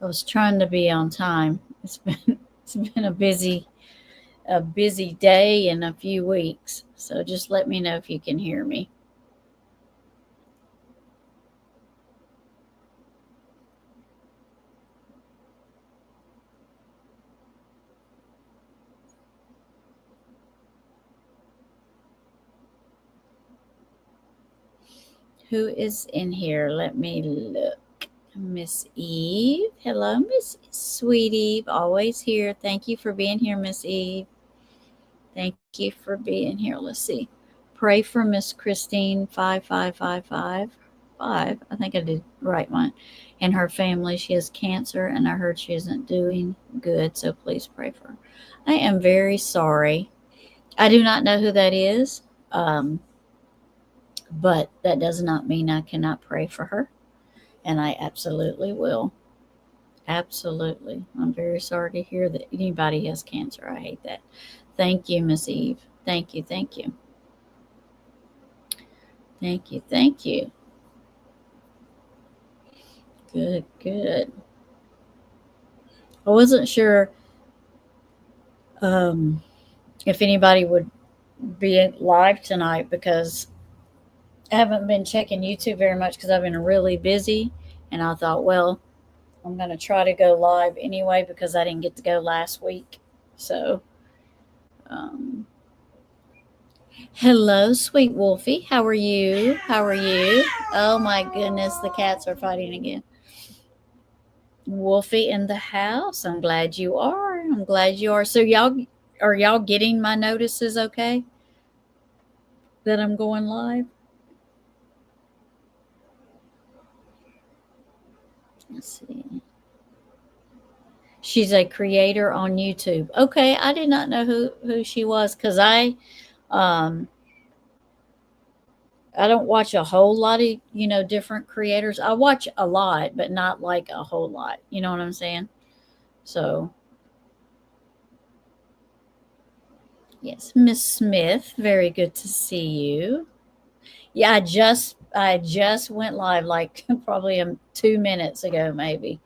I was trying to be on time. It's been a busy day and a few weeks. So just let me know if you can hear me. Who is in here? Let me look. Miss Eve. Hello, Miss Sweet Eve. Always here. Thank you for being here, Miss Eve. Thank you for being here. Let's see. Pray for Miss Christine 55555. I think I did the right one. And her family. She has cancer, and I heard she isn't doing good. So please pray for her. I am very sorry. I do not know who that is, um, but that does not mean I cannot pray for her, and I absolutely will. Absolutely. I'm very sorry to hear that anybody has cancer. I hate that. Thank you, Miss Eve. Thank you. Thank you. Thank you. Thank you. Good. Good. I wasn't sure um, if anybody would be live tonight because I haven't been checking YouTube very much because I've been really busy. And I thought, well, I'm going to try to go live anyway because I didn't get to go last week. So, um, hello, sweet Wolfie. How are you? How are you? Oh my goodness, the cats are fighting again. Wolfie in the house. I'm glad you are. I'm glad you are. So y'all getting my notices okay that I'm going live? Let's see. She's a creator on YouTube. Okay, I did not know who she was cuz um I don't watch a whole lot of, different creators. I watch a lot, but not like a whole lot. You know what I'm saying? So, yes, Miss Smith, very good to see you. Yeah, I just went live like probably 2 minutes ago, maybe.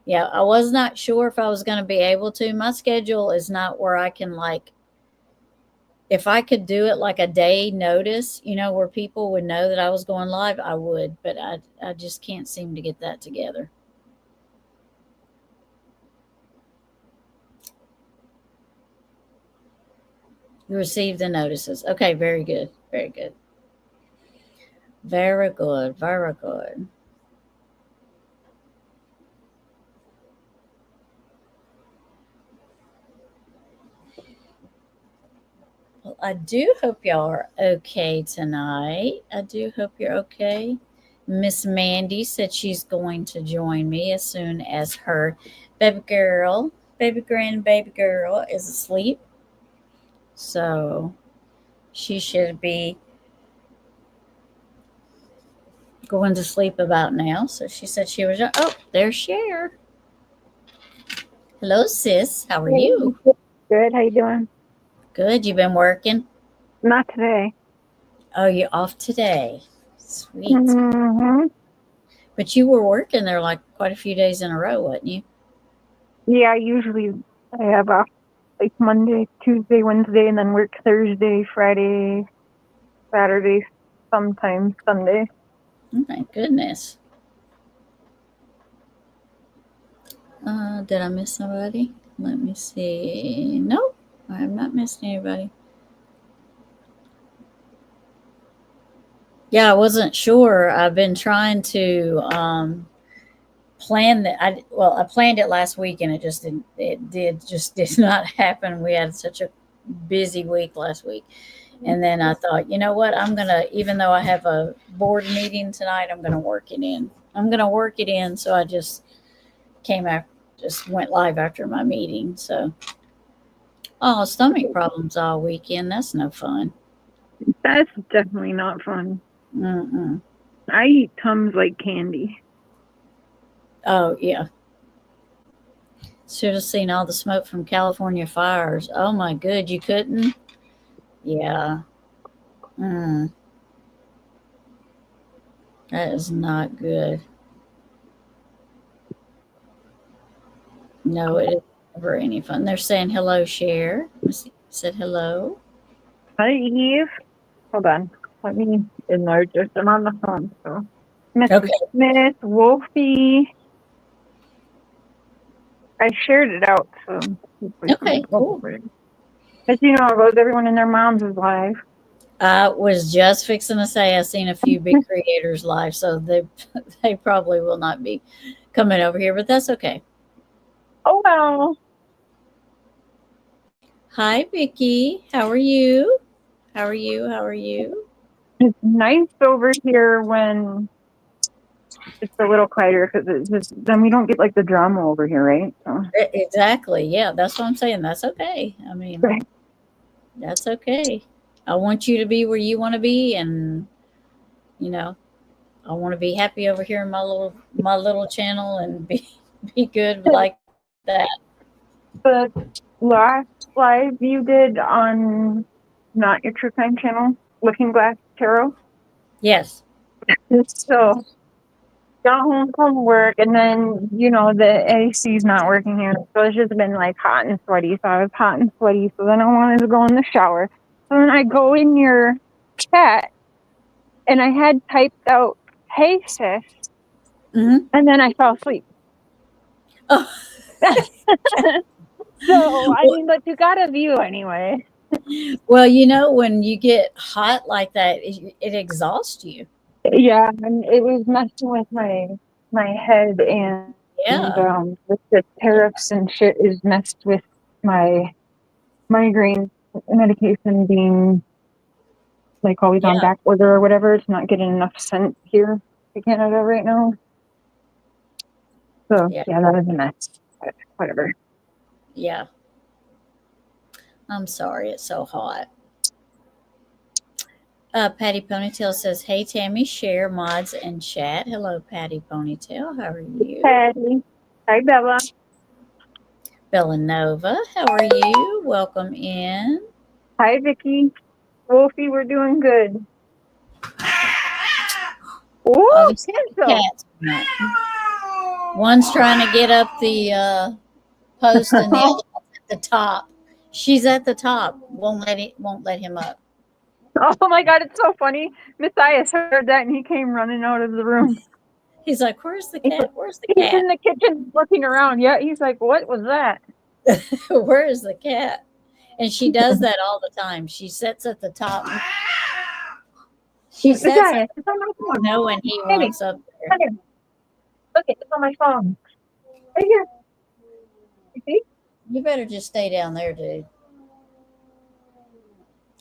Yeah, I was not sure if I was going to be able to. My schedule is not where I can like if I could do it like a day notice, where people would know that I was going live, I would, but I just can't seem to get that together. You received the notices. Okay, very good. Very good. Very good. Very good. Well, I do hope y'all are okay tonight. I do hope you're okay. Miss Mandy said she's going to join me as soon as her baby girl, baby grandbaby girl, is asleep. So she should be going to sleep about now. So she said she was. Oh, there's Cher. Hello, sis. How are Hey, you? good. How you doing? Good. You been working? Not today. Oh, you're off today. Sweet. Hmm. But you were working there like quite a few days in a row, wasn't you? Yeah, usually I have off like Monday, Tuesday, Wednesday, and then work Thursday, Friday, Saturday, sometimes Sunday. Oh my goodness. Did I miss somebody? Let me see. Nope, I have not missed anybody. Yeah, I wasn't sure. I've been trying to plan that. I planned it last week and it just didn't. It did not happen. We had such a busy week last week, and then I thought, you know what? I'm gonna, even though I have a board meeting tonight, I'm gonna work it in. I'm gonna work it in. So I came out, just went live after my meeting. So, oh, stomach problems all weekend. That's no fun. That's definitely not fun. Mm-mm. I eat Tums like candy. Oh yeah, should have seen all the smoke from California fires. Oh my good, you couldn't. Yeah, mm, that is not good. No, it is never any fun. They're saying hello, Cher. Said hello. Hi, Eve. Hold on. Let me enlarge this. I'm on the phone. So, Mrs. Okay. Smith, Wolfie. I shared it out so people Okay, can go cool. over it. As you know, it goes everyone and their moms is live. I was just fixing to say I've seen a few big creators live, so they they probably will not be coming over here, but that's okay. Oh well. Hi, Vicky. How are you? How are you? How are you? It's nice over here when it's a little quieter because it's just then we don't get like the drama over here, right? So. Exactly. Yeah, that's what I'm saying. That's okay. I mean, Right. that's okay. I want you to be where you want to be, and you know, I want to be happy over here in my little channel and be be good like that. The last live you did on not your True Crime channel, Looking Glass Tarot. Yes. So got home from work and then the AC is not working here, so it's just been like hot and sweaty. So I was hot and sweaty. So then I wanted to go in the shower. So then I go in your chat and I had typed out "Hey sis," Hmm. and then I fell asleep. Oh, So I well, mean, but you got a view anyway. well, when you get hot like that, it exhausts you. Yeah, and it was messing with my head, and Yeah. with the Yeah. tariffs and shit is messed with my migraine medication being like always on Yeah. back order or whatever. It's not getting enough sent here to Canada right now. So Yeah. yeah, that is a mess. But whatever. Yeah. I'm sorry it's so hot. Patty Ponytail says, "Hey Tammy, share mods and chat." Hello, Patty Ponytail. How are you? Patty. Hi Bella. Bellanova, how are you? Welcome in. Hi Vicky. Wolfie, we're doing good. Ooh, Obviously, the Kenzo. cats. One's trying to get up the post, and the other one's at the top. She's at the top. Won't let him up. Oh my god, it's so funny. Matthias heard that and he came running out of the room. He's like, "Where's the He's cat? Where's the cat? in the kitchen looking around. Yeah, he's like, what was that? Where is the cat?" And she does that all the time. She sits at the top. She sits at Matthias, the it's on my top, phone. knowing he Baby, wants up there. come here. Look, it's on my phone. Right here. You see? You better just stay down there, dude,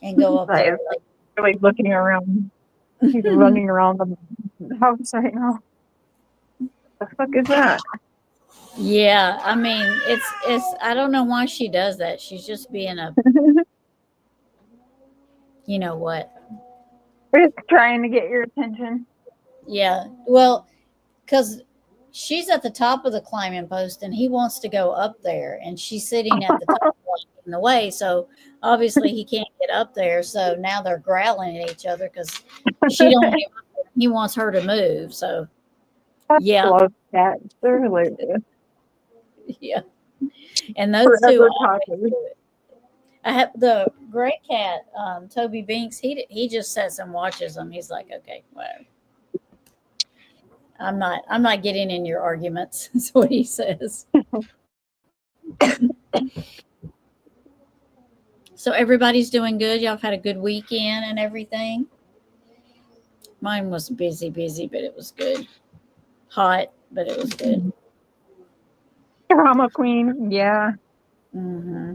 and go up there. Matthias is really looking around. He's Like, running around the house right now. The fuck is that? yeah, I mean, it's. I don't know why she does that. She's just being a, you know what? We're just trying to get your attention. Yeah. Well, because she's at the top of the climbing post, and he wants to go up there, and she's sitting at the top in the way. So obviously he can't get up there. So now they're growling at each other because she don't want him up there. He wants her to move. So I yeah, love cats. They're hilarious. yeah. And those two Forever always talking. do it. I have the gray cat, Toby Binks. He just sits and watches them. He's like, okay, whatever. I'm not getting in your arguments. That's what he says. So everybody's doing good. Y'all have had a good weekend and everything. Mine was busy, busy, but it was good. Hot, but it was good. Drama queen. Yeah. Hmm.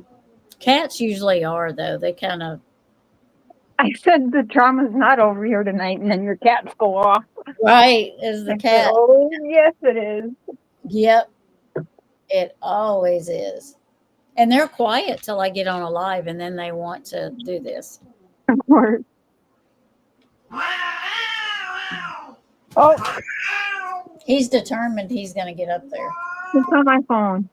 Cats usually are though. They kind of I said the drama's not over here tonight, and then your cats go off. right as the I said, cat. oh, yes, it is. Yep, it always is. And they're quiet till I get on a live, and then they want to do this. Of course. Oh, He's determined he's going to get up there. it's on my phone.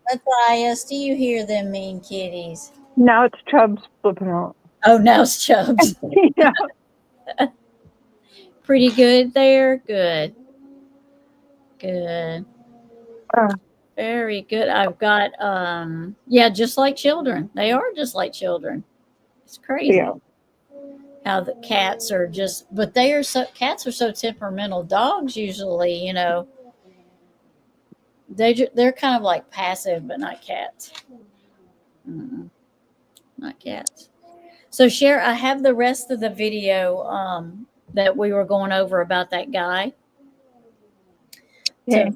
Matthias, do you hear them mean kitties? Now it's Chubbs flipping out. Oh, now it's Chubbs. Yeah. Pretty good there. Good. Good. Uh, Very good. I've got yeah, just like children. They are just like children. It's yeah. crazy how the cats are just, but they are so, cats are so temperamental. Dogs usually, you know, they're kind of like passive, but not cats. Mm-mm, not cats. So share, I have the rest of the video that we were going over about that guy Okay.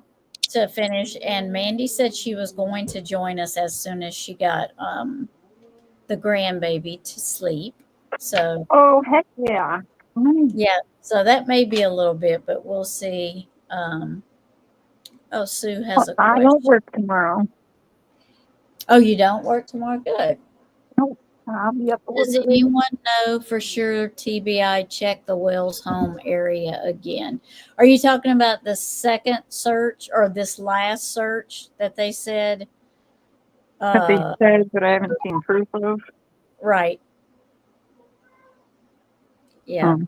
to finish, and Mandy said she was going to join us as soon as she got the grandbaby to sleep. So Oh, heck yeah. yeah, so that may be a little bit, but we'll see. Oh, Sue has a I don't question. work tomorrow. Oh, you don't work tomorrow? Good. Nope. I'll be up a Does little bit late. anyone know for sure TBI check the Wells home area again? Are you talking about the second search or this last search that they said? That they Uh, said, but I haven't seen proof of. right. Yeah. Um,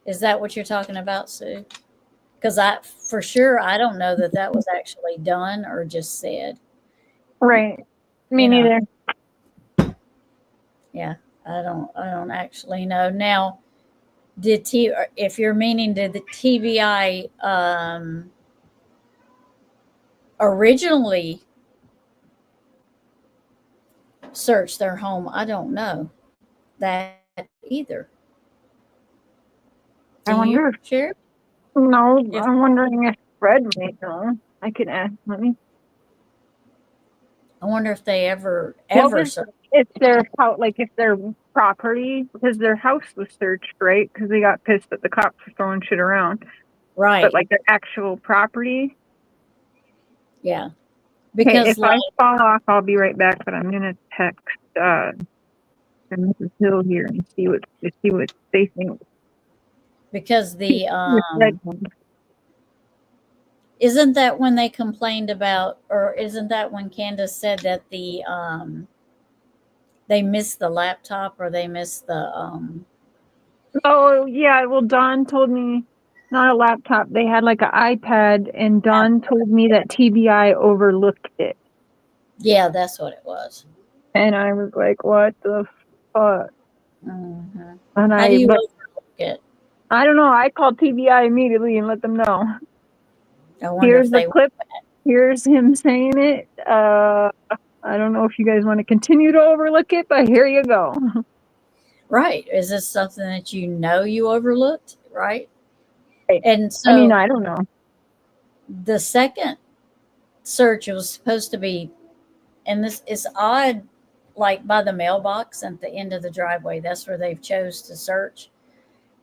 Is that what you're talking about, Sue? Because I, for sure, I don't know that that was actually done or just said. right. Me You know, neither. yeah, I don't actually know. Now, did T, if you're meaning, did the TBI originally search their home? I don't know that either. Do I you, wonder if, Sherry? no, If I'm wondering if Fred might know. I could ask. Let me. I wonder if they ever What ever was, searched. if their house, like if their property, because their house was searched, right? Because they got pissed that the cops were throwing shit around. But Right. like their actual property. Yeah. Okay, Because if like I fall off, I'll be right back. But I'm gonna text Mrs. Hill here and see what they think. because the With Red isn't that when they complained about, or isn't that when Candace said that the they missed the laptop or they missed the Oh yeah, well Don told me not a laptop. They had like an iPad, and app? Don told me that TBI overlooked it, Yeah, that's what it was. and I was like, "What the fuck?" Hmm. And How do I, you but overlook it? I don't know. I called TBI immediately and let them know. I wonder Here's if the they clip. Here's him saying it. I don't know if you guys want to continue to overlook it, but here you go. right. Is this something that you know you overlooked? Right. Right. And I mean, so I don't know. the second search, it was supposed to be, and this is odd, like by the mailbox at the end of the driveway. That's where they've chose to search.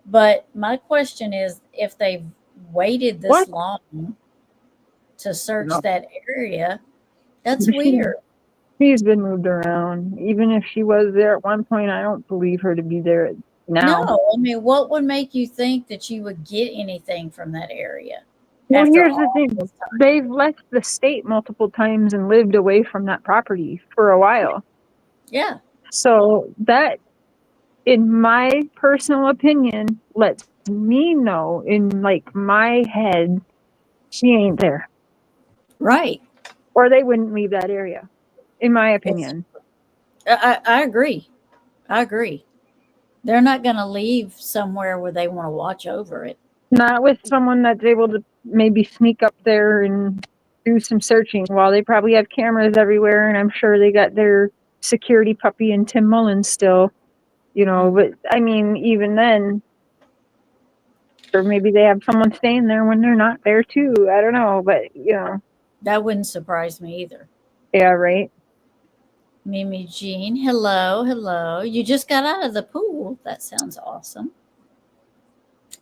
But my question is, if they've waited this What? long to search No. that area, that's weird. She's been moved around. Even if she was there at one point, I don't believe her to be there No, now. I mean, what would make you think that you would get anything from that area Well, after here's the all thing. this time? They've left the state multiple times and lived away from that property for a while. Yeah, So that, in my personal opinion, lets me know in like my head, she ain't there. right. Or they wouldn't leave that area, in my It's, opinion. I agree. I agree. They're not going to leave somewhere where they want to watch over it. Not with someone that's able to maybe sneak up there and do some searching while they probably have cameras everywhere, and I'm sure they got their security puppy and Tim Mullins still, Mm, but I mean, even then, or maybe they have someone staying there when they're not there too. I don't know, but that wouldn't surprise me either. yeah, right. Mimi Jean, hello, hello. You just got out of the pool. That sounds awesome.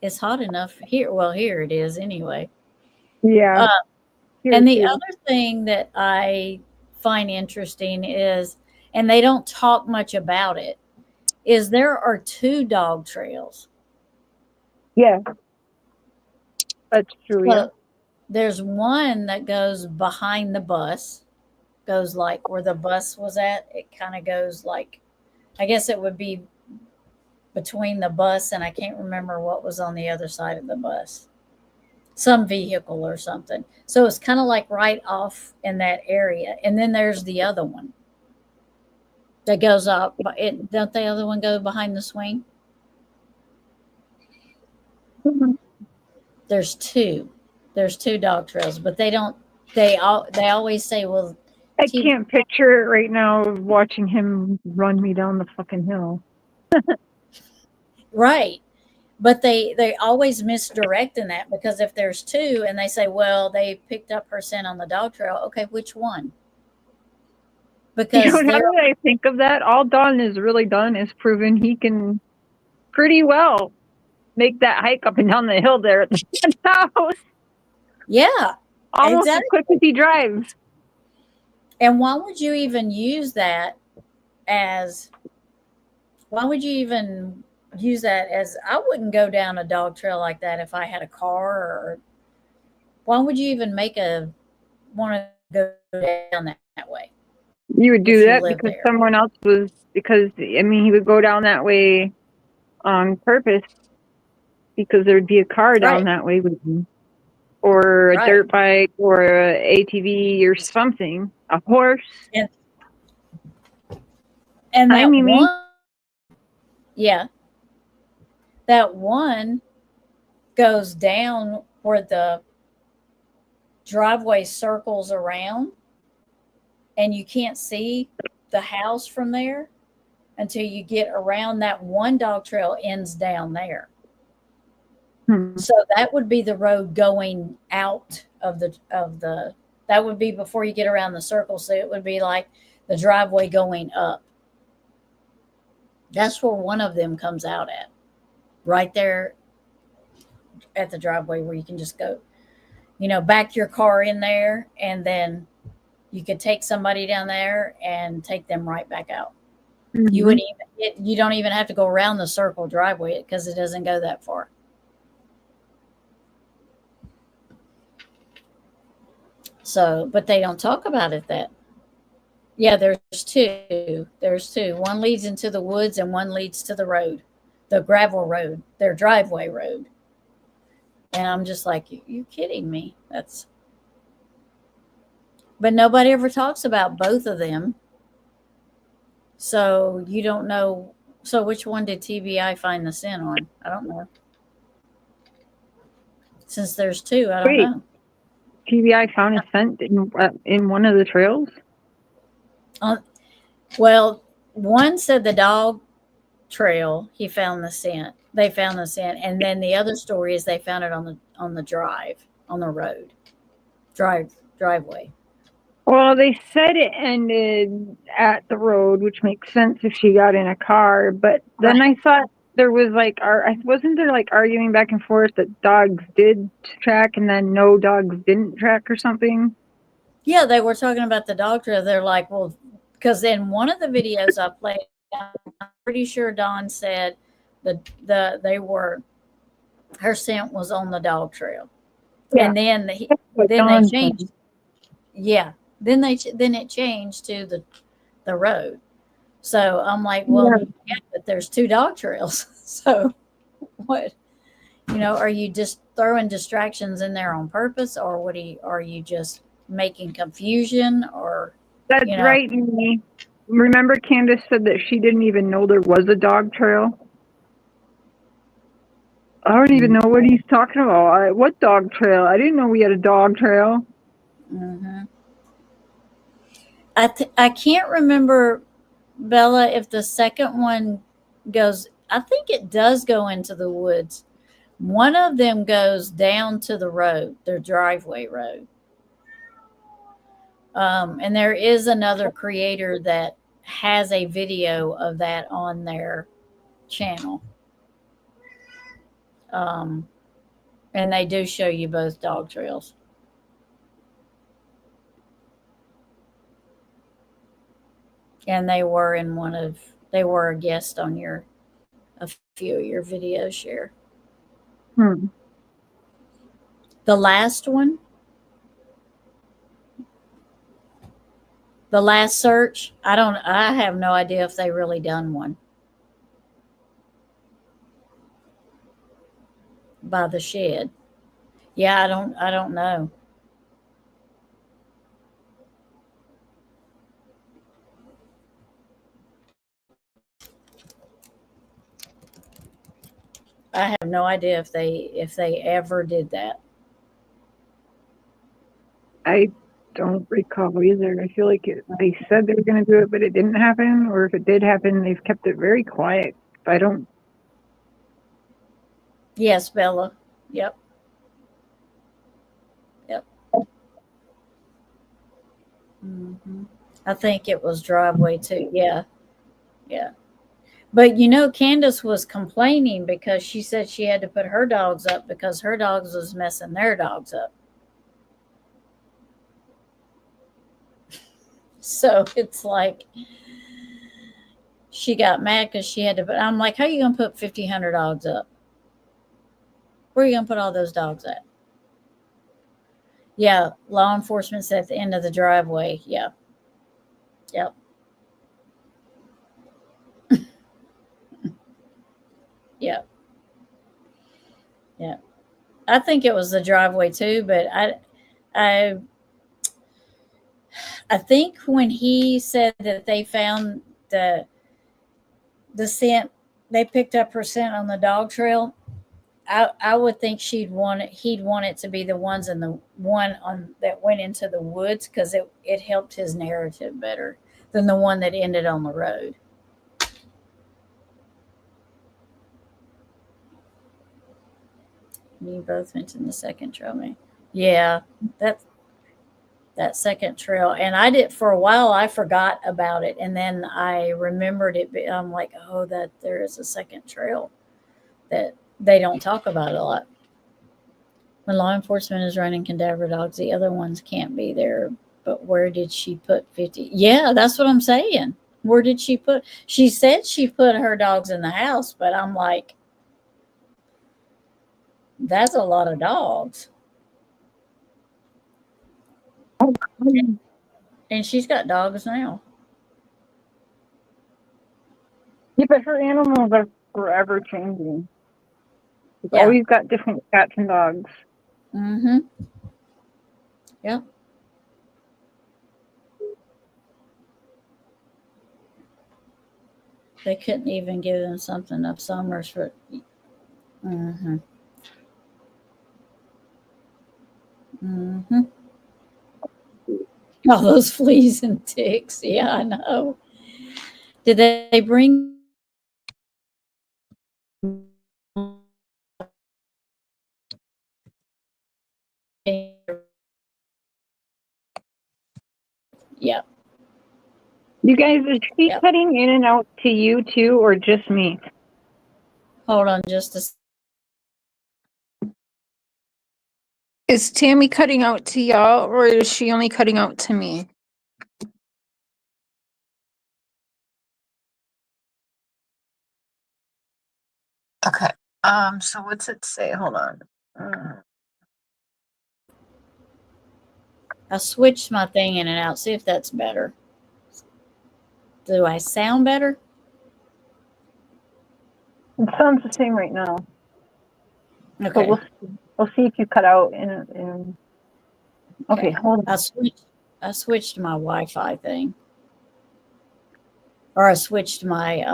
It's hot enough here. Well, here it is anyway. Yeah, Uh, here and the too. other thing that I find interesting is, and they don't talk much about it, is there are two dog trails. Yeah, that's true. Yeah. So there's one that goes behind the bus, goes like where the bus was at. It kind of goes like, I guess it would be between the bus and I can't remember what was on the other side of the bus. some vehicle or something. So it's kind of like right off in that area. And then there's the other one that goes up. Don't the other one go behind the swing? Mhm. There's two. There's two dog trails, but they don't. They always say, "Well, I TV." can't picture it right now watching him run me down the fucking hill. Right. But they always misdirect in that because if there's two and they say, well, they picked up her scent on the dog trail, okay, which one? You know, Because now they're that I think of that, all Don has really done is proven he can pretty well make that hike up and down the hill there at the house yeah, almost as exactly. quick as he drives. And why would you even use that as why would you even use that as I wouldn't go down a dog trail like that if I had a car or why would you even make a want to go down that way You would if do you that live because there? someone else was, because, I mean, he would go down that way on purpose because there'd be a car down Right, that way with him, or a right. dirt bike, or a ATV, or something, a horse. And and Hi, that Mimi. one, yeah, that one goes down where the driveway circles around and you can't see the house from there until you get around that one dog trail ends down there. Hmm. So that would be the road going out of the that would be before you get around the circle. So it would be like the driveway going up. That's where one of them comes out at. Right there at the driveway where you can just go, back your car in there and then you could take somebody down there and take them right back out. You Mm-hmm. wouldn't you don't even have to go around the circle driveway because it doesn't go that far. So, but they don't talk about it that. Yeah, there's two. There's two. One leads into the woods and one leads to the road, the gravel road, their driveway road. And I'm just like, you kidding me? But nobody ever talks about both of them. So you don't know. So which one did TBI find the sin on? I don't know. Since there's two, I don't Wait, know. TBI found his scent in one of the trails? Uh, well, one said the dog trail he found the scent. They found the scent, and then the other story is they found it on the drive on the road driveway. Well, they said it ended at the road, which makes sense if she got in a car. But then Right. I thought there was like, wasn't there like arguing back and forth that dogs did track and then no dogs didn't track or something? Yeah, they were talking about the dog trail. They're like, well, because in one of the videos I played, I'm pretty sure Don said they were her scent was on the dog trail, Yeah, and that's what then they Dawn changed. said. Yeah, then it changed to the road. So I'm like, well, Yeah, yeah, but there's two dog trails. So what? Are you just throwing distractions in there on purpose, or are you just making confusion, or that's you know? right, Mimi. Remember, Candace said that she didn't even know there was a dog trail. I don't even know what he's talking about. What dog trail? I didn't know we had a dog trail. Mm-hmm. I can't remember, Bella, if the second one goes. I think it does go into the woods. One of them goes down to the road, their driveway road. And there is another creator that has a video of that on their channel. Um, and they do show you both dog trails. And they were a guest on a few of your videos, share. Hmm. The last one, the last search, I have no idea if they really done one by the shed. Yeah, I don't know. I have no idea if they ever did that. I don't recall either. I feel like they said they were going to do it, but it didn't happen. Or if it did happen, they've kept it very quiet. I don't. Yes, Bella. Yep. Yep. hmm I think it was driveway too. Yeah. Yeah. But Candace was complaining because she said she had to put her dogs up because her dogs was messing their dogs up. So it's like she got mad because she had to put. I'm like, how are you gonna put 1,500 dogs up? Where are you gonna put all those dogs at? Yeah, law enforcement's at the end of the driveway. Yeah, yep, yep, yeah. I think it was the driveway too, but I, I think when he said that they found the the scent, they picked up her scent on the dog trail. I would think he'd want it to be the ones in the one on that went into the woods because it helped his narrative better than the one that ended on the road. You both mentioned the second trail, me. Yeah, that that second trail, and I did for a while. I forgot about it, and then I remembered it. I'm like, oh, that there is a second trail that they don't talk about a lot. When law enforcement is running cadaver dogs, the other ones can't be there. But where did she put 50? Yeah, that's what I'm saying. Where did she put? She said she put her dogs in the house, but I'm like, that's a lot of dogs. And she's got dogs now. Yeah, but her animals are forever changing. She's Yeah. always got different cats and dogs. Mm-hmm. Yep. They couldn't even give them something up summers for. Mm-hmm. Mm-hmm. All those fleas and ticks. Yeah, I know. Did they bring? Yeah. You guys, is she Yep. cutting in and out to you too, or just me? Hold on just a. Is Tammy cutting out to y'all, or is she only cutting out to me? Okay. So what's it say? Hold on. I switched my thing in and out. See if that's better. Do I sound better? It sounds the same right now, but Okay. we'll see if you cut out in. Okay, Okay. hold on. I switched my Wi-Fi thing, or I switched my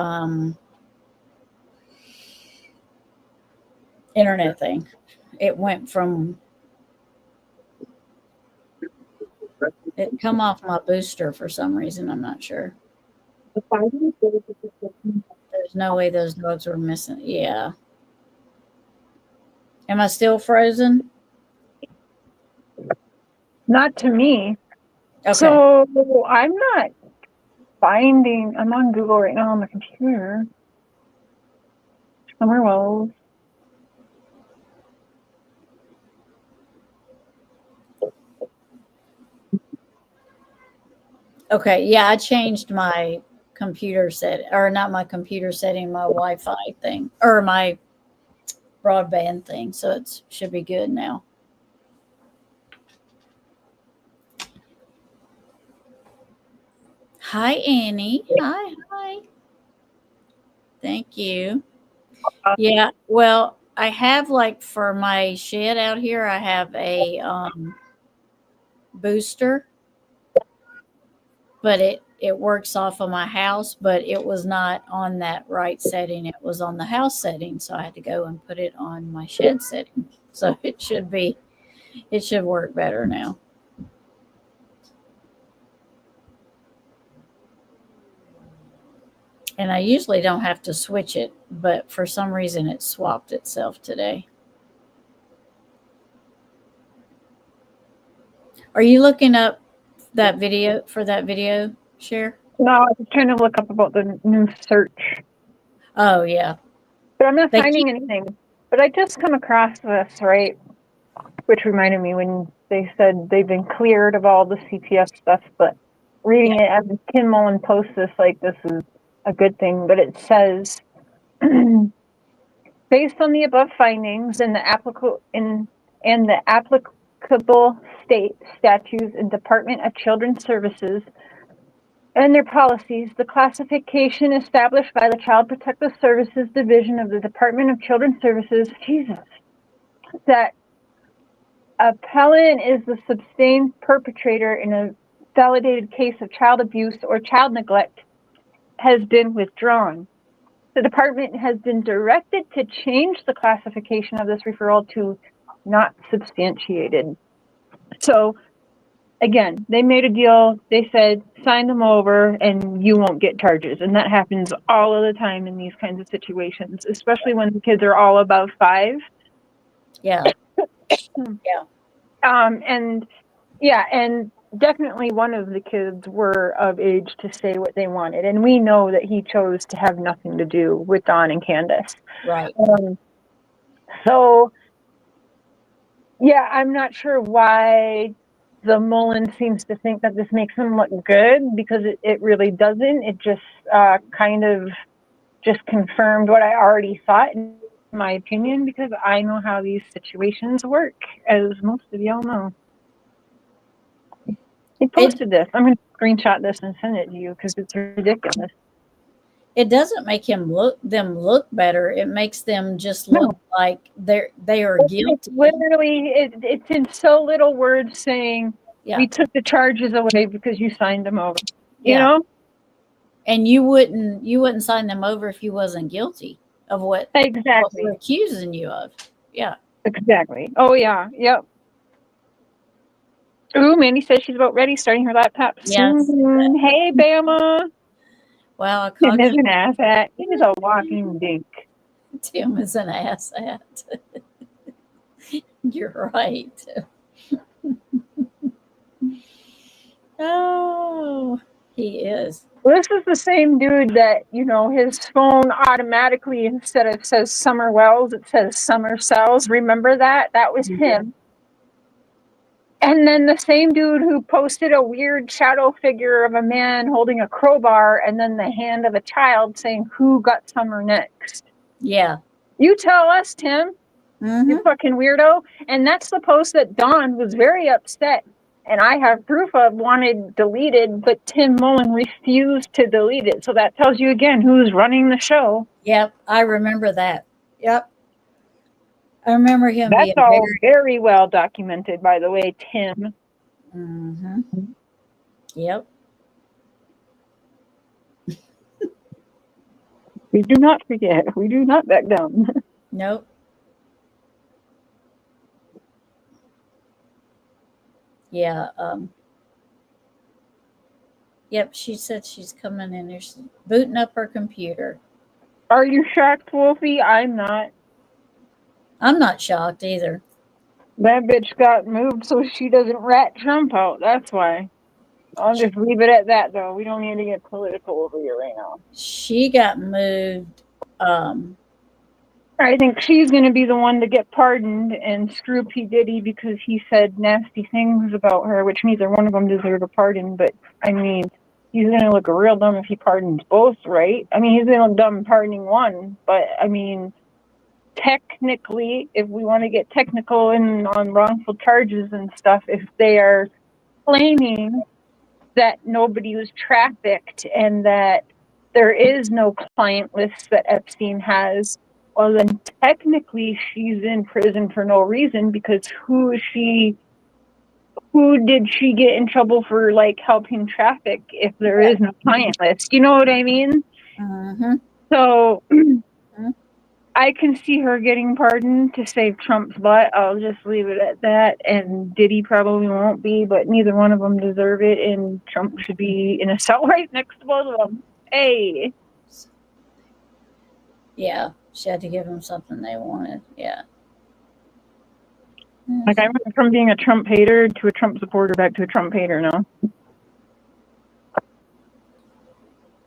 internet thing. It went from it come off my booster for some reason. I'm not sure. There's no way those dogs were missing. Yeah. Am I still frozen? Not to me. Okay. So I'm not finding. I'm on Google right now on the computer. Summer Wells. Okay. Yeah, I changed my computer set or not my computer setting, my Wi-Fi thing or my broadband thing. So it should be good now. Hi, Annie. Hi, hi. Thank you. Yeah. Well, I have like for my shed out here, I have a booster, but it works off of my house, but it was not on that right setting. It was on the house setting, so I had to go and put it on my shed setting. So it should work better now. And I usually don't have to switch it, but for some reason it swapped itself today. Are you looking up that video for that video share? No, I was trying to look up about the new search, Oh yeah. but I'm not They finding keep anything. But I just come across this, right? Which reminded me when they said they've been cleared of all the CPS stuff, but reading yeah, it as Kim Mullen posts this is a good thing, but it says based on the above findings and the applicable state statutes and Department of Children's Services and their policies, the classification established by the Child Protective Services Division of the Department of Children's Services, Jesus, that appellant is the sustained perpetrator in a validated case of child abuse or child neglect has been withdrawn. The department has been directed to change the classification of this referral to not substantiated. So again, they made a deal. They said, sign them over and you won't get charges. And that happens all of the time in these kinds of situations, especially when the kids are all above 5. yeah, yeah, And yeah, and definitely one of the kids were of age to say what they wanted. And we know that he chose to have nothing to do with Dawn and Candace. right. So yeah, I'm not sure why the Mullen seems to think that this makes him look good, because it really doesn't. It just kind of just confirmed what I already thought, in my opinion, because I know how these situations work, as most of y'all know. He posted this. I'm going to screenshot this and send it to you because it's ridiculous. It doesn't make them look better. It makes them just look like they are guilty. It's literally, it's in so little words saying, Yeah. we took the charges away because you signed them over. You Yeah. know? And you wouldn't sign them over if you wasn't guilty of what Exactly. we're accusing you of. Yeah. Exactly. Oh yeah. Yep. Ooh, Mandy says she's about ready, starting her laptop Yes. soon. Hey, Bama. Well, I Tim caught is an asshat. He is a walking dink. Tim is an asshat. You're right. Oh, he is. This is the same dude that, his phone automatically, instead of says Summer Wells, it says Summer Cells. Remember that? That was him. And then the same dude who posted a weird shadow figure of a man holding a crowbar and then the hand of a child saying, who got Summer next? Yeah. You tell us, Tim. You fucking weirdo. And that's the post that Dawn was very upset, and I have proof of, wanted deleted, but Tim Mullen refused to delete it. So that tells you again who's running the show. Yep, I remember that. Yep. I remember him That's being all very well documented, by the way, Tim. Yep. We do not forget. We do not back down. Nope. Yeah. Yep, she said she's coming in there. She's booting up her computer. Are you shocked, Wolfie? I'm not. I'm not shocked either. That bitch got moved so she doesn't rat Trump out. That's why. I'll just leave it at that, though. We don't need to get political over here right now. She got moved. I think she's going to be the one to get pardoned and screw P. Diddy because he said nasty things about her, which neither one of them deserve a pardon. But, I mean, he's going to look real dumb if he pardons both, right? I mean, he's going to look dumb pardoning one. But, I mean, technically, if we want to get technical and on wrongful charges and stuff, if they are claiming that nobody was trafficked and that there is no client list that Epstein has, well, then technically she's in prison for no reason, because who did she get in trouble for, like, helping traffic if there is no client list? You know what I mean? Mm-hmm. So I can see her getting pardoned to save Trump's butt. I'll just leave it at that. And Diddy probably won't be, but neither one of them deserve it. And Trump should be in a cell right next to both of them. Hey. Yeah, she had to give them something they wanted. Yeah. Like, I went from being a Trump hater to a Trump supporter back to a Trump hater now.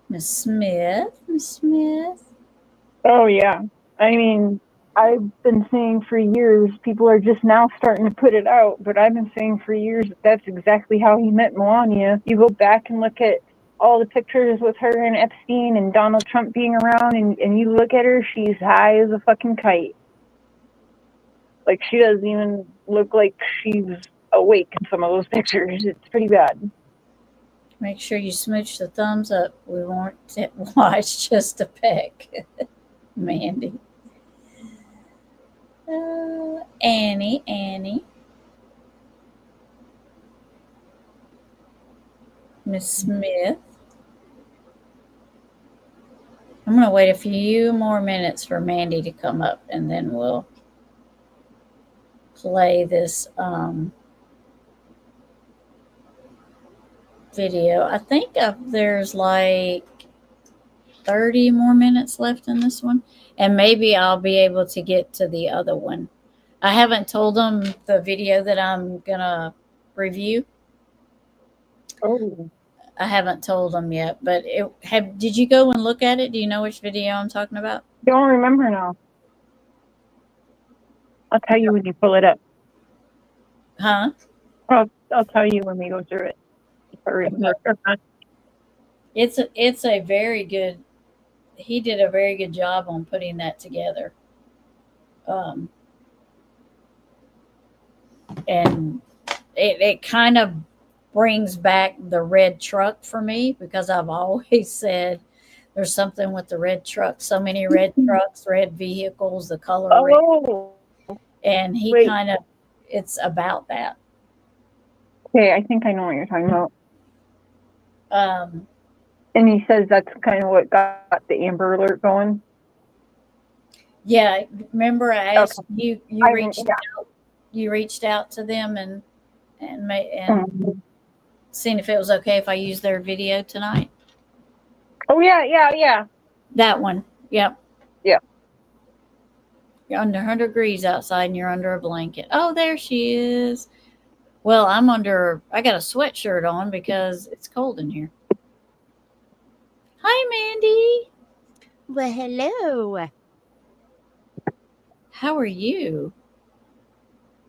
Miss Smith. Miss Smith. Oh, yeah. I mean, I've been saying for years, people are just now starting to put it out, but I've been saying for years that that's exactly how he met Melania. You go back and look at all the pictures with her and Epstein and Donald Trump being around, and you look at her, she's high as a fucking kite. Like, she doesn't even look like she's awake in some of those pictures. It's pretty bad. Make sure you smooch the thumbs up. We won't watch just a peck. Mandy. Annie. Miss Smith. I'm going to wait a few more minutes for Mandy to come up, and then we'll play this video. I think there's like 30 more minutes left in this one, and maybe I'll be able to get to the other one. I haven't told them the video that I'm going to review. Oh. I haven't told them yet, but did you go and look at it? Do you know which video I'm talking about? Don't remember now. I'll tell you when you pull it up. Huh? I'll tell you when we go through it. It's a very good. He did a very good job on putting that together. And it kind of brings back the red truck for me, because I've always said there's something with the red truck. So many red trucks, red vehicles, the color red. And it's about that. Okay, I think I know what you're talking about. And he says that's kind of what got the Amber Alert going. Yeah, remember I asked you reached out to them and seen if it was okay if I used their video tonight. Oh yeah. That one. Yep. Yeah. You're under 100 degrees outside and you're under a blanket. Oh, there she is. Well, I got a sweatshirt on because it's cold in here. Hi, Mandy. Well, hello. How are you?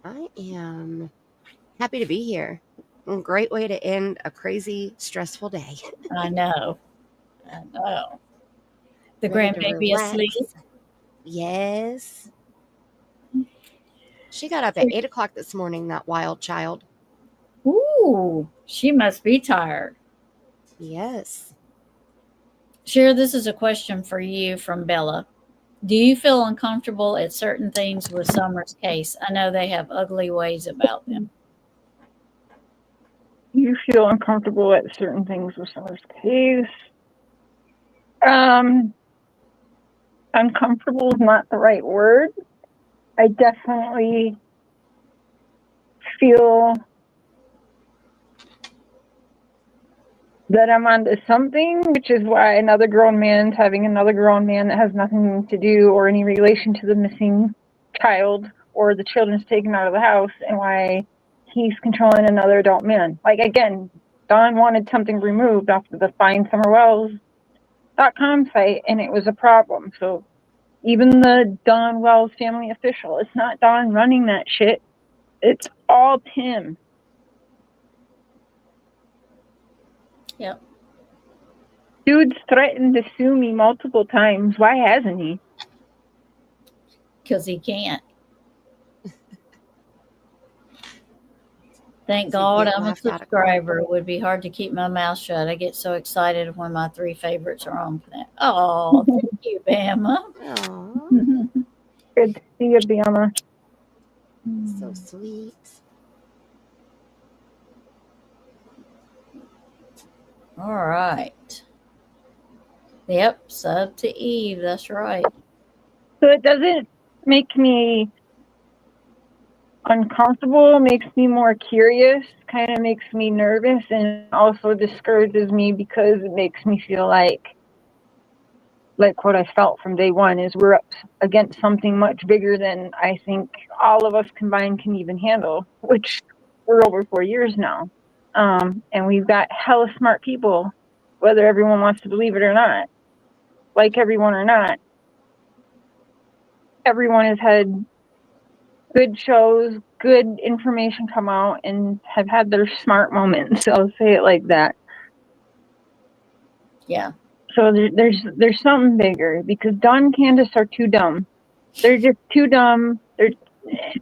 I am happy to be here. Great way to end a crazy, stressful day. I know. The grandbaby asleep? Yes. She got up at 8 o'clock this morning, that wild child. Ooh, she must be tired. Yes. Cher, this is a question for you from Bella. Do you feel uncomfortable at certain things with Summer's case? I know they have ugly ways about them. You feel uncomfortable at certain things with Summer's case? Uncomfortable is not the right word. I definitely feel that I'm onto something, which is why another grown man's having another grown man that has nothing to do or any relation to the missing child or the children's taken out of the house, and why he's controlling another adult man. Like, again, Don wanted something removed off of the FindSummerWells.com site, and it was a problem. So even the Don Wells family official, it's not Don running that shit. It's all Tim. Yep. Dude's threatened to sue me multiple times. Why hasn't he? Because he can't. Thank to God get I'm a laughed out of court. subscriber. It would be hard to keep my mouth shut. I get so excited when my three favorites are on. Oh, thank you, Bama. Oh, Good to see you, Biana. so sweet. All right. Yep, sub to Eve. That's right. So it doesn't make me uncomfortable, makes me more curious, kind of makes me nervous, and also discourages me because it makes me feel like what I felt from day one is we're up against something much bigger than I think all of us combined can even handle, which we're over 4 years now. And we've got hella smart people, whether everyone wants to believe it or not, like everyone or not. Everyone has had good shows, good information come out, and have had their smart moments. I'll say it like that. Yeah. So there's something bigger because Dawn and Candace are too dumb. They're just too dumb.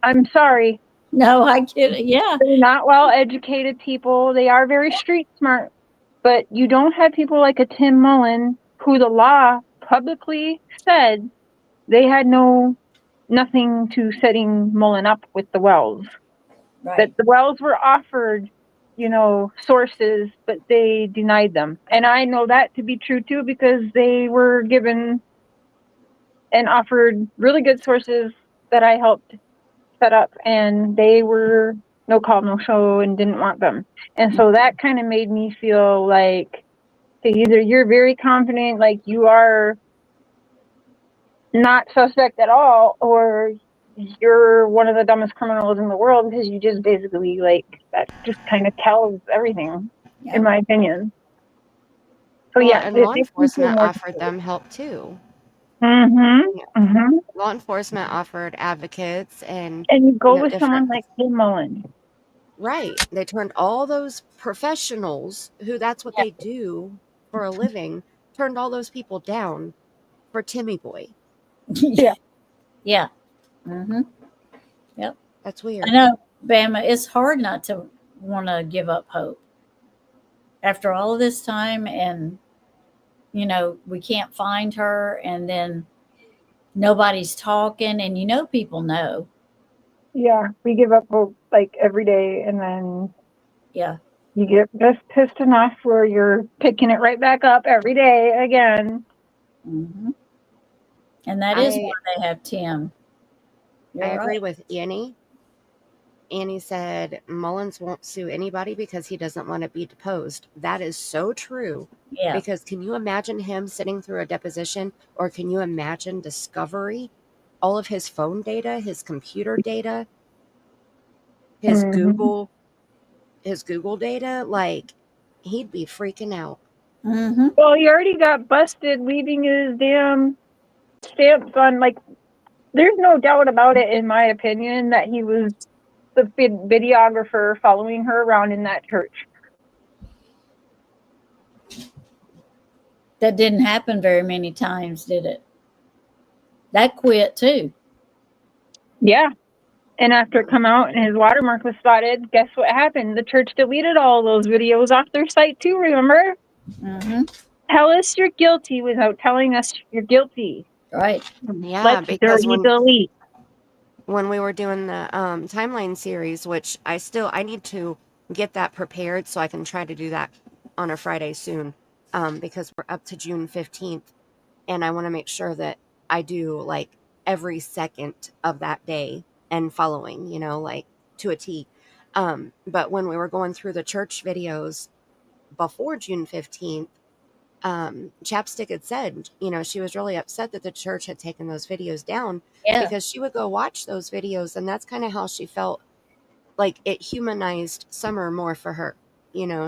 I'm sorry. No, I get it. Yeah. They're not well educated people. They are very street smart, but you don't have people like a Tim Mullen, who the law publicly said they had nothing to setting Mullen up with the wells. Right. That the wells were offered, sources, but they denied them. And I know that to be true too, because they were given and offered really good sources that I helped set up, and they were no call, no show, and didn't want them. And so that kind of made me feel like, okay, either you're very confident, like you are not suspect at all, or you're one of the dumbest criminals in the world, because you just basically, that just kind of tells everything, in my opinion. So Well, yeah, and it law makes me feel enforcement more. offered them help too. Mm-hmm. Law enforcement offered advocates and And you go with different. someone like Tim Mullen. Right. They turned all those professionals who that's what they do for a living, turned all those people down for Timmy Boy. Yeah. Yeah. Mm-hmm. Yep. That's weird. I know, Bama. It's hard not to want to give up hope after all of this time, and we can't find her, and then nobody's talking, and people know. Yeah, we give up hope every day, and then Yeah. you get just pissed enough where you're picking it right back up every day again. Mm-hmm. And that is I why they have Tim. I You're agree right. with Annie. Annie said Mullins won't sue anybody because he doesn't want to be deposed. That is so true. Yeah. Because can you imagine him sitting through a deposition, or can you imagine discovery? All of his phone data, his computer data, his Mm-hmm. Google data, he'd be freaking out. Mm-hmm. Well, he already got busted leaving his damn stamps on. There's no doubt about it, in my opinion, that he was the videographer following her around in that church. That didn't happen very many times, did it? That quit too. Yeah. And after it come out and his watermark was spotted, guess what happened? The church deleted all those videos off their site too, remember? Mm-hmm. Tell us you're guilty without telling us you're guilty. Right. Yeah, Let's because delete. when we were doing the timeline series, which I need to get that prepared so I can try to do that on a Friday soon, because we're up to June 15th, and I want to make sure that I do every second of that day and following, to a T. But when we were going through the church videos before June 15th, Chapstick had said, she was really upset that the church had taken those videos down, Yeah. because she would go watch those videos, and that's kind of how she felt like it humanized Summer more for her.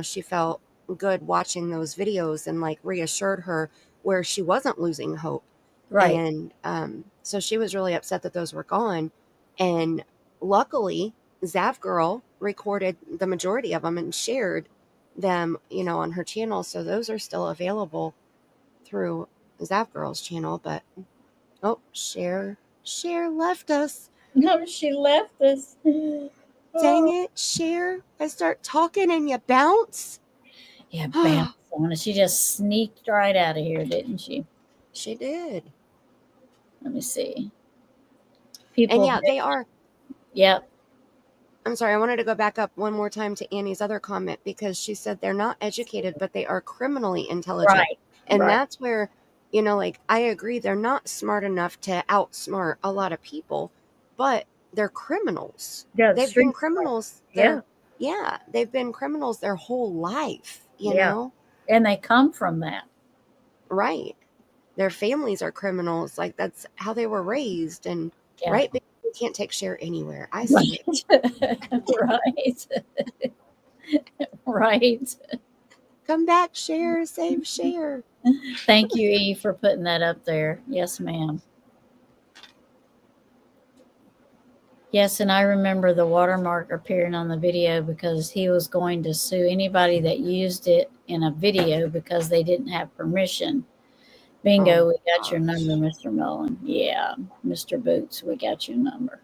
She felt good watching those videos and reassured her where she wasn't losing hope. Right. And so she was really upset that those were gone. And luckily, Zav Girl recorded the majority of them and shared them, on her channel. So those are still available through Zav Girl's channel. But Cher left us. No, she left us. Dang it, Cher. I start talking and you bounce. Yeah, bounce on it. She just sneaked right out of here, didn't she? She did. Let me see. And People, yeah, they are. yep, I'm sorry, I wanted to go back up one more time to Annie's other comment because she said they're not educated, but they are criminally intelligent. right, And right. that's where, like, I agree, they're not smart enough to outsmart a lot of people, but they're criminals. Yeah, the They've been street smart. criminals Yeah, they've been criminals their whole life, yeah. And they come from that. Right. Their families are criminals. Like, that's how they were raised. And, Yeah. right, but you can't take Cher anywhere. I swear. Right. Right. Right. Come back, Cher. Save Cher. Thank you, Eve, for putting that up there. Yes, ma'am. Yes, and I remember the watermark appearing on the video because he was going to sue anybody that used it in a video because they didn't have permission. Oh Bingo, my we got your gosh. number, Mr. Mullen. Yeah, Mr. Boots, we got your number.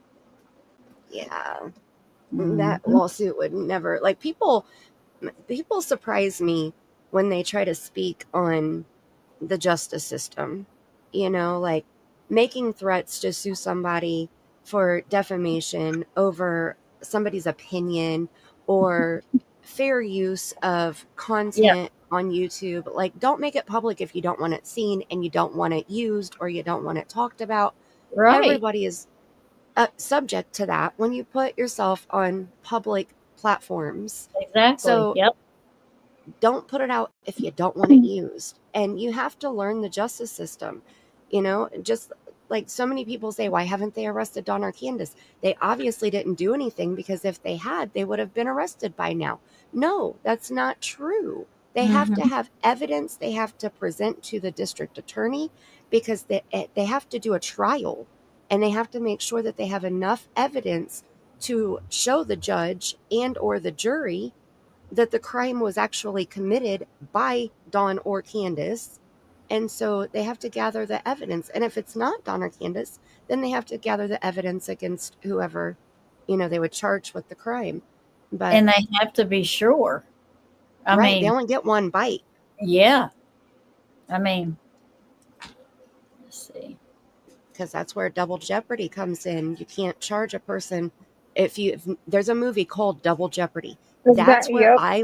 Yeah. Mhm. That lawsuit would never, like, people surprise me when they try to speak on the justice system, like making threats to sue somebody for defamation over somebody's opinion or fair use of Yeah, content on YouTube. Like, don't make it public if you don't want it seen and you don't want it used or you don't want it talked about. right. Everybody is subject to that when you put yourself on public platforms. Exactly. So Yep. don't put it out if you don't want it used. And you have to learn the justice system. Just like so many people say, why haven't they arrested Don or Candace? They obviously didn't do anything, because if they had, they would have been arrested by now. No, that's not true. They have to Hmm. have evidence they have to present to the district attorney, because they have to do a trial, and they have to make sure that they have enough evidence to show the judge and or the jury that the crime was actually committed by Dawn or Candace. And so they have to gather the evidence. And if it's not Dawn or Candace, then they have to gather the evidence against whoever, they would charge with the crime. But And they have to be sure. I right, they mean, only get one bite, yeah. I mean, let's see. because that's where double jeopardy comes in. You can't charge a person if there's a movie called Double Jeopardy. That's where Yep. I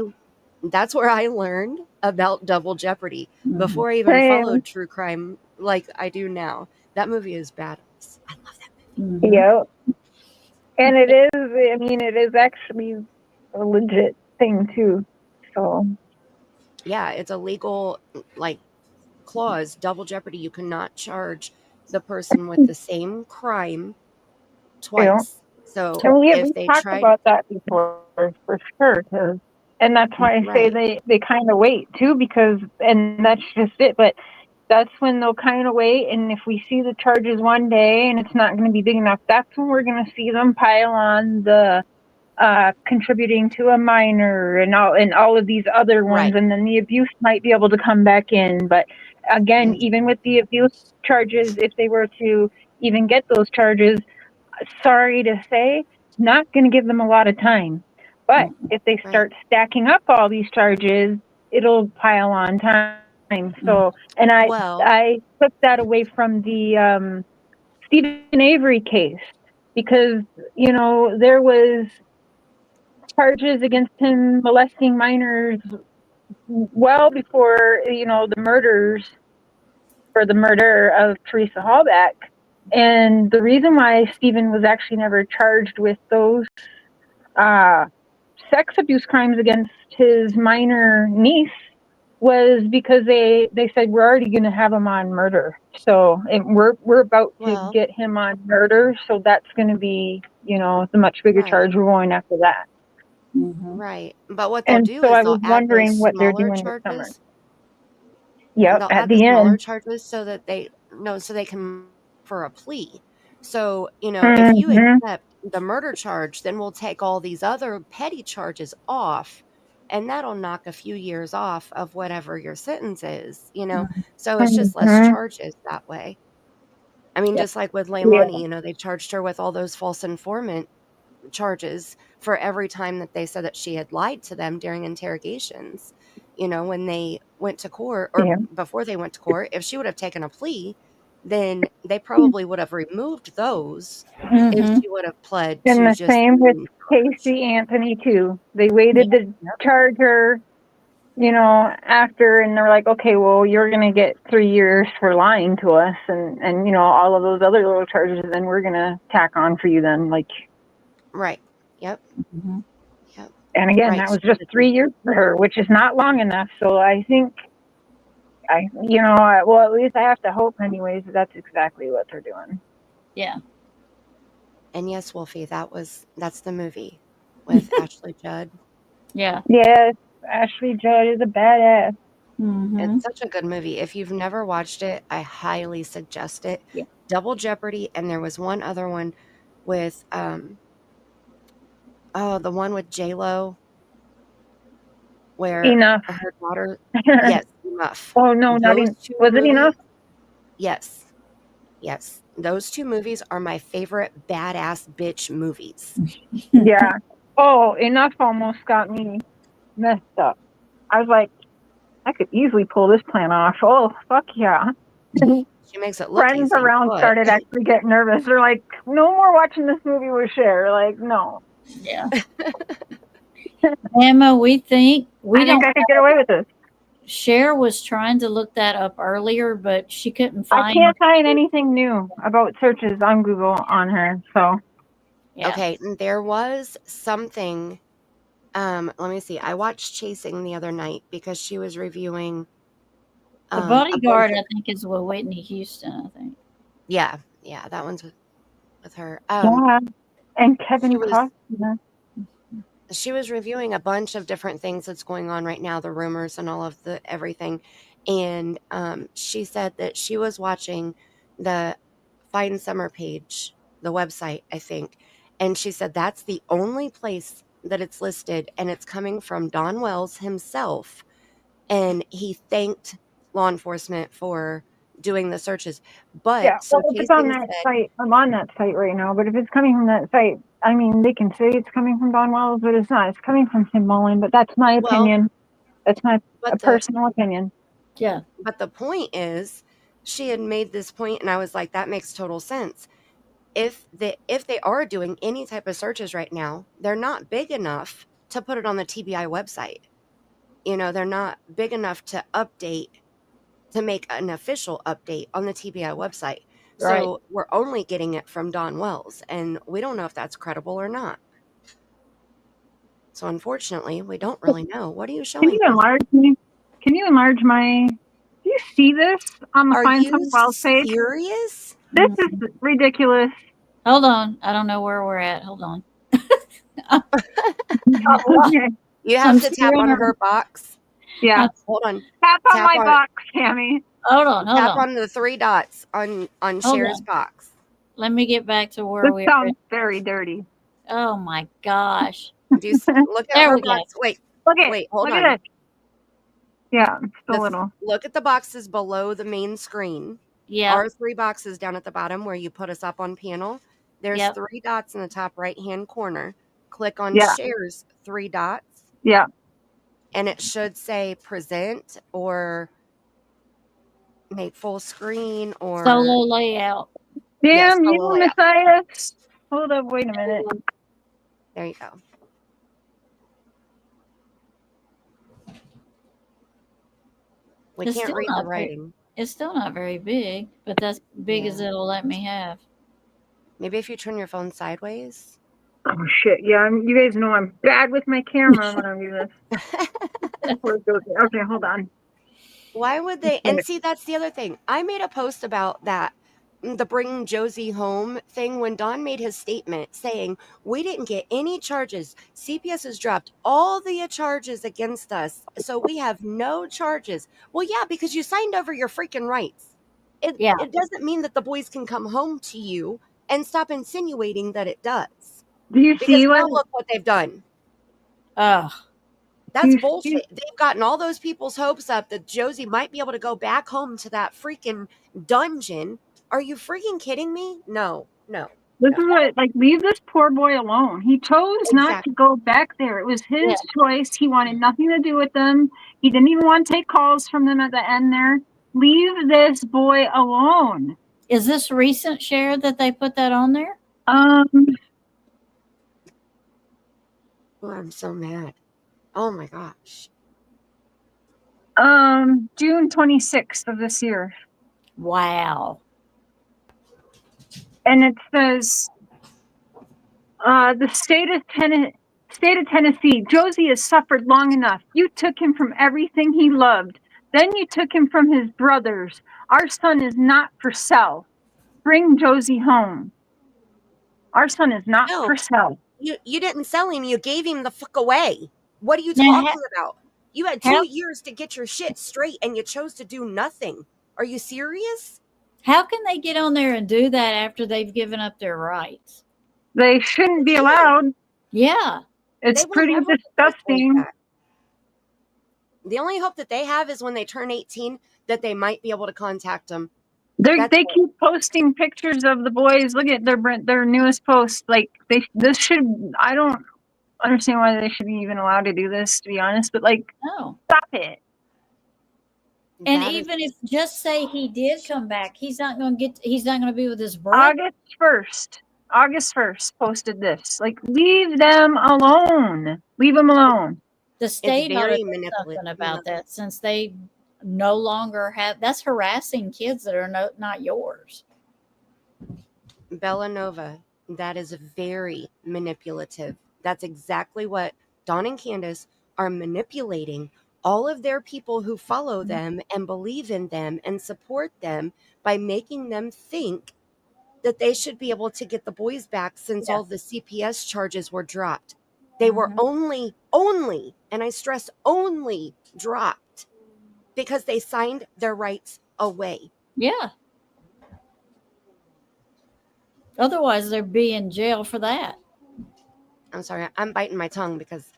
that's where I learned about double jeopardy Mhm. before I even Same. followed true crime like I do now. That movie is badass. I love that movie. Mhm. Yep. And it is, I mean, it is actually a legit thing too. So, Yeah, it's a legal, like, clause, double jeopardy. You cannot charge the person with the same crime you know, twice. So and if we they talked tried, about that before for sure. And that's why I say right, they kind of wait too, because, and that's just it. But that's when they'll kind of wait. And if we see the charges one day and it's not going to be big enough, that's when we're going to see them pile on the contributing to a minor and all of these other ones, right, and then the abuse might be able to come back in. But again, mm, even with the abuse charges, if they were to even get those charges, sorry to say, not going to give them a lot of time. But Mhm. if they right. start stacking up all these charges, it'll pile on time. Mhm. So, and Well, I took that away from the Stephen Avery case, because there was charges against him molesting minors well before the murders, for the murder of Teresa Hallback. And the reason why Stephen was actually never charged with those uh, sex abuse crimes against his minor niece was because they said, we're already going to have him on murder. So we're about to well, get him on murder, so that's going to be the much bigger right, charge. We're going after that. Mhm. right. But what they'll And do so is I they'll was add those wondering what they're smaller doing this summer. charges. Yep, They'll at add the the smaller end. charges so that they no, so they can for a plea. So, if you Mm-hmm. accept the murder charge, then we'll take all these other petty charges off, and that'll knock a few years off of whatever your sentence is. So it's just less Mm-hmm. charges that way. I mean, Yep. just like with Yeah. Leilani, they charged her with all those false informant charges for every time that they said that she had lied to them during interrogations. When they went to court, or Yeah. before they went to court, if she would have taken a plea, then they probably would have removed those if Mm-hmm. she would have pled And to the just same with being charged. Casey Anthony too. They waited to Yep. charge her, after, and they're like, okay, well, you're gonna get 3 years for lying to us, and all of those other little charges. Then we're gonna tack on for you. Then, like, Right. Yep. Mm-hmm. Yep. and again, Right. that was just 3 years for her, which is not long enough. So I think well, at least I have to hope, anyways, that's exactly what they're doing. Yeah. And yes, Wolfie, that's the movie with Ashley Judd. Yeah. Yes, Ashley Judd is a badass. Mm-hmm. It's such a good movie. If you've never watched it, I highly suggest it. Yeah. Double Jeopardy, and there was one other one with the one with J-Lo, where Enough. her daughter. Yes, Enough. Oh no, not Those in. two Was it Enough? Yes, yes. Those two movies are my favorite badass bitch movies. Yeah. Oh, Enough almost got me messed up. I was like, I could easily pull this plan off. Oh, fuck yeah. She makes it look Friends easy, around but started actually getting nervous. They're like, no more watching this movie with Cher. Like, no. Yeah. Emma, we think I think I could get away with this. Cher was trying to look that up earlier, but she couldn't I find. can't find anything new about searches on Google on her. So Yeah. okay, there was something. Let me see. I watched Chasing the other night because she was reviewing. The a Bodyguard, bunch I of- think, is with Whitney Houston. I think. yeah, that one's with her. yeah, and Kevin she was Costner. she was reviewing a bunch of different things that's going on right now, the rumors and all of the everything, and she said that she was watching the Fine Summer page, the website, I think, and she said that's the only place that it's listed, and it's coming from Don Wells himself, and he thanked law enforcement for doing the searches. Yeah, But so well, if it's on Chasing that said, site, I'm on that site right now. But if it's coming from that site, I mean, they can say it's coming from Don Wells, but it's not. It's coming from Tim Mullen. But that's my well, opinion. That's my but the personal opinion. Yeah. but the point is, she had made this point, and I was like, that makes total sense. If they are doing any type of searches right now, they're not big enough to put it on the TBI website. They're not big enough to make an official update on the TBI website. Right. So we're only getting it from Don Wells, and we don't know if that's credible or not. So unfortunately, we don't really know. What are you Can showing? you enlarge me? Can you enlarge my? Do you see this on the Are Find you Some Wells page? serious? This is ridiculous. Hold on. I don't know where we're at. Hold on. Okay. You have I'm to tap on scared. her box. Yeah. Hold on. Tap on Tap my on- box, Tammy. Hold on. Hold Tap on. on the 3 dots on Cher's on. box. Let me get back to where This we are. sounds very dirty. Oh my gosh. Do you look at There her we go. box? Wait, hold Look on. at it. Yeah, it's a little. Look at the boxes below the main screen. Yeah. Our 3 boxes down at the bottom where you put us up on panel. There's Yep. 3 dots in the top right-hand corner. Click on Yeah. Cher's 3 dots, Yeah. and it should say present or make full screen or Solo layout. Yes, Damn you, solo layout. Messiah. Hold up, wait a minute. There you go. We It's can't still read not the very- writing. It's still not very big, but that's big as Yeah. it'll let me have. Maybe if you turn your phone sideways. Oh shit! Yeah, you guys know I'm bad with my camera when I do this. Okay, hold on. Why would they? And see, that's the other thing. I made a post about that, the bringing Josie home thing, when Don made his statement saying, we didn't get any charges. CPS has dropped all the charges against us, so we have no charges. Well, yeah, because you signed over your freaking rights. Yeah. It doesn't mean that the boys can come home to you, and stop insinuating that it does. Do you Because see now what? look what they've done. Oh, That's You- bullshit. They've gotten all those people's hopes up that Josie might be able to go back home to that freaking dungeon. Are you freaking kidding me? No. This is what, like, leave this poor boy alone. He chose not to Exactly. go back there. It was Yeah. his choice. He wanted nothing to do with them. He didn't even want to take calls from them at the end there. Leave this boy alone. Is this recent share that they put that on there? Um, Oh, I'm so mad. Oh my gosh. June 26th of this year. Wow. And it says, the state of Tennessee, Josie has suffered long enough. You took him from everything he loved. Then you took him from his brothers. Our son is not for sale. Bring Josie home. Our son is not No, for sale. you didn't sell him. You gave him the fuck away. What are you Now, talking about? You had how 2 years to get your shit straight and you chose to do nothing. Are you serious? how can they get on there and do that after they've given up their rights? They shouldn't be Can't. allowed. Yeah. It's They will pretty never get those boys disgusting. back. The only hope that they have is when they turn 18 that they might be able to contact them. That's They it. keep posting pictures of the boys. Look at their newest post. Like this should. I don't understand why they should be even allowed to do this. To be honest, but like, No. stop it. And That is even if just say he did come back, he's not going to be with his brother. August 1st. August 1st posted this. Like, leave them alone. Leave them alone. The it's state ought to very do manipulative. something about that since they no longer have that's harassing kids that are not yours. Bella Nova, that is very manipulative. That's exactly what Dawn and Candace are manipulating all of their people who follow them and believe in them and support them by making them think that they should be able to get the boys back since Yeah. all the CPS charges were dropped. They were Mhm. only, and I stress only, dropped because they signed their rights away. Yeah. Otherwise, they'd be in jail for that. I'm sorry, I'm biting my tongue because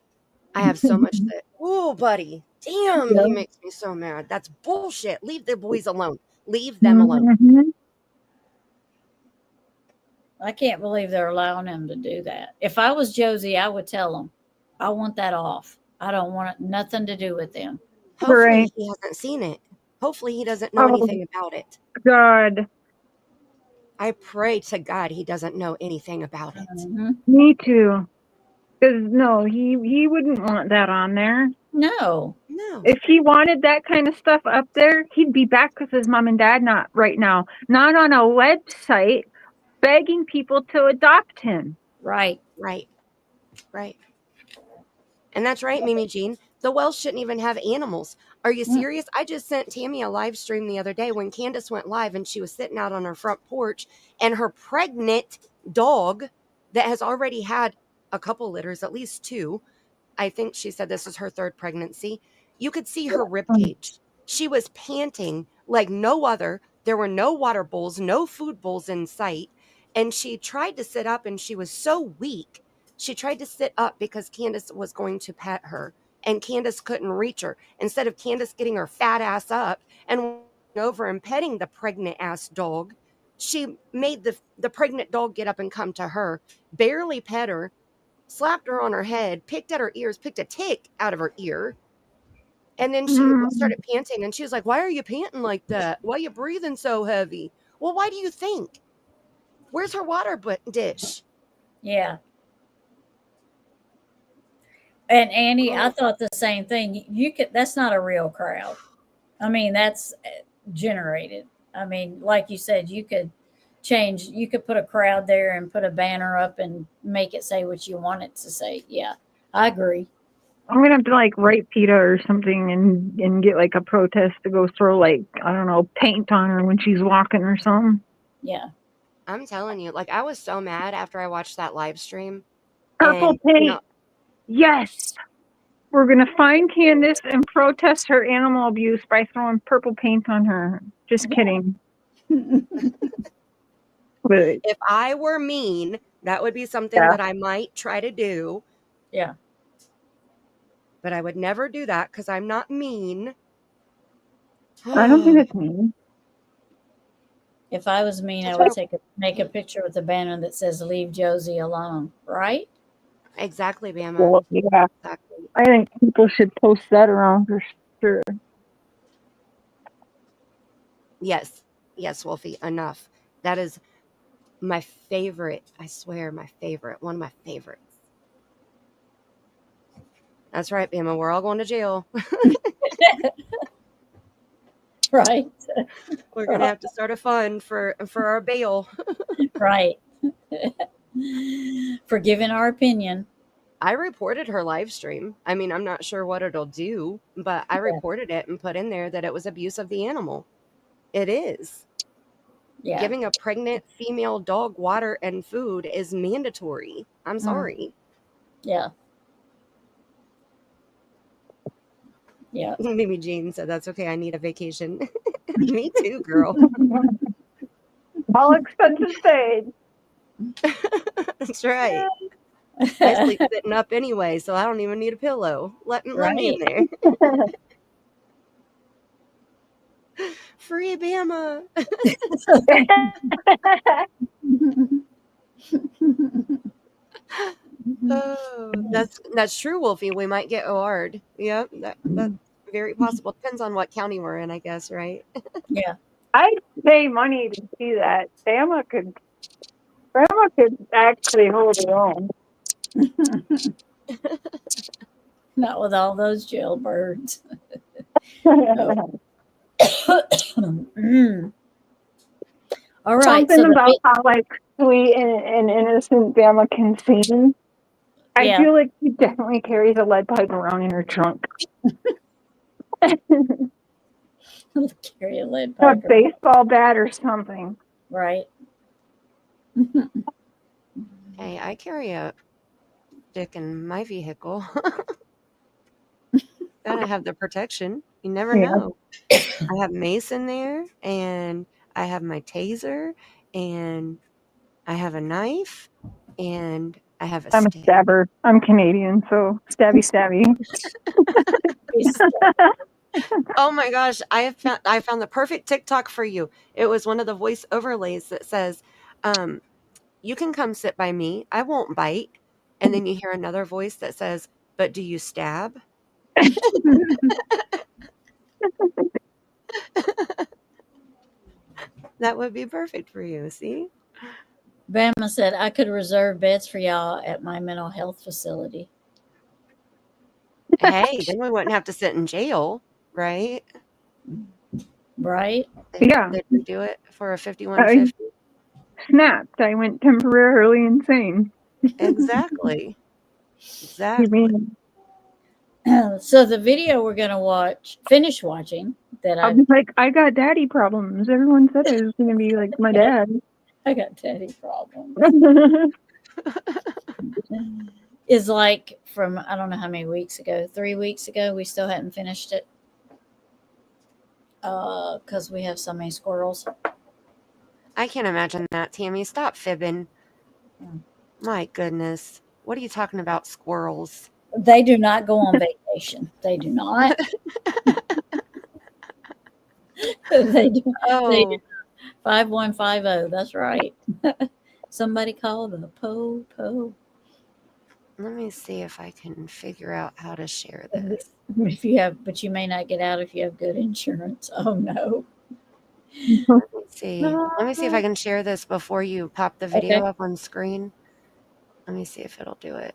I have so much that. Oh, buddy. Damn, Yeah. he makes me so mad. That's bullshit. Leave the boys alone. Leave them alone. Mhm. I can't believe they're allowing him to do that. If I was Josie, I would tell him, I want that off. I don't want nothing to do with them. Hopefully, Right. he hasn't seen it. Hopefully, he doesn't know Oh, anything about it. God. I pray to God he doesn't know anything about it. Mm-hmm. Me too. Because, no, he wouldn't want that on there. No. No. If he wanted that kind of stuff up there, he'd be back with his mom and dad, not right now. Not on a website begging people to adopt him. Right. Right. Right. And that's right, Mimi Jean. The Welsh shouldn't even have animals. Are you Mm. serious? I just sent Tammy a live stream the other day when Candace went live and she was sitting out on her front porch and her pregnant dog that has already had a couple litters, at least 2. I think she said this is her 3rd pregnancy. You could see her rib cage. She was panting like no other. There were no water bowls, no food bowls in sight. And she tried to sit up and she was so weak. She tried to sit up because Candace was going to pet her and Candace couldn't reach her. Instead of Candace getting her fat ass up and over and petting the pregnant ass dog, she made the pregnant dog get up and come to her, barely pet her, slapped her on her head, picked at her ears, picked a tick out of her ear. And then she started panting and she was like, "Why are you panting like that? Why are you breathing so heavy?" Well, why do you think? Where's her water dish? Yeah. And Annie, I Oh, thought the same thing. You could. That's not a real crowd. I mean, that's generated. I mean, like you said, you could change. You could put a crowd there and put a banner up and make it say what you want it to say. Yeah, I agree. I'm gonna have to like write PETA or something and get like a protest to go throw like, I don't know, paint on her when she's walking or something. Yeah. I'm telling you, like I was so mad after I watched that live stream. Purple And paint. Yes. We're gonna find Candace and protest her animal abuse by throwing purple paint on her. Just kidding. But if I were mean, that would be something yeah, that I might try to do, Yeah. but I would never do that because I'm not mean. I don't think it's mean. If I was mean, I That's would right. make a picture with a banner that says "Leave Josie alone." Right? Exactly, Bama. Well, yeah. Exactly. I think people should post that around for sure. Yes. Yes, Wolfie, enough. That is my favorite. I swear, my favorite. One of my favorites. That's right, Bama. We're all going to jail. Right. We're gonna have to start a fund for our bail. Right. For giving our opinion. I reported her live stream. I mean, I'm not sure what it'll do, but I Yeah. reported it and put in there that it was abuse of the animal. It is. Yeah. Giving a pregnant female dog water and food is mandatory. I'm Mm, sorry. yeah. Yeah. Maybe Jane said that's okay. I need a vacation. Me too, girl. All expenses paid. That's right. I sleep sitting up anyway, so I don't even need a pillow. Let me in Right. there. Free Bama. Oh, that's true, Wolfie. We might get OR'd. Yep, that's very possible. Depends on what county we're in, I guess, right? Yeah. I'd pay money to see that. Grandma could actually hold her own. Not with all those jailbirds. No. Mm. All right. Something So the about how like sweet and innocent Grandma can seem. I yeah, feel like she definitely carries a lead pipe around in her trunk. carry a lead A pipe. baseball bat or something. Right. Hey, I carry a stick in my vehicle. Gotta have the protection. You never Yeah. know. I have mace in there, and I have my taser, and I have a knife, and I have a I'm a stick. stabber. I'm Canadian, so stabby stabby. Oh my gosh, I found the perfect TikTok for you. It was one of the voice overlays that says, "You can come sit by me. I won't bite." And then you hear another voice that says, "But do you stab?" That would be perfect for you. See? Bama said I could reserve beds for y'all at my mental health facility. Hey, then we wouldn't have to sit in jail, right? Right? Yeah. They'd redo it for a I 5150. snapped. I went temporarily insane. Exactly. You Exactly. mean So the video we're gonna finish watching that I'll be like, I got daddy problems. Everyone said I was gonna be like my dad. I got daddy problems. Is like from I don't know how many weeks ago, 3 weeks ago. We still hadn't finished it because we have so many squirrels. I can't imagine that, Tammy. Stop fibbing. Mm. My goodness. What are you talking about, squirrels? They do not go on vacation. They do not. They do. They do. Oh, 5150. That's right. Somebody call the po. let me see if I can figure out how to share this. If you have, but you may not get out if you have good insurance. Oh no. Let's see. Let me see if I can share this before you pop the Okay. video up on screen. Let me see if it'll do it.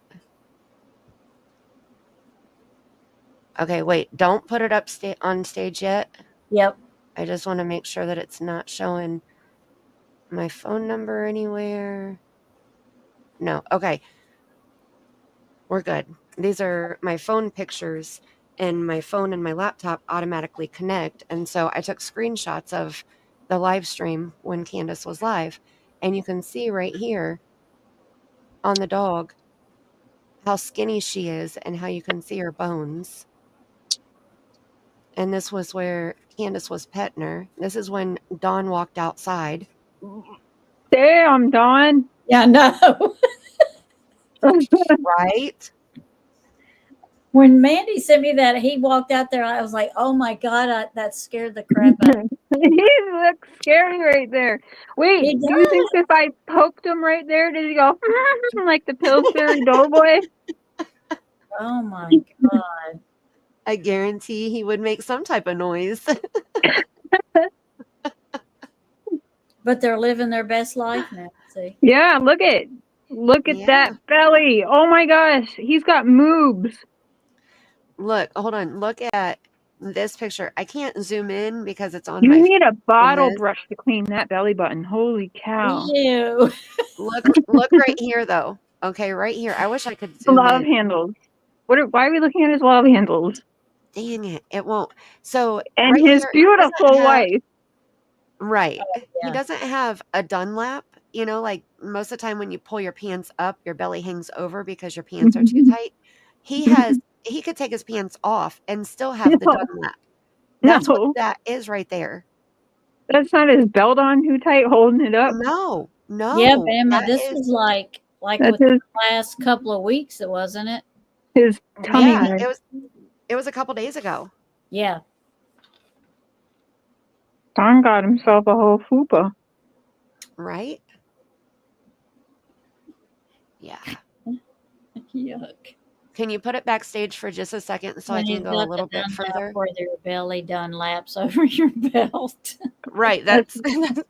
Okay, wait. Don't put it up on stage yet. Yep. I just want to make sure that it's not showing my phone number anywhere. No. Okay. We're good. These are my phone pictures, and my phone and my laptop automatically connect. And so I took screenshots of the live stream when Candace was live. And you can see right here on the dog how skinny she is and how you can see her bones. And this was where Candace was petting her. This is when Dawn walked outside. Damn, Dawn. Yeah, no. Right? When Mandy sent me that, he walked out there. I was like, "Oh my god, that scared the crap out of me." He looks scary right there. Wait, He do you think does. if I poked him right there, did he go like the Pillsbury Doughboy? Oh my god! I guarantee he would make some type of noise. But they're living their best life now. See, Yeah, look at that Yeah. belly. Oh my gosh, he's got moobs. Look, hold on. Look at this picture. I can't zoom in because it's on You my need a on bottle this. brush to clean that belly button. Holy cow. ew. Look right here though. Okay, right here. I wish I could zoom Love in. handles. Why are we looking at his love handles? Dang it. It won't. So And right his here, he doesn't beautiful have wife. right. He Yeah. doesn't have a Dunlap. You know, like most of the time when you pull your pants up, your belly hangs over because your pants are too tight. He could take his pants off and still have the No, Dunlap. That's what no. that is right there. That's not his belt on too tight holding it up. No, Yeah, no. Bama. That This is was like That's within the last couple of weeks, it wasn't it? his tummy yeah, gun. it was a couple days ago. Yeah. Don got himself a whole fupa. Right? Yeah. Yuck. Can you put it backstage for just a second so I When can you've go a got the little bit Dunlap further? where your belly done laps over your belt. Right, That's that's the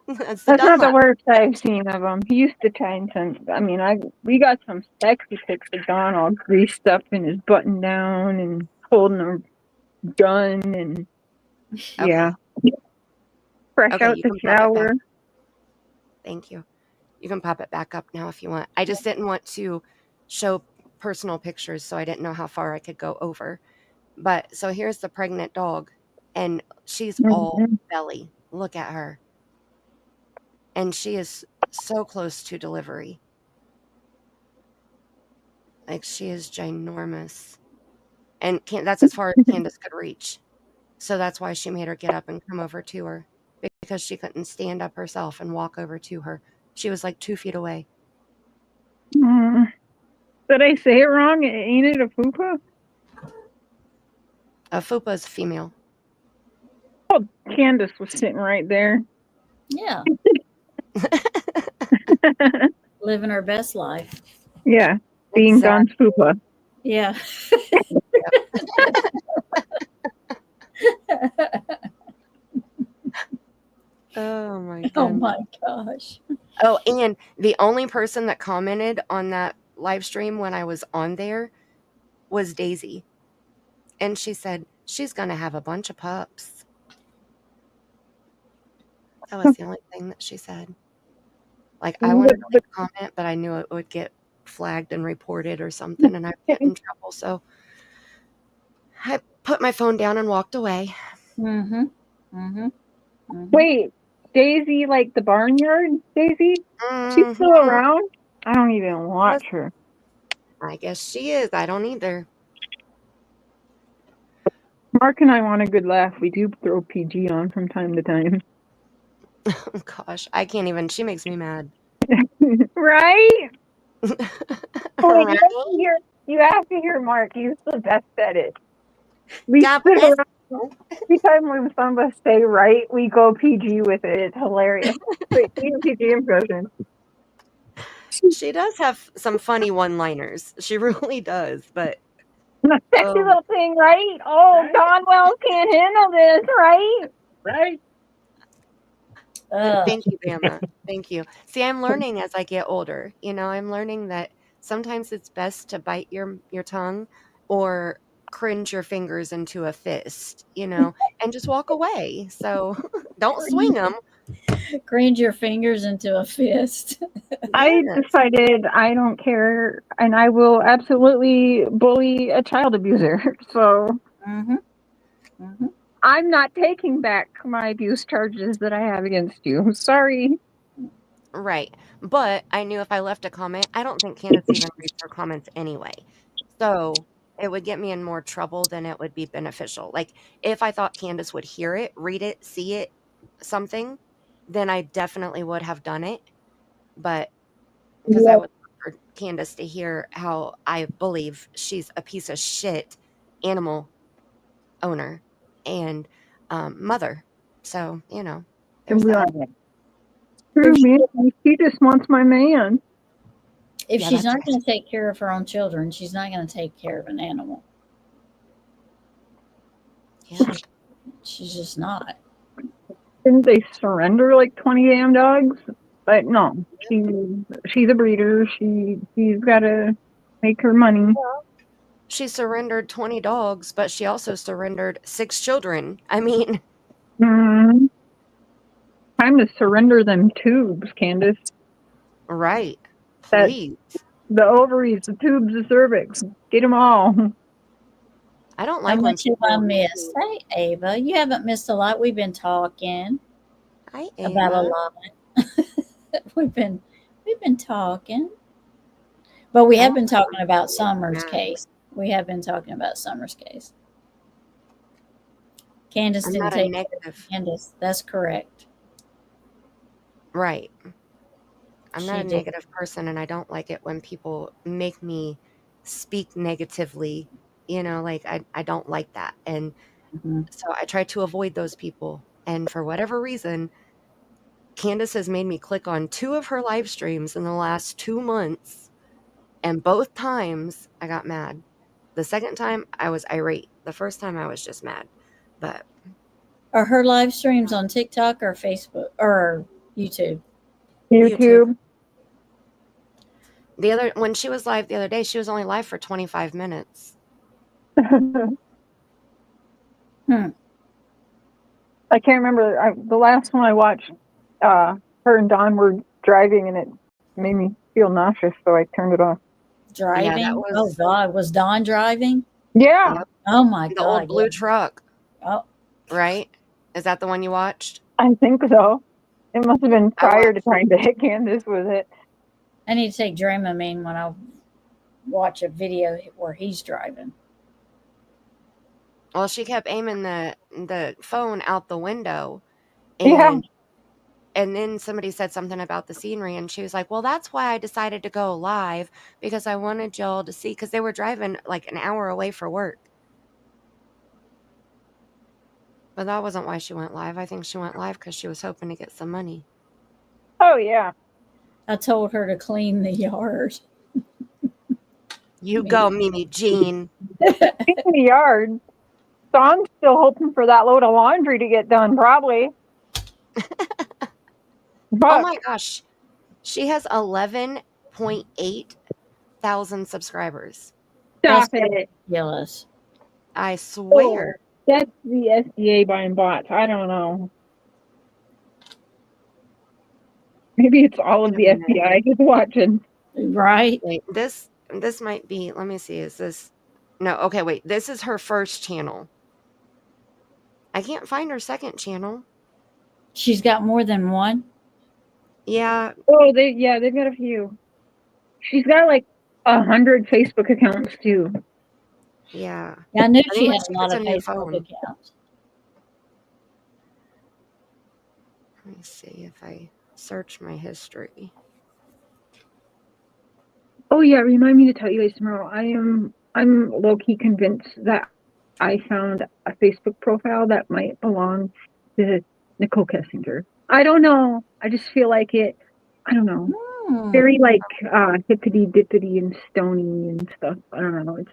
that's not the Dunlap. worst I've seen of him. He used to try and we got some sexy pics of Don all greased up in his button down and holding a gun and yeah, Okay. fresh Okay, out you the can pop it back. shower. Thank you. You can pop it back up now if you want. I just didn't want to show personal pictures, so I didn't know how far I could go over. But so here's the pregnant dog, and she's all Mhm. belly. Look at her. And she is so close to delivery. Like she is ginormous. And that's as far as Candace could reach. So that's why she made her get up and come over to her because she couldn't stand up herself and walk over to her. She was like 2 feet away. Did I say it wrong? Ain't it a fupa? A fupa is female. Oh, Candace was sitting right there. Yeah. Living her best life. Yeah, being Don's fupa. Yeah. Oh my Oh goodness. my gosh. Oh, and the only person that commented on that live stream when I was on there was Daisy. And she said, she's going to have a bunch of pups. That was the only thing that she said. Like, I wanted to leave a comment, but I knew it would get flagged and reported or something, and I'd get in trouble. So I put my phone down and walked away. Mm-hmm. Mm-hmm. Mm-hmm. Wait, Daisy, like the barnyard Daisy? She's still Mhm. around? I don't even watch her. I guess she is. I don't either. Mark and I want a good laugh. We do throw PG on from time to time. Oh, gosh, I can't even. She makes me mad. Right? Oh, Right? you have to hear Mark. He's the best at it. We God sit bless. around. Every time when some of us say right, we go PG with it. It's hilarious. Wait, do a PG impression. She does have some funny one-liners. She really does, but That sexy little thing, right? Oh, Don Wells can't handle this, right? Right? thank you, Bama. Thank you. See, I'm learning as I get older. You know, I'm learning that sometimes it's best to bite your tongue or cringe your fingers into a fist, you know, and just walk away. So don't swing them. Grind your fingers into a fist. I Yes. decided I don't care, and I will absolutely bully a child abuser. So Mm-hmm. Mm-hmm. I'm not taking back my abuse charges that I have against you. Sorry. Right. But I knew if I left a comment, I don't think Candace even reads her comments anyway. So it would get me in more trouble than it would be beneficial. Like if I thought Candace would hear it, read it, see it, something, then I definitely would have done it. But because I would love for Candace to hear how I believe she's a piece of shit animal owner and mother. So, you know, there's that. True, man. She just wants my man. If Yeah, she's that's not going to take care of her own children, she's not going to take care of an animal. Yeah. She's just not. Didn't they surrender like 20 damn dogs? But no, she's a breeder. She's got to make her money. She surrendered 20 dogs, but she also surrendered 6 children. I mean, Mm-hmm. Time to surrender them tubes, Candace. right. That Please. the ovaries, the tubes, the cervix. Get them all. I don't How like when much have people I make missed? me. Hey, Ava, you haven't missed a lot. We've been talking Hi, about a Ava. lot. we've been talking, but we I have don't been like talking when about people make me Summer's mad. case. We have been talking about Summer's case. Candace I'm didn't not a take care of negative. Candace. That's correct. Right. I'm not She a did. negative person, and I don't like it when people make me speak negatively. You know, like I don't like that. And Mhm. so I try to avoid those people. And for whatever reason, Candace has made me click on 2 of her live streams in the last 2 months, and both times I got mad. The second time I was irate. The first time I was just mad. But Are her live streams on TikTok or Facebook or YouTube? YouTube. YouTube. When she was live the other day, she was only live for 25 minutes. Hmm. I can't remember. The last one I watched, her and Don were driving, and it made me feel nauseous, so I turned it off. Yeah, that Driving? Oh was God, was Dawn driving? Yeah, yep, Oh my the old God, blue yeah. truck, Oh, right? Is that the one you watched? I think so. It must have been I prior to watched. trying to hit Candace with it. I need to take Dramamine when I watch a video where he's driving. Well, she kept aiming the phone out the window, Yeah. and then somebody said something about the scenery, and she was like, "Well, that's why I decided to go live because I wanted y'all to see because they were driving like an hour away for work." But that wasn't why she went live. I think she went live because she was hoping to get some money. Oh yeah. I told her to clean the yard. You go, Mimi Jean. In the yard. So I'm still hoping for that load of laundry to get done, probably. Oh But my gosh. She has 11.8 thousand subscribers. stop That's it. ridiculous. I Oh, swear. that's the SDA buying bots. I don't know. Maybe it's all of Wait a the minute. FBI just watching. Right? Wait, this might be, let me see, is this, no, okay, wait, this is her first channel. I can't find her second channel. She's got more than one. Yeah, Oh, they've got a few. She's got like 100 Facebook accounts too. yeah. I knew I she think when had she a lot gets a of new Facebook phone. accounts. Let me see if I search my history. Oh yeah, remind me to tell you guys tomorrow. I'm low key convinced that I found a Facebook profile that might belong to Nicole Kessinger. I don't know. I just feel like it. I don't know. Hmm. Very like hippity dippity and stony and stuff. I don't know. It's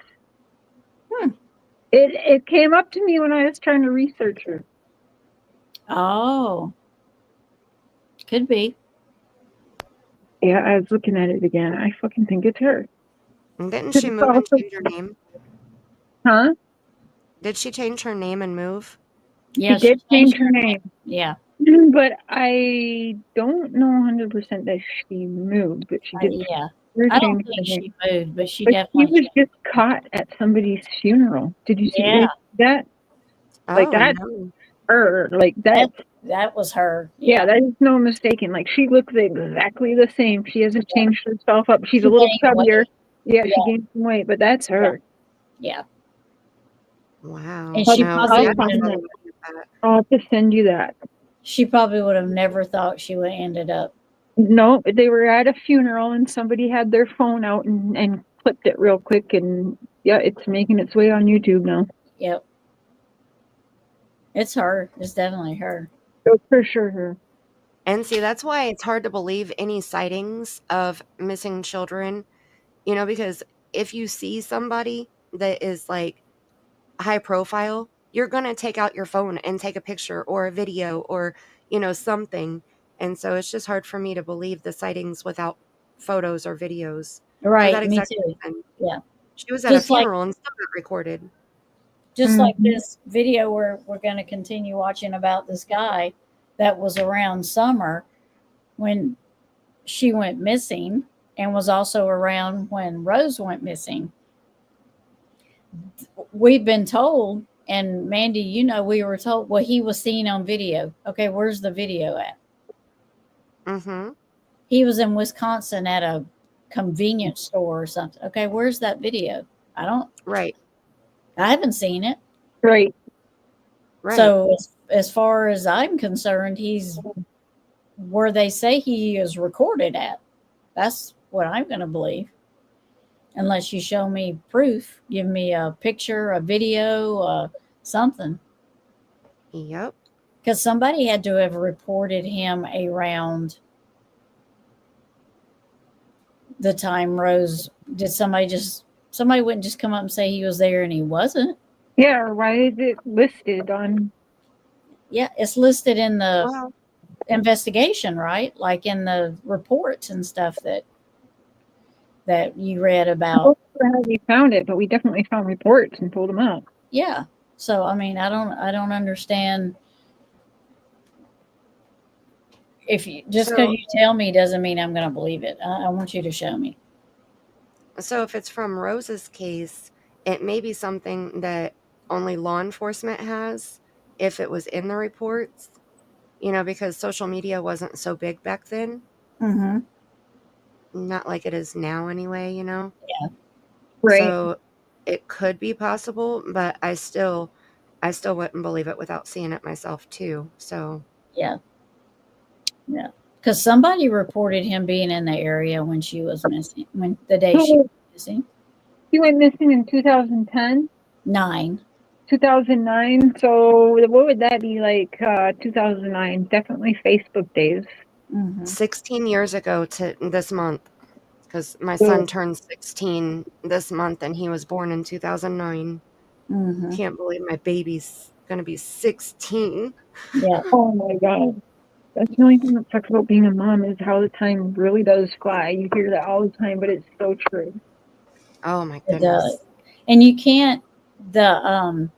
Hmm. it came up to me when I was trying to research her. Oh, could be. Yeah, I was looking at it again. I fucking think it's her. And didn't 'Cause she it's move and also, change her name? huh? Did she change her name and move? She Yeah, she did change changed her her name. name. Yeah. But I don't know 100% that she moved, but she did Yeah. her I don't change her think name. she moved, but she But she definitely was changed. just caught at somebody's funeral. Did you see Yeah. that? Like Oh, that, no. her, like that. That was her. Yeah, Yeah. that is no mistaken. Like she looks exactly the same. She hasn't changed herself up. She's She a little gained chubbier. weight. Yeah, Yeah. she gained some weight, but that's her. Yeah. Wow. And she No, probably see, I would don't have, really look at that. I'll have to send you that. she probably would have never thought she would have ended up No, they were at a funeral and somebody had their phone out and clipped it real quick, and yeah, it's making its way on YouTube now. Yep. It's her. It's definitely her. So for sure her. And see, that's why it's hard to believe any sightings of missing children, because if you see somebody that is like high profile, you're going to take out your phone and take a picture or a video or, something. And so it's just hard for me to believe the sightings without photos or videos for Right. that Me exact too. reason. Yeah. She was at a Just like funeral and still got recorded. this video we're going to continue watching about this guy that was around Summer when she went missing and was also around when Rose went missing. We've been told, and Mandy, we were told, well, he was seen on video. Okay, where's the video at? Mm-hmm. He was in Wisconsin at a convenience store or something. Okay, where's that video? Right. I haven't seen it. Right. So as far as I'm concerned, he's where they say he is recorded at. That's what I'm going to believe. Unless you show me proof, give me a picture, a video, something. Yep. Because somebody had to have reported him around the time Rose. Did somebody wouldn't just come up and say he was there and he wasn't? Yeah, or why is it listed on? Yeah, it's listed in the Well, investigation, right? Like in the reports and stuff that you read I about. don't know how we found it, but we definitely found reports and pulled them up. Yeah. So I mean, I don't understand. If you just because you tell me doesn't mean I'm going to believe it. I want you to show me. So if it's from Rose's case, it may be something that only law enforcement has if it was in the reports, because social media wasn't so big back then. Mm-hmm. Not like it is now anyway, Yeah. Right. So it could be possible, but I still wouldn't believe it without seeing it myself too. So Yeah. Yeah. Because somebody reported him being in the area when she was missing, when the day she was missing. He went missing in 2010, 9. 2009. So what would that be like? 2009, definitely Facebook days. Mm-hmm. 16 years ago to this month, because my So, son turned 16 this month and he was born in 2009. Mm-hmm. Can't believe my baby's going to be 16. Yeah. oh my God. That's the only thing that sucks about being a mom is how the time really does fly. You hear that all the time, but it's so true. Oh my It goodness. does. And you can't, the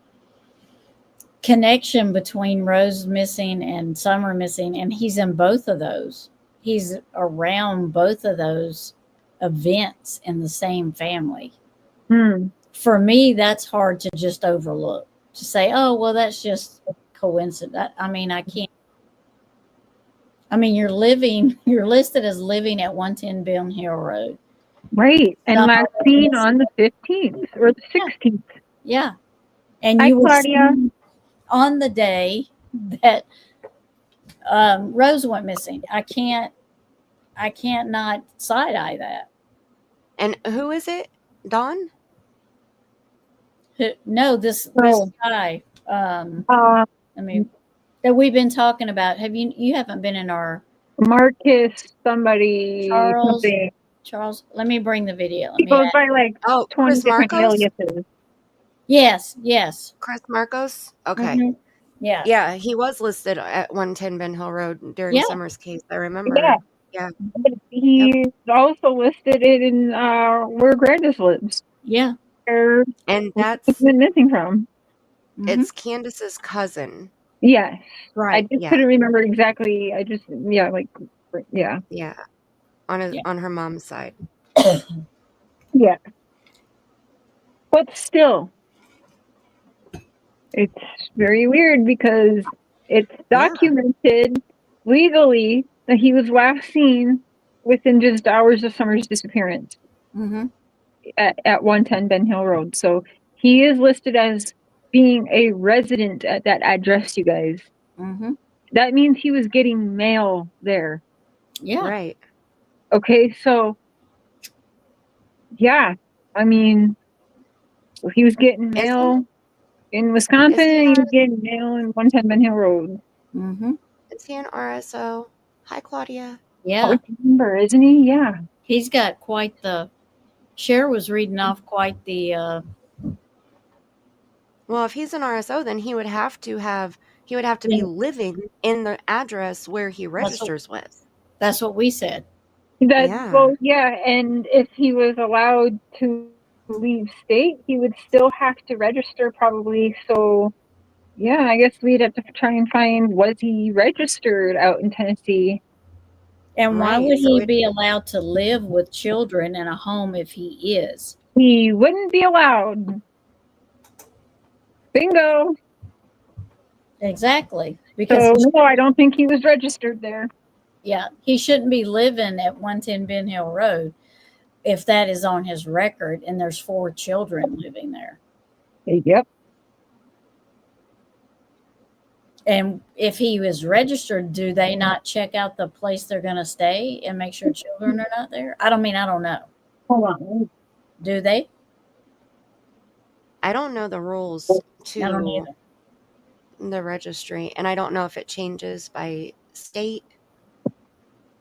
connection between Rose missing and Summer missing, and he's in both of those. He's around both of those events in the same family. For me, that's hard to just overlook. To say, oh, well, that's just coincidence. I mean, I can't. I mean, you're listed as living at 110 Ben Hill Road. Right. And Summer last seen on the 15th or the 16th. Yeah. And Hi, you were Claudia. on the day that Rose went missing. I can't not side eye that. And who is it? Dawn? No, this guy. Uh, I mean, that we've been talking about. You haven't been in our Marcus, somebody, something. Charles. Let me bring the video. He goes by like 20 Chris different Marcos? aliases. Yes. Chris Marcos? Okay. Mm-hmm. Yeah. Yeah, he was listed at 110 Ben Hill Road during Summer's case. I remember. Yeah. But he's also listed in where Grandis lives. Yeah. Where and that's been missing from. It's Candace's cousin. Yes. Right. I just couldn't remember exactly. I just yeah. Yeah. On her mom's side. Yeah. But still, it's very weird because it's documented legally that he was last seen within just hours of Summer's disappearance at 110 Ben Hill Road. So he is listed as being a resident at that address, you guys. That means he was getting mail there. Yeah. Right. Okay, so yeah, I mean, if he was getting Isn't mail in Wisconsin, is he he an was getting mail in 110 Ben Hill Road. Mm-hmm. is he an RSO? Hi, Claudia. Yeah. What number, isn't he? Yeah. He's got quite the. Cher was reading off quite the. Well, if he's an RSO, then he would have to be Thing. living in the address where he That's what, registers with. that's what we said. That, Yeah. well, yeah, and if he was allowed to leave state, he would still have to register probably. So, yeah, I guess we'd have to try and find, was he registered out in Tennessee? And why Right. would So he it be allowed to live with children in a home if he is? He wouldn't be allowed. Bingo. Exactly. Because So, no, I don't think he was registered there. yeah, he shouldn't be living at 110 Ben Hill Road if that is on his record and there's 4 children living there. Yep. And if he was registered, do they not check out the place they're going to stay and make sure children are not there? I don't know. Hold on. Do they? I don't know the rules I don't to either. the registry, and I don't know if it changes by state.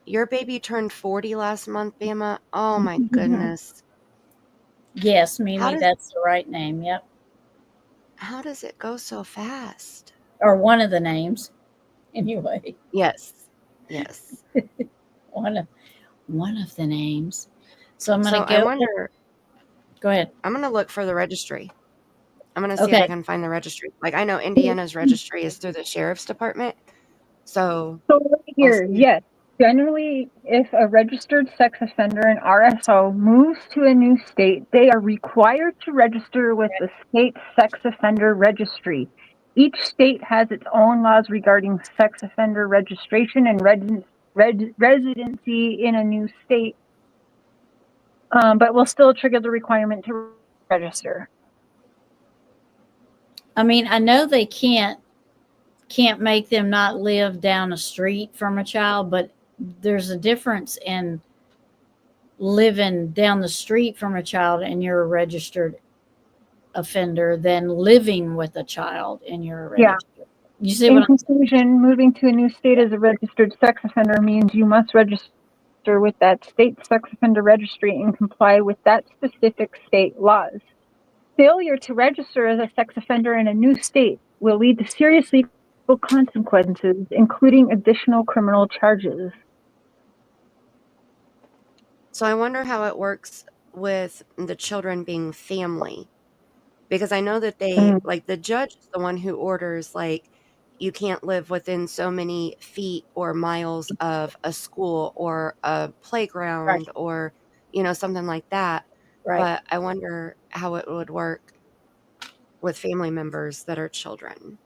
Your baby turned 40 last month, Bama. Oh my goodness. Yes, How Mimi, does that's the right name. Yep. how does it go so fast? Or one of the names. Anyway, Yes. Yes. one of one of the names. So I'm So going to I go. wonder, Go ahead. I'm going to look for the registry. I'm going to see if I Okay. can find the registry. Like I know Indiana's registry is through the sheriff's department. So So, right I'll here, see. yes. Generally, if a registered sex offender, an RSO, moves to a new state, they are required to register with the state sex offender registry. Each state has its own laws regarding sex offender registration and residency in a new state, but will still trigger the requirement to register. I mean, I know they can't make them not live down a street from a child, but there's a difference in living down the street from a child and you're a registered offender than living with a child and you're a Yeah. registered. You see In what I'm conclusion, moving to a new state as a registered sex offender means you must register with that state sex offender registry and comply with that specific state laws. Failure to register as a sex offender in a new state will lead to serious legal consequences, including additional criminal charges. So I wonder how it works with the children being family. Because I know that they Mm, like the judge is the one who orders like you can't live within so many feet or miles of a school or a right? playground or something like that. Right. But I wonder how it would work with family members that are children.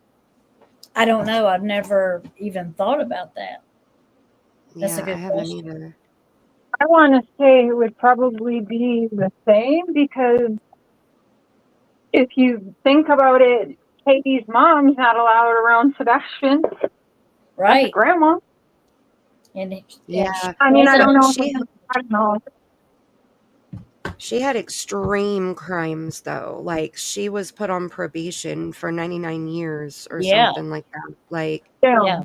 I don't know. I've never even thought about that. That's a Yeah, I good haven't question. either. I want to say it would probably be the same because if you think about it, Katie's mom's not allowed around Sebastian. That's a Right. grandma. And Yeah, I mean, I wasn't. don't know. she I don't know. she had extreme crimes though. Like she was put on probation for 99 years or Yeah. something like that. Like Yeah. Damn.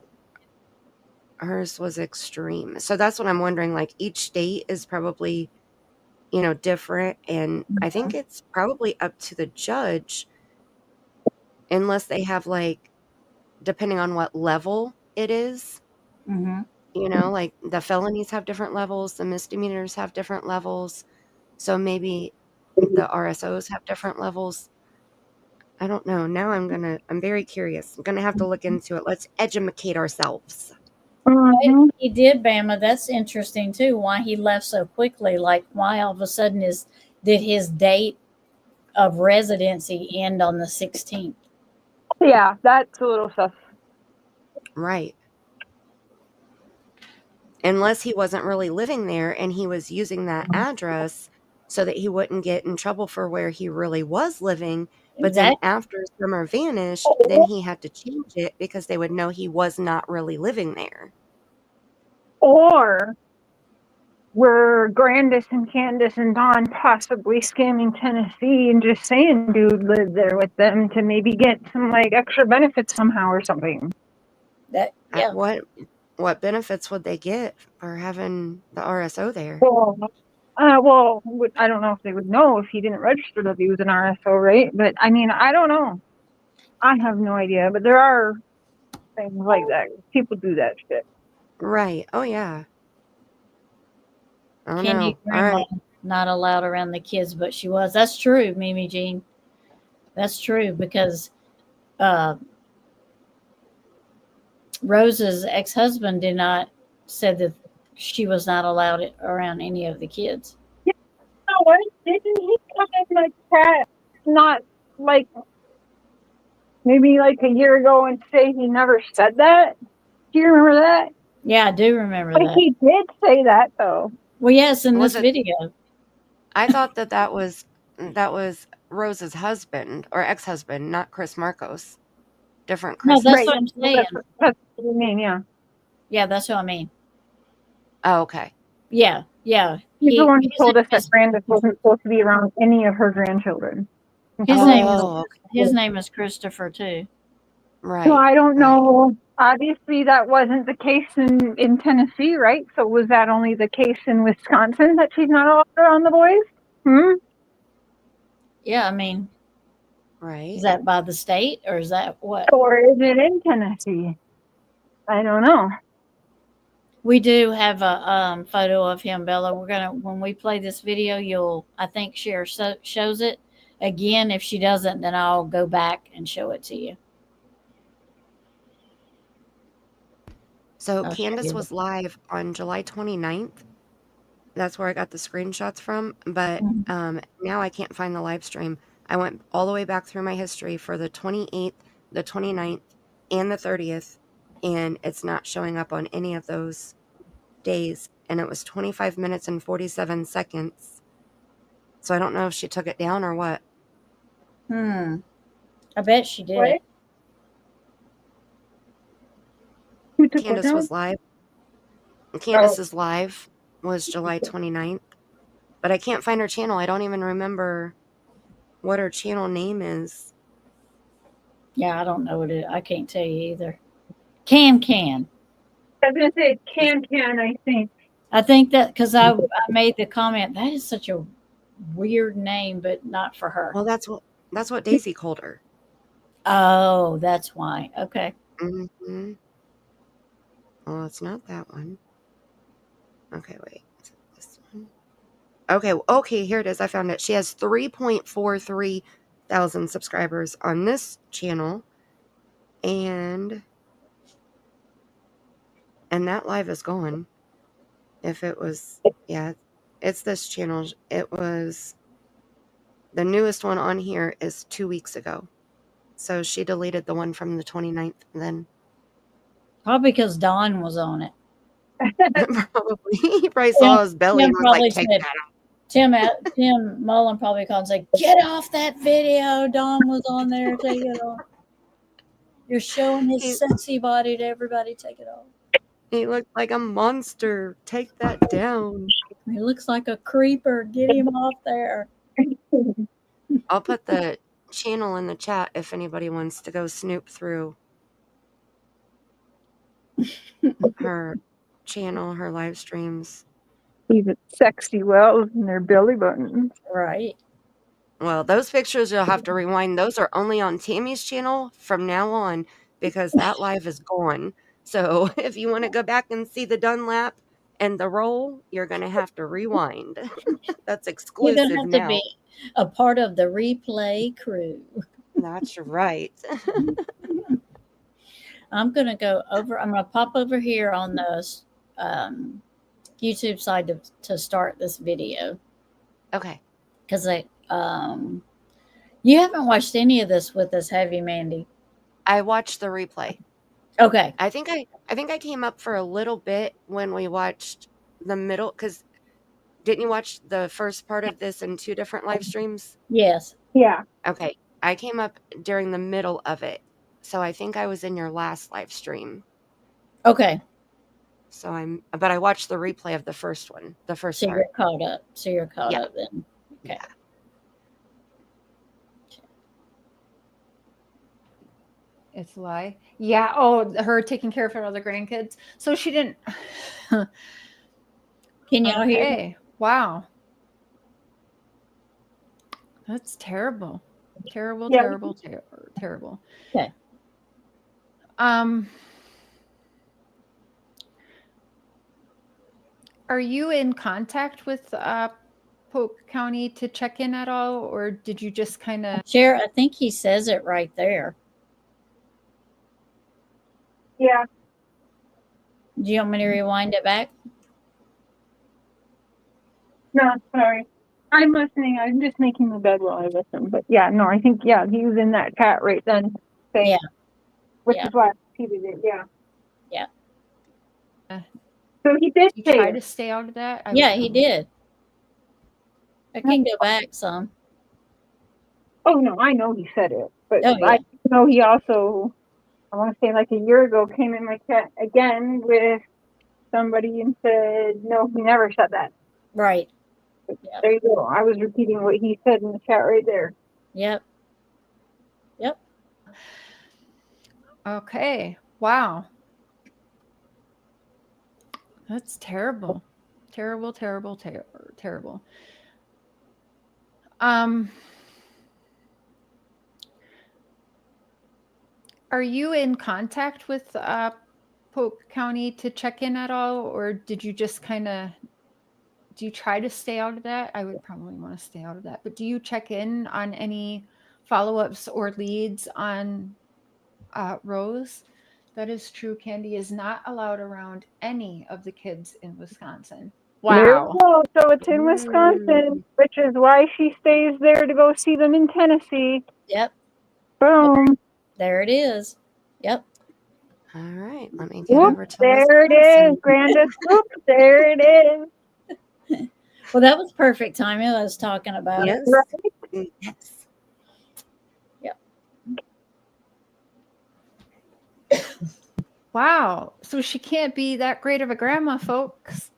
hers was extreme. So that's what I'm wondering. Like each state is probably, different. And I think it's probably up to the judge, unless they have like, depending on what level it is, Mm-hmm. like the felonies have different levels, the misdemeanors have different levels. So maybe the RSOs have different levels. I don't know. Now I'm very curious. I'm going to have to look into it. Let's educate ourselves. Mm-hmm. He did, Bama. That's interesting too. Why he left so quickly? Like why all of a sudden did his date of residency end on the 16th? Yeah, that's a little sus. Right. Unless he wasn't really living there and he was using that address so that he wouldn't get in trouble for where he really was living. But then Exactly. after Summer vanished, then he had to change it because they would know he was not really living there. Or were Grandis and Candace and Dawn possibly scamming Tennessee and just saying dude lived there with them to maybe get some like extra benefits somehow or something? That yeah. What benefits would they get for having the RSO there? Well, I don't know if they would know if he didn't register that he was an RSO, right? But I mean, I don't know. I have no idea. But there are things like that. People do that shit. Right. Oh yeah. Oh Kenny no. All grandma right. not allowed around the kids, but she was. That's true, Mimi Jean. That's true because uh, Rose's ex-husband did not said that she was not allowed it around any of the kids. You know what? Didn't he come in like that? Not like maybe like a year ago and say he never said that? Do you remember that? Yeah, I do remember But that. he did say that though. Well, yes, in Was this it? video. I thought that was Rose's husband or ex-husband, not Chris Marcos. Different No, Chris that's Right. what I'm Marcos. saying. That's what I mean, yeah. Yeah, that's what I mean. Oh, okay. Yeah, yeah. He's the one who His told name us that is Brandis wasn't supposed to be around any of her grandchildren. his name is Oh, okay. his name is Christopher too. No, Right. I don't Right. know. Obviously, that wasn't the case in Tennessee, right? So was that only the case in Wisconsin that she's not allowed around the boys? Hmm? Yeah, I mean, is Right. that by the state or is that what? Or is it in Tennessee? I don't know. We do have a photo of him, Bella. We're gonna when we play this video, you'll I think share shows it again. If she doesn't, then I'll go back and show it to you. So I'll show Candace you. was live on July 29th. That's where I got the screenshots from, but Mhm. now I can't find the live stream. I went all the way back through my history for the 28th, the 29th, and the 30th, and it's not showing up on any of those days. And it was 25 minutes and 47 seconds. So I don't know if she took it down or what. Hmm. I bet she did. What? Who took what Candace down? was live. Oh, Candace's live was July 29th, but I can't find her channel. I don't even remember what her channel name is. Yeah, I don't know what it. I can't tell you either. Can. I was going to say Can, I think. I think that because I made the comment that is such a weird name, but not for her. Well, that's what Daisy called her. Oh, that's why. Okay. Mm-hmm. Well, it's not that one. Okay, wait. Is it this one? Okay, here it is. I found it. She has 3.43 thousand subscribers on this channel, and that live is gone. If it was, yeah, it's this channel. It was the newest one on here is 2 weeks ago. So she deleted the one from the 29th then. Probably because Dawn was on it. Probably. He probably Tim, saw his belly Tim and was like, probably take said, that Tim Mullen probably called and said, "Get off that video. Dawn was on there. Take it off. You're showing his He, sexy body to everybody. Take it off. he looked like a monster. Take that down. He looks like a creeper. Get him off there." I'll put the channel in the chat if anybody wants to go snoop through her channel, her live streams. Even sexy wells in their belly buttons. Right. Well, those pictures you'll have to rewind. Those are only on Tammy's channel from now on because that live is gone. So if you want to go back and see the Dunlap and the roll, you're going to have to rewind. That's You're going to exclusive have to be now. a part of the replay crew. That's right. I'm going to go over, I'm going to pop over here on the um, YouTube side to start this video Okay. because you haven't watched any of this with us, have you, Mandy? I watched the replay. Okay. I think I came up for a little bit when we watched the middle because didn't you watch the first part of this in two different live streams? Yes. Yeah. Okay. I came up during the middle of it. So I think I was in your last live stream. Okay. So but I watched the replay of the first one, the first So part. you're caught up. So you're caught Yeah. up then. Okay. Yeah. It's a lie. Yeah. Oh, her taking care of her other grandkids. So she didn't. Can y'all hear me? Okay. Wow. That's terrible. Terrible, Yeah. terrible, terrible. Okay. Are you in contact with Polk County to check in at all, or did you just kind of? Share, I think he says it right there. Yeah. Do you want me to rewind it back? No, sorry. I'm listening. I'm just making the bed while I listen. But yeah, no, I think, yeah, he was in that chat right then. Saying, Yeah. which Yeah. is why I repeated it. Yeah. Yeah. So he did You say try it. to stay out of that. Yeah, he did. I can go back some. Oh, no, I know he said it. But Oh, yeah. I know he also, I want to say like a year ago, came in my chat again with somebody and said, no, he never said that. Right. There you go. I was repeating what he said in the chat right there. Yep. Yep. Okay. Wow. That's terrible. Terrible, terrible, terrible. Are you in contact with Polk County to check in at all, or did you just kind of? Do you try to stay out of that? I would probably want to stay out of that. But do you check in on any follow-ups or leads on Rose? That is true. Candy is not allowed around any of the kids in Wisconsin. There we Wow. go. So it's in Wisconsin, which is why she stays there to go see them in Tennessee. Yep. Boom. There it is. Yep. All right. Let me get Whoop, over to there it Wisconsin. is, Grandis. Whoop, there it is. Well, that was perfect timing. I was talking about Yes. it. Right? Yes. Yep. Wow. So she can't be that great of a grandma, folks.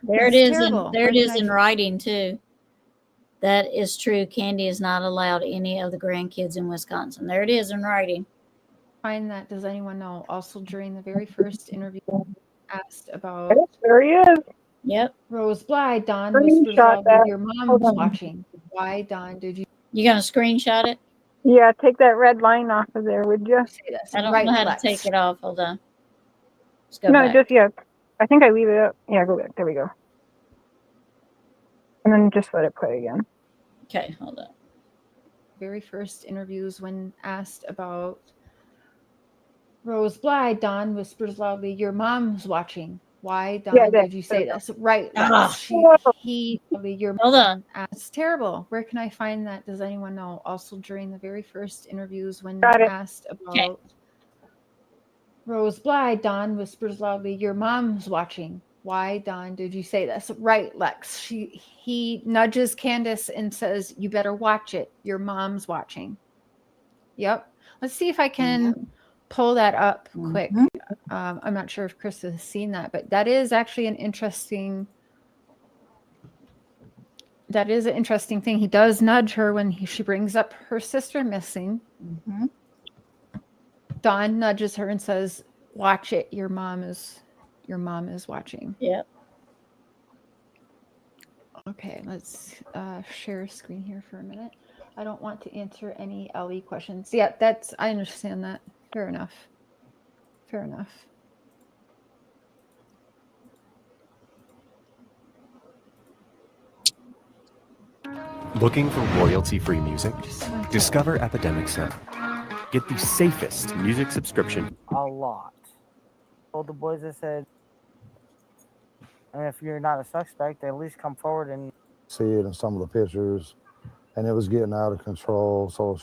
There it That's is. terrible. There it Where is can I in writing too. That is true. Candy is not allowed any of the grandkids in Wisconsin. There it is in writing. find that? Does anyone know? Also, during the very first interview, asked about There he is. Yep. Rose Bly. Don Screenshot whispers loudly, that. "Your Hold mom's on. watching." Why, Don? Did you You gonna screenshot it? Yeah, take that red line off of there, would you? say this? I don't Right, know how Lex. to take it off. Hold on. Let's go No, back. just, yeah. I think I leave it up. Yeah, go back. There we go. And then just let it play again. Okay, hold on. Very first interviews, when asked about Rose Bly, Don whispers loudly, "Your mom's watching." Why, Don, Yeah, did you say this? Right, Lex. Ah. Your Hold on. It's terrible. Where can I find that? Does anyone know? Also, during the very first interviews, when Got it. asked about Rose Bly, Don whispers loudly, "Your mom's watching." Why, Don, did you say this? Right, Lex. He nudges Candace and says, "You better watch it. Your mom's watching." Yep. Let's see if I can pull that up quick. I'm not sure if Chris has seen that, but that is actually an interesting. That is an interesting thing. He does nudge her when she brings up her sister missing. Mm-hmm. Dawn nudges her and says, "Watch it. Your mom is watching." Yep. Okay, let's share a screen here for a minute. I don't want to answer any LE questions. Yeah, I understand that. Fair enough. Fair enough. Looking for royalty-free music? Discover Epidemic Sound. Get the safest music subscription. A lot. Told the boys, I said, and if you're not a suspect, at least come forward and see it in some of the pictures, and it was getting out of control. So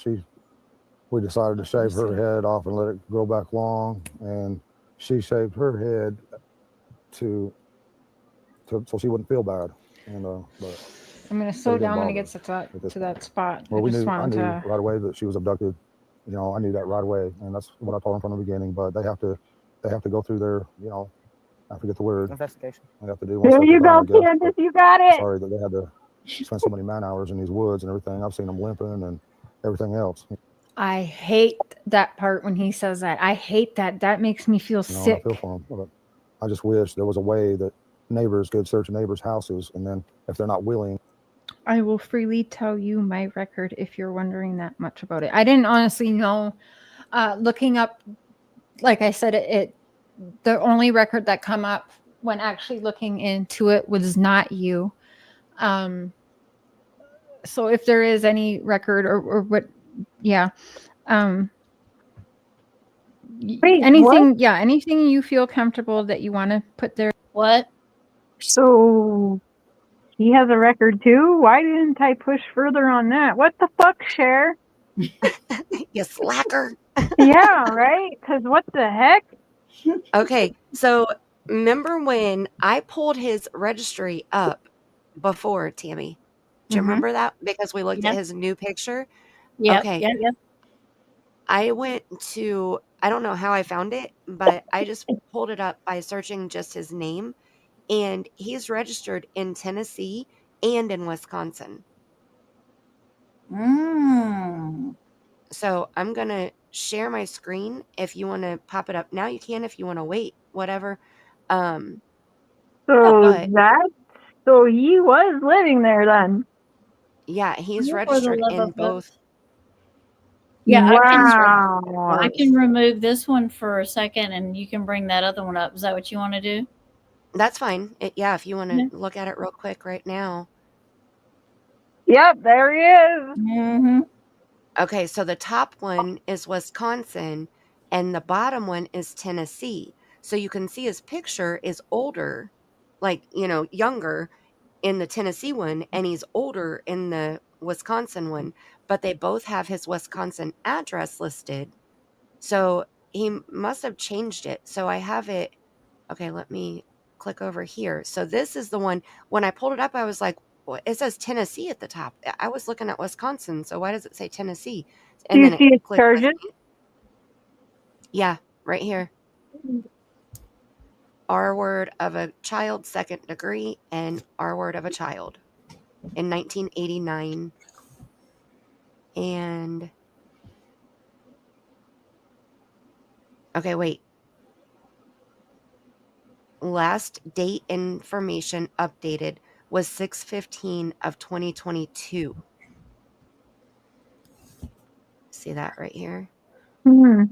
we decided to shave her head off and let it grow back long, and she shaved her head so she wouldn't feel bad. And but I'm going to slow didn't down when it bother gets to that point. spot. Well, I knew to. right away that she was abducted. I knew that right away, and that's what I told them from the beginning. But they have to they have to go through their, I forget the word. Investigation. They have to do once There they're you done, go, I guess. Candace. But You got it. sorry that they had to spend so many man hours in these woods and everything. I've seen them limping and everything else. I hate that part when he says that. I hate that. That makes me feel And I sick. feel for them. But I just wish there was a way that neighbors could search neighbors' houses, and then if they're not willing, I will freely tell you my record if you're wondering that much about it. I didn't honestly know. Looking up, like I said, the only record that come up when actually looking into it was not you. So if there is any record or what, yeah. Wait, Anything, yeah, anything you feel comfortable that you want to put there. What? So he has a record too? Why didn't I push further on that? What the fuck, Cher? You slacker. Yeah, right? Because what the heck? Okay, so remember when I pulled his registry up before, Tammy? Do you Mhm. remember that? Because we looked Yeah. at his new picture. Yep. Okay, Yep. I went to, I don't know how I found it, but I just pulled it up by searching just his name, and he's registered in Tennessee and in Wisconsin. Mm. So I'm going to share my screen. If you want to pop it up now, you can. If you want to wait, whatever. Um, So but so he was living there then. yeah, he's For the registered love in of love. both. Yeah, Wow. I can remove this one for a second, and you can bring that other one up. Is that what you want to do? That's fine. Yeah, if you want Yeah. to look at it real quick right now. Yep, there he is. Mm-hmm. Okay, so the top one is Wisconsin and the bottom one is Tennessee. So you can see his picture is older, like, younger in the Tennessee one, and he's older in the Wisconsin one, but they both have his Wisconsin address listed. So he must have changed it. So I have it. Okay, let me click over here. So this is the one. When I pulled it up, I was like, well, it says Tennessee at the top. I was looking at Wisconsin. So why does it say Tennessee? Do And you then it see his clicked with charges? me. Yeah, right here. R word of a child, second degree, and R word of a child in 1989. And okay, wait. Last date information updated was 6/15 of 2022. See that right here? Hmm.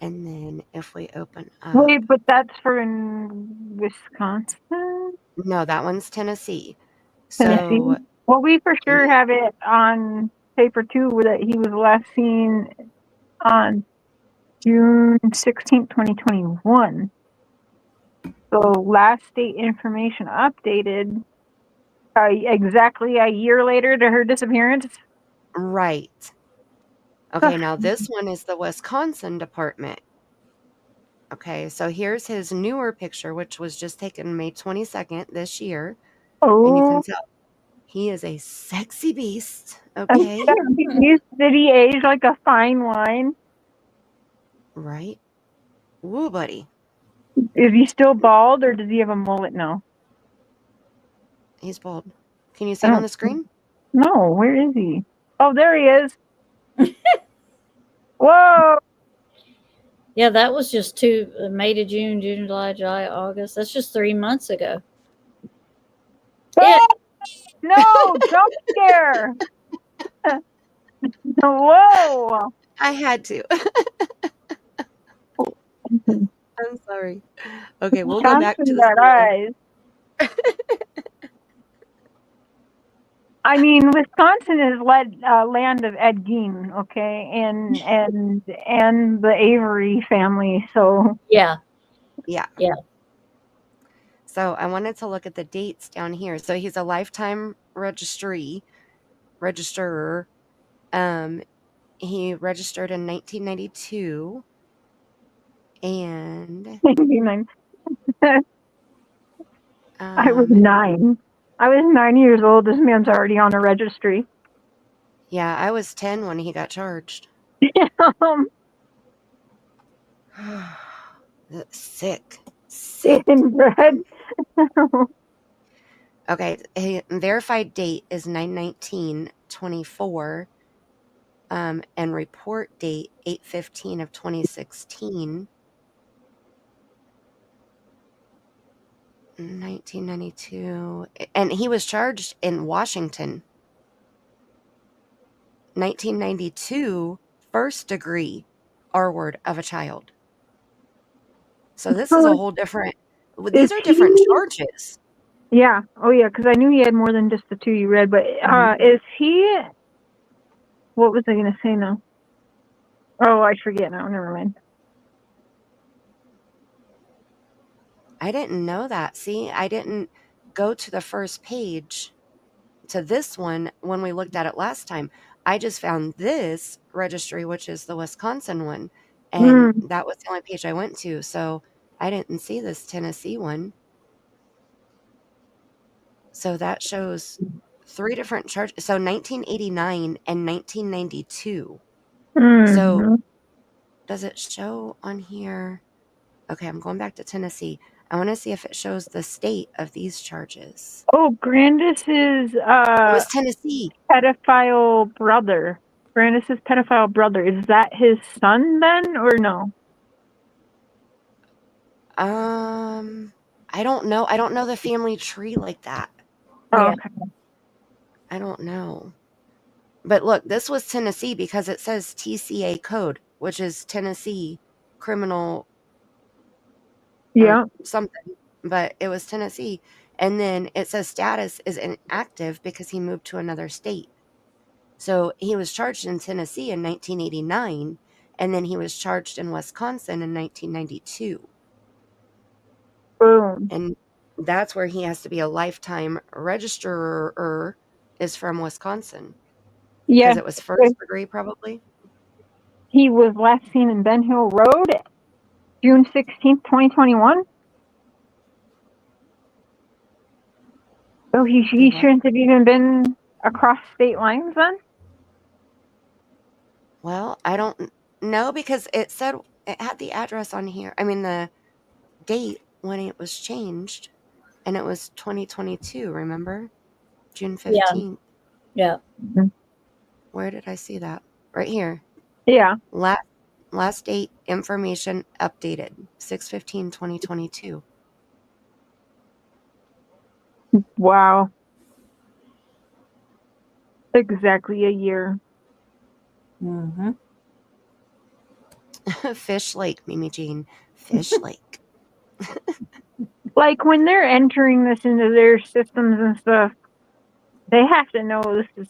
And then if we open up, Wait, but that's for in Wisconsin? no, that one's Tennessee. Tennessee? So Well, we for sure have it on paper too that he was last seen on June 16th, 2021. So last date information updated exactly a year later to her disappearance. right. Okay, now this one is the Wisconsin department. Okay, so here's his newer picture, which was just taken May 22nd this year. And you Oh, can tell he is a sexy beast. Okay, did he age like a fine wine? right? Woo, buddy. Is he still bald or does he have a mullet now? He's bald. Can you see I it on don't the screen? know. Where is he? Oh, there he is. Whoa. Yeah, that was just May to June, June, July, August. That's just 3 months ago. Yeah. No, jump scare. Whoa. I had to. I'm sorry. Okay, we'll go back to Johnson the got story. eyes. I mean, Wisconsin is land of Ed Gein, okay, and the Avery family. So Yeah. Yeah. Yeah. So I wanted to look at the dates down here. So he's a lifetime registerer. He registered in 1992 and I was 9. I was 9 years old. This man's already on a registry. Yeah, I was 10 when he got charged. Sick. Inbred. Okay, verified date is 9/19/24, and report date 8/15 of 2016. 1992, and he was charged in Washington. 1992, first degree R-word of a child. So this is a whole different. Is These are different he? charges. Yeah. Oh, yeah. Because I knew he had more than just the two you read. But is he? What was I going to say now? Oh, I forget now. Never mind. I didn't know that. See, I didn't go to the first page to this one when we looked at it last time. I just found this registry, which is the Wisconsin one, and that was the only page I went to. So I didn't see this Tennessee one. So that shows 3 different charges. So 1989 and 1992. So does it show on here? Okay, I'm going back to Tennessee. I want to see if it shows the state of these charges. Oh, Grandis's It was Tennessee. pedophile brother. Grandis's pedophile brother. Is that his son then, or no? I don't know. I don't know the family tree like that. Oh, Yeah. okay. I don't know. But look, this was Tennessee because it says TCA code, which is Tennessee criminal Yeah. or something, but it was Tennessee. And then it says status is inactive because he moved to another state. So he was charged in Tennessee in 1989, and then he was charged in Wisconsin in 1992. Boom. And that's where he has to be a lifetime registerer, is from Wisconsin. Yeah. Because it was first degree, probably. He was last seen in Ben Hill Road, June 16th, 2021. So he shouldn't have even been across state lines then? Well, I don't know because it said it had the address on here. I mean, the date when it was changed, and it was 2022, remember? June Yeah. 15th. Yeah. Where did I see that? Right here. Yeah. Last date information updated 6/15/2022. Wow. Exactly a year. Mm-hmm. Fish Lake, Mimi Jean. Fish Lake. Like when they're entering this into their systems and stuff, they have to know this is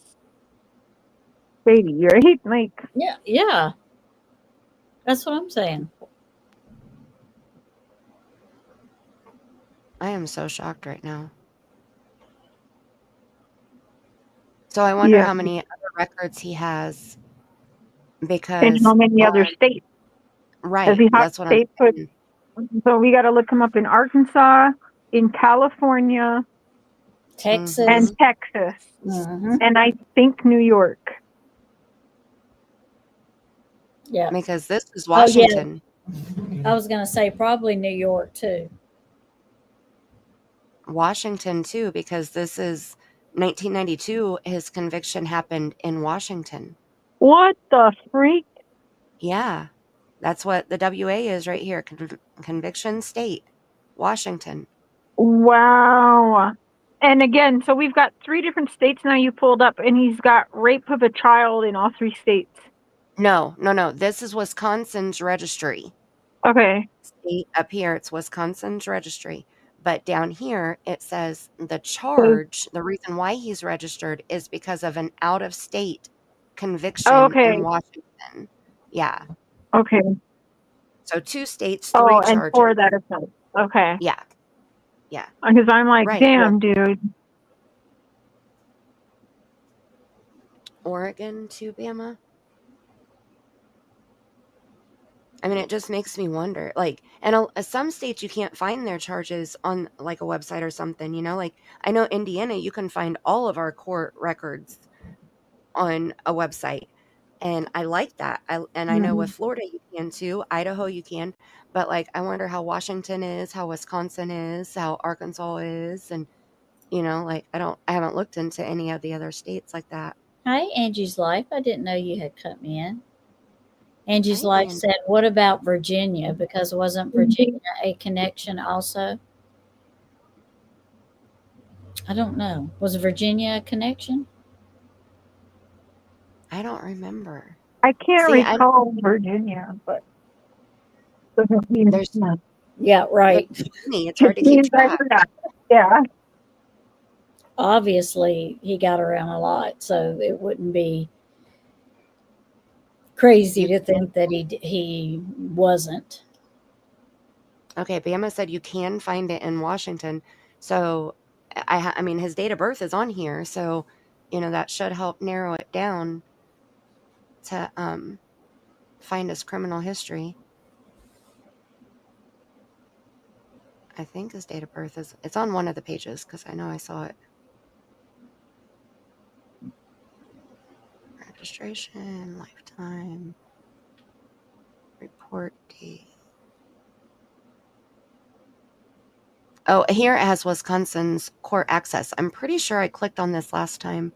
shady, right? Like, Yeah. Yeah. That's what I'm saying. I am so shocked right now. So I wonder how many other records he has, because and how many other states? right, Does he have that's what I'm states saying. so we got to look him up in Arkansas, in California, Texas. and Texas, Mm-hmm. and I think New York. Yeah. Because this is Oh, yeah. Washington. I was going to say probably New York too. Washington too, because this is 1992. His conviction happened in Washington. What the freak? Yeah, that's what the WA is right here. Conviction state, Washington. Wow. And again, so we've got 3 different states now you pulled up, and he's got rape of a child in all 3 states. No. This is Wisconsin's registry. Okay. State up here, it's Wisconsin's registry. But down here, it says the charge, the reason why he's registered is because of an out-of-state conviction in Washington. Yeah. Okay. So 2 states, 3 Oh, and charges. for that offense. Okay. Yeah. Because I'm like, Right. damn, dude. Oregon to Bama. I mean, it just makes me wonder. Like, and some states you can't find their charges on like a website or something. You know, like I know Indiana, you can find all of our court records on a website, and I like that. I know with Florida you can too, Idaho you can, but like I wonder how Washington is, how Wisconsin is, how Arkansas is, and you know, like I haven't looked into any of the other states like that. Hi, Angie's Life. I didn't know you had cut me in. Angie's Hi, Life and said, "What about Virginia? Because wasn't Virginia a connection also?" I don't know. Was Virginia a connection? I don't remember. I can't See, I recall Virginia, but doesn't mean it's there's not. Yeah, there's right. so many, it's hard It to keep means I track. forgot. Yeah. Obviously, he got around a lot, so it wouldn't be crazy You to think that he wasn't. Okay, Bama said you can find it in Washington. So I mean his date of birth is on here, so you know that should help narrow it down to find his criminal history. I think his date of birth it's on one of the pages because I know I saw it. Registration, lifetime, report date. Oh, here it has Wisconsin's court access. I'm pretty sure I clicked on this last time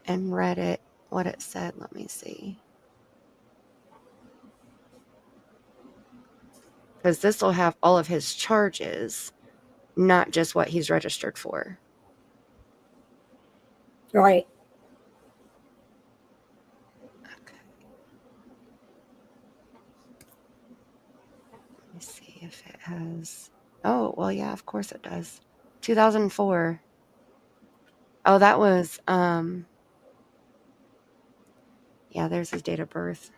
and read it, what it said. Let me see. Because this will have all of his charges, not just what he's registered for. Right. Okay. Let me see if it has. Oh, well, yeah, of course it does. 2004. Oh, that was, yeah, there's his date of birth.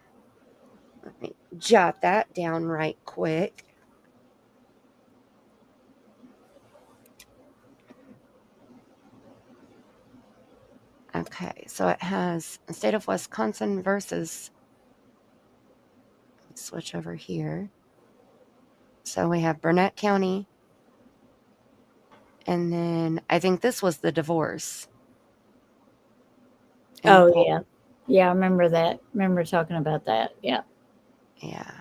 Let me jot that down right quick. Okay, so it has the state of Wisconsin versus, let's switch over here. So we have Burnett County, and then I think this was the divorce. Oh, Polk. yeah. Yeah, I remember that. Remember talking about that. Yeah. Yeah.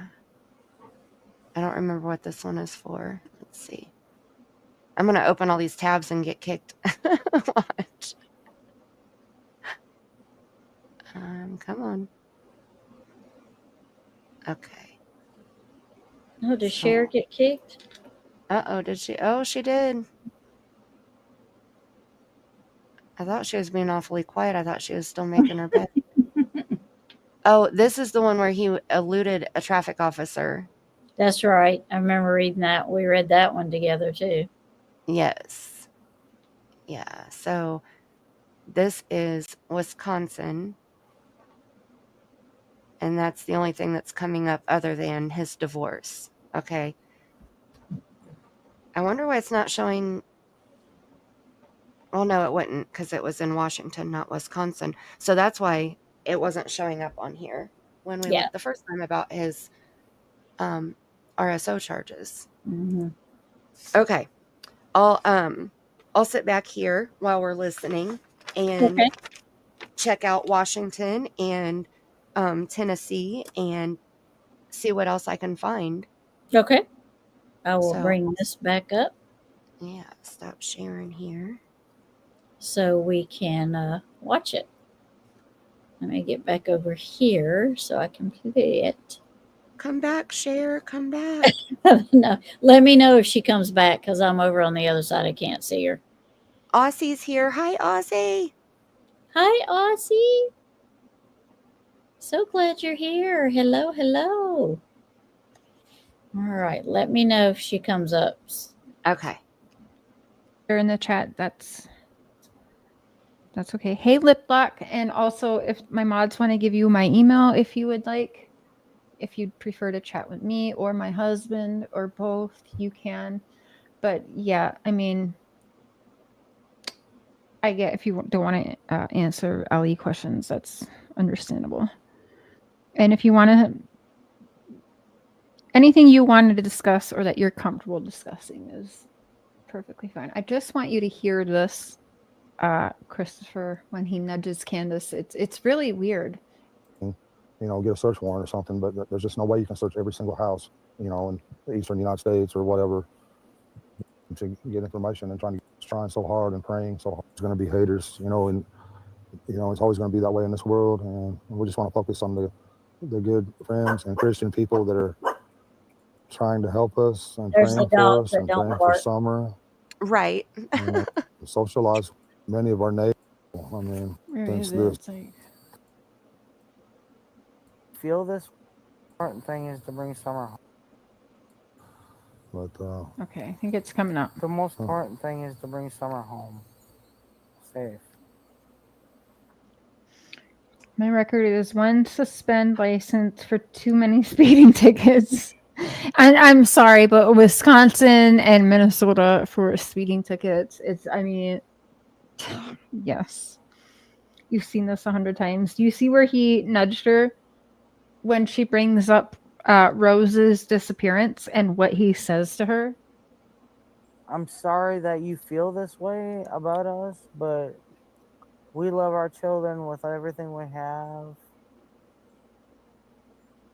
I don't remember what this one is for. Let's see. I'm going to open all these tabs and get kicked. Watch. Come on. Okay. Oh, did Cher get kicked? Uh-oh, did she? Oh, she did. I thought she was being awfully quiet. I thought she was still making her bed. Oh, this is the one where he eluded a traffic officer. That's right. I remember reading that. We read that one together too. Yes. Yeah. So this is Wisconsin. And that's the only thing that's coming up other than his divorce. Okay. I wonder why it's not showing. Well, no, it wouldn't because it was in Washington, not Wisconsin. So that's why it wasn't showing up on here when we Yeah. looked the first time about his RSO charges. Mm-hmm. Okay. I'll sit back here while we're listening and Okay. check out Washington and Tennessee and see what else I can find. Okay. I will So, bring this back up yeah, stop sharing here. so we can watch it. Let me get back over here so I can play it. Come back, share. Come back. No, let me know if she comes back because I'm over on the other side. I can't see her. Aussie's here. Hi, Aussie. Hi, Aussie. So glad you're here. Hello, hello. All right, let me know if she comes up. Okay. They're in the chat. That's okay. Hey, Lip Lock, and also if my mods want to give you my email, if you would like, if you'd prefer to chat with me or my husband or both, you can. But yeah, I mean, I get if you don't want to answer Ali questions, that's understandable. And if you want to, anything you wanted to discuss or that you're comfortable discussing is perfectly fine. I just want you to hear this, Christopher, when he nudges Candace. It's really weird. Get a search warrant or something, but there's just no way you can search every single house, in the eastern United States or whatever to get information and trying so hard and praying so hard. There's going to be haters, and it's always going to be that way in this world, and we just want to focus on the good friends and Christian people that are trying to help us and There's the praying for dogs us that and don't praying for bark. Summer, Right. socialize with many of our neighbors. I mean, Where since is it? this It's like, Feel this important thing is to bring Summer home. but okay, I think it's coming up. The most important thing is to bring Summer home safe. My record is 1 suspend license for too many speeding tickets. And I'm sorry, but Wisconsin and Minnesota for speeding tickets, yes. You've seen this 100 times. Do you see where he nudged her when she brings up Rose's disappearance and what he says to her? I'm sorry that you feel this way about us, but we love our children with everything we have.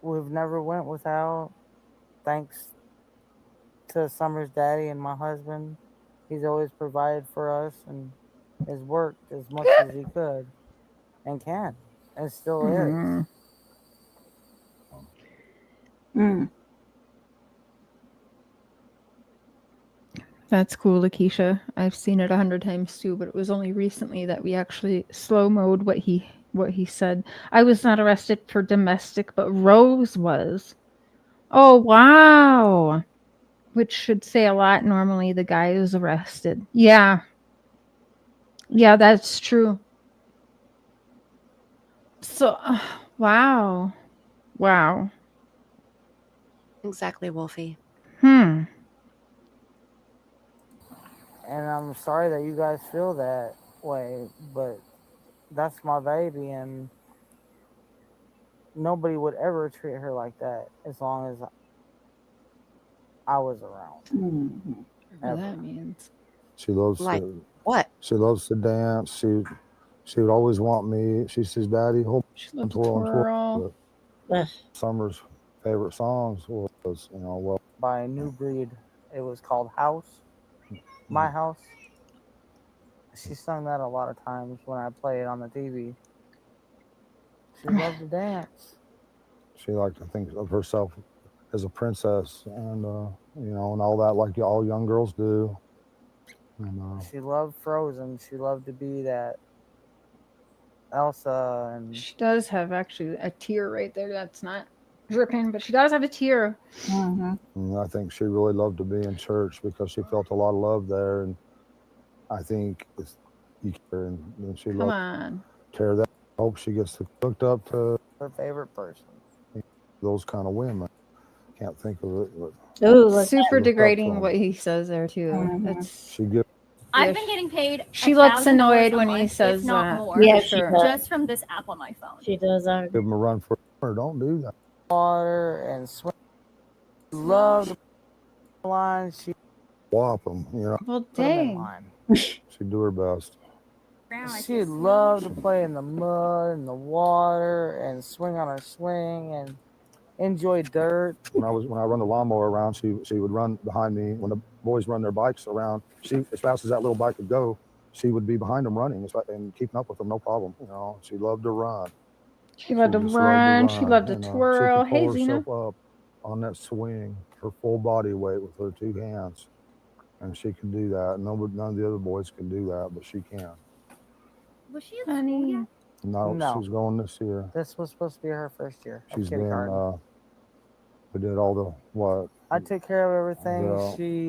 We've never went without. Thanks to Summer's daddy and my husband. He's always provided for us and has worked as much as he could and can and still is. Mm. That's cool, Lakeisha. I've seen it 100 times too, but it was only recently that we actually slow mode what he said. I was not arrested for domestic, but Rose was. Oh wow. Which should say a lot. Normally the guy is arrested. Yeah. Yeah, that's true. So wow. Wow. Exactly, Wolfie. Hmm. And I'm sorry that you guys feel that way, but that's my baby, and nobody would ever treat her like that as long as I was around. Mm-hmm. Whatever that means. she loves Like what? she loves to dance. She would always want me. She says, "Daddy, hold She on, loves to twirl and twirl." twirl. But Summer's favorite songs was, By a new breed, it was called House, My House. She sung that a lot of times when I play it on the TV. She loved to dance. she liked to think of herself as a princess, and and all that, like all young girls do. And She loved Frozen. She loved to be that Elsa, and She does have actually a tear right there that's not dripping, but she does have a tear. Mm-hmm. and I think she really loved to be in church because she felt a lot of love there, and I think and she Come loved on. tear that. Hope she gets hooked up to her favorite person. those kind of women. Can't think of it, but Ooh, look Super looked up to degrading him. what he says there too. Mhm. That's She gives. I've been getting paid. She looks $1,000 annoyed a when he month, says if not that. more. Yeah, for she sure. does. Just from this app on my phone. She does. Give them a run for her. Don't do that. Water and swim. She loved the line. She Whop them, Well, put them in dang. line. She'd do her best. She loved to play in the mud and the water and swing on her swing and enjoy dirt. When I run the lawnmower around, she would run behind me. When the boys run their bikes around, she, as fast as that little bike could go, she would be behind them running and keeping up with them, no problem. She loved to run. She loved to just run. She loved to and, twirl. She could Hey, pull Zena. herself up on that swing, her full body weight with her two hands, and she could do that. None of the other boys can do that, but she can. Was she in school yet? No, she's going this year. This was supposed to be her first year. She's been. We did all the what? I took care of everything.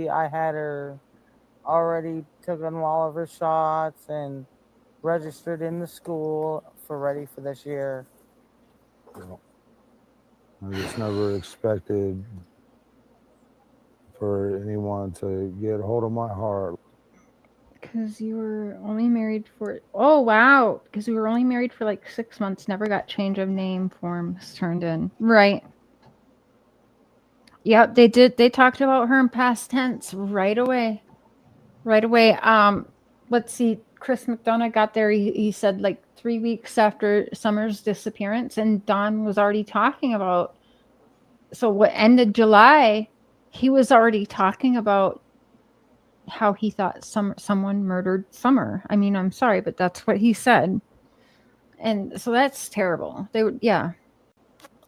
Yeah. I had her already taken all of her shots and registered in the school for ready for this year. I just never expected for anyone to get a hold of my heart Because you were only married for, oh wow, because we were only married for like 6 months, never got change of name forms turned in. Right. Yep, they did. They talked about her in past tense right away. Right away. Let's see. Chris McDonough got there. He said like 3 weeks after Summer's disappearance, and Don was already talking about. So what ended July, he was already talking about how he thought someone murdered Summer. I mean, I'm sorry, but that's what he said. And so that's terrible. They would, yeah.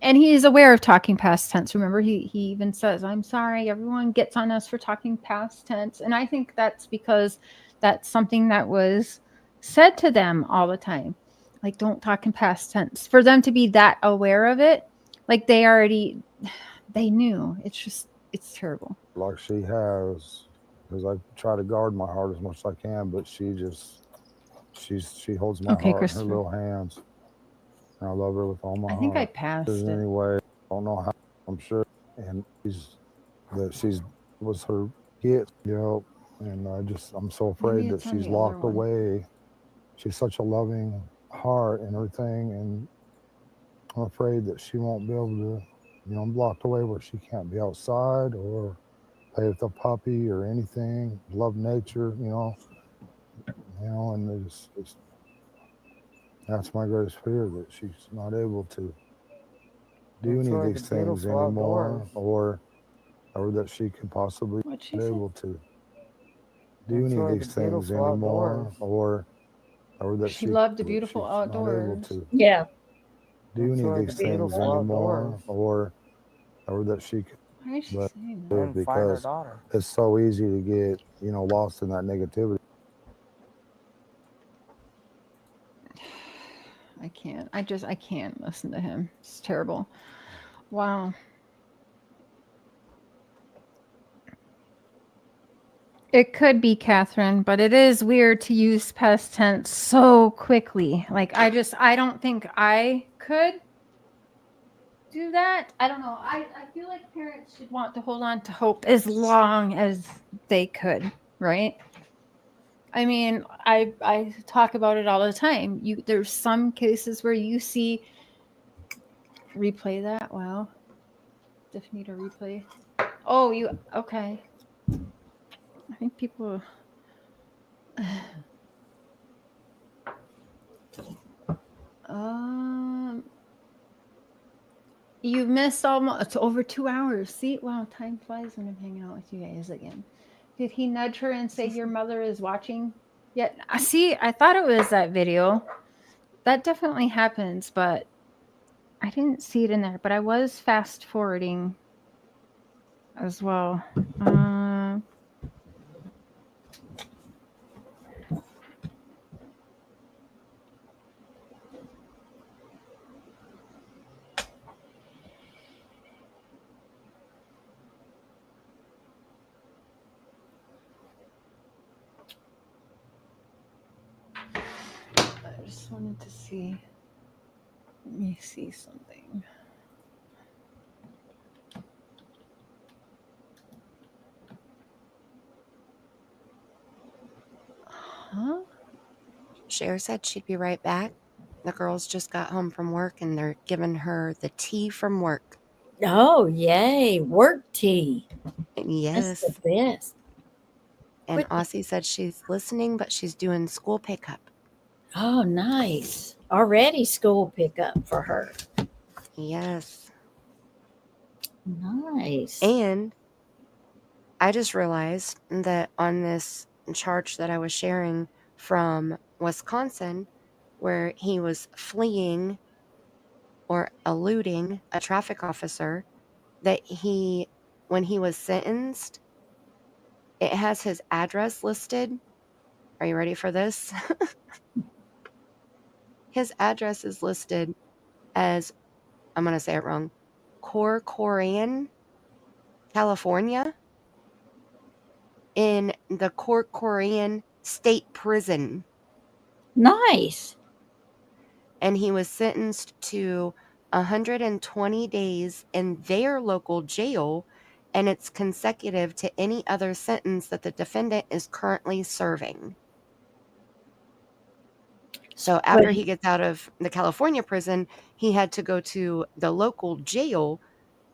And he is aware of talking past tense. Remember, he even says, I'm sorry, everyone gets on us for talking past tense. And I think that's because that's something that was said to them all the time. Like, don't talk in past tense. For them to be that aware of it, like they knew. It's terrible. Like she has, because I try to guard my heart as much as I can, but she holds my Okay, heart in her Christopher. little hands. And I love her with all my I heart. think I passed There's it. any way, I don't know how, I'm sure. And she's was her gift, you know, and I'm so afraid that it's on she's the other locked one. away. She's such a loving heart and everything, and I'm afraid that she won't be able to, you know, I'm locked away where she can't be outside or play with a puppy or anything, love nature, and that's my greatest fear, that she's not able to do any of these things anymore, or that she could possibly What'd she be say? able to do any of these things anymore, or that She loved the beautiful she's not able outdoors. to Yeah. do any of these things anymore, or that she could. Why is she But saying that? And find her because daughter. it's so easy to get, lost in that negativity. I can't. I can't listen to him. It's terrible. Wow. It could be Catherine, but it is weird to use past tense so quickly. Like I don't think I could do that. I don't know. I feel like parents should want to hold on to hope as long as they could, right? I mean, I talk about it all the time. There's some cases where you see replay that. Wow. If need a replay. Oh, you okay. I think people you missed almost, it's over 2 hours. See, wow, time flies when I'm hanging out with you guys again. Did he nudge her and say your mother is watching? Yet see, I thought it was that video. That definitely happens, but I didn't see it in there. But I was fast forwarding as well. I just wanted to see. Let me see something. Huh? Cher said she'd be right back. The girls just got home from work and they're giving her the tea from work. Oh, yay. Work tea. That's Yes. the best. And Aussie said she's listening, but she's doing school pickup. Oh, nice. Already school pickup for her. Yes. Nice. And I just realized that on this charge that I was sharing from Wisconsin, where he was fleeing or eluding a traffic officer, that when he was sentenced, it has his address listed. Are you ready for this? His address is listed as, I'm going to say it wrong, Corcoran, California, in the Corcoran State Prison. Nice. And he was sentenced to 120 days in their local jail, and it's consecutive to any other sentence that the defendant is currently serving. So after he gets out of the California prison, he had to go to the local jail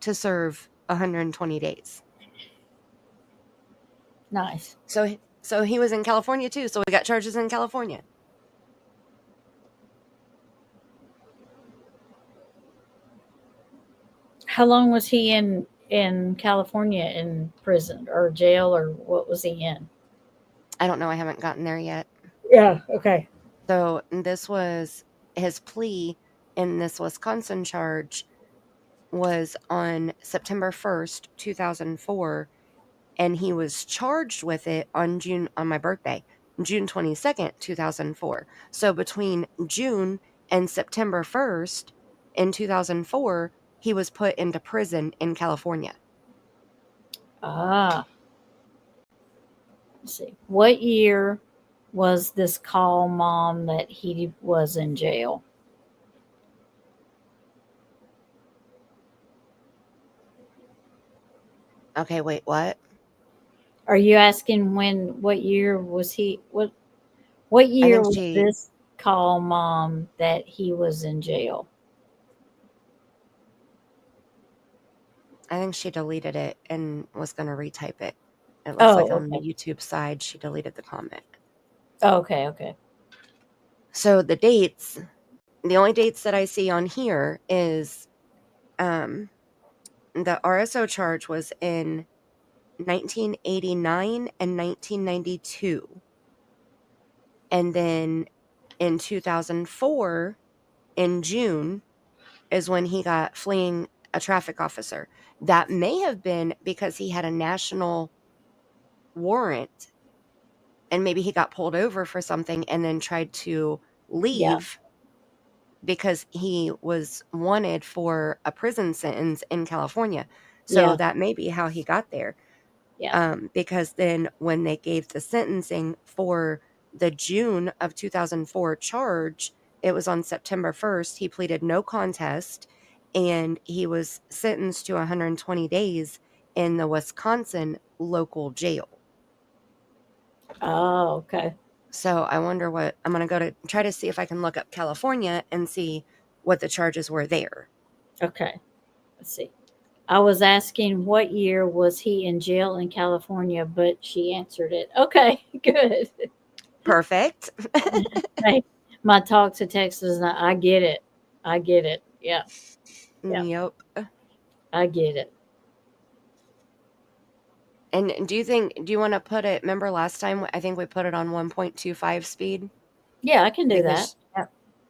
to serve 120 days. Nice. So he was in California too. So we got charges in California. How long was he in California in prison or jail, or what was he in? I don't know. I haven't gotten there yet. Yeah. Okay. So this was his plea in this Wisconsin charge was on September 1st, 2004, and he was charged with it on my birthday, June 22nd, 2004. So between June and September 1st in 2004, he was put into prison in California. Ah. Let's see. What year was this call mom that he was in jail? Okay, wait, what? Are you asking what year was he what year was this call mom that he was in jail? I think she deleted it and was going to retype it. It looks like on the YouTube side, she deleted the comment. Okay. So the dates, the only dates that I see on here is the RSO charge was in 1989 and 1992. And then in 2004, in June, is when he got fleeing a traffic officer. That may have been because he had a national warrant and maybe he got pulled over for something and then tried to leave because he was wanted for a prison sentence in California. So that may be how he got there. Because then when they gave the sentencing for the June of 2004 charge, it was on September 1st. He pleaded no contest and he was sentenced to 120 days in the Wisconsin local jail. Oh, okay. So I wonder what I'm going to try to see if I can look up California and see what the charges were there. Okay. Let's see. I was asking what year was he in jail in California, but she answered it. Okay, good. Perfect. Hey, my talk to text is not, I get it. Yeah. Yep. I get it. And do you want to put it, remember last time, I think we put it on 1.25 speed? Yeah, I can do that.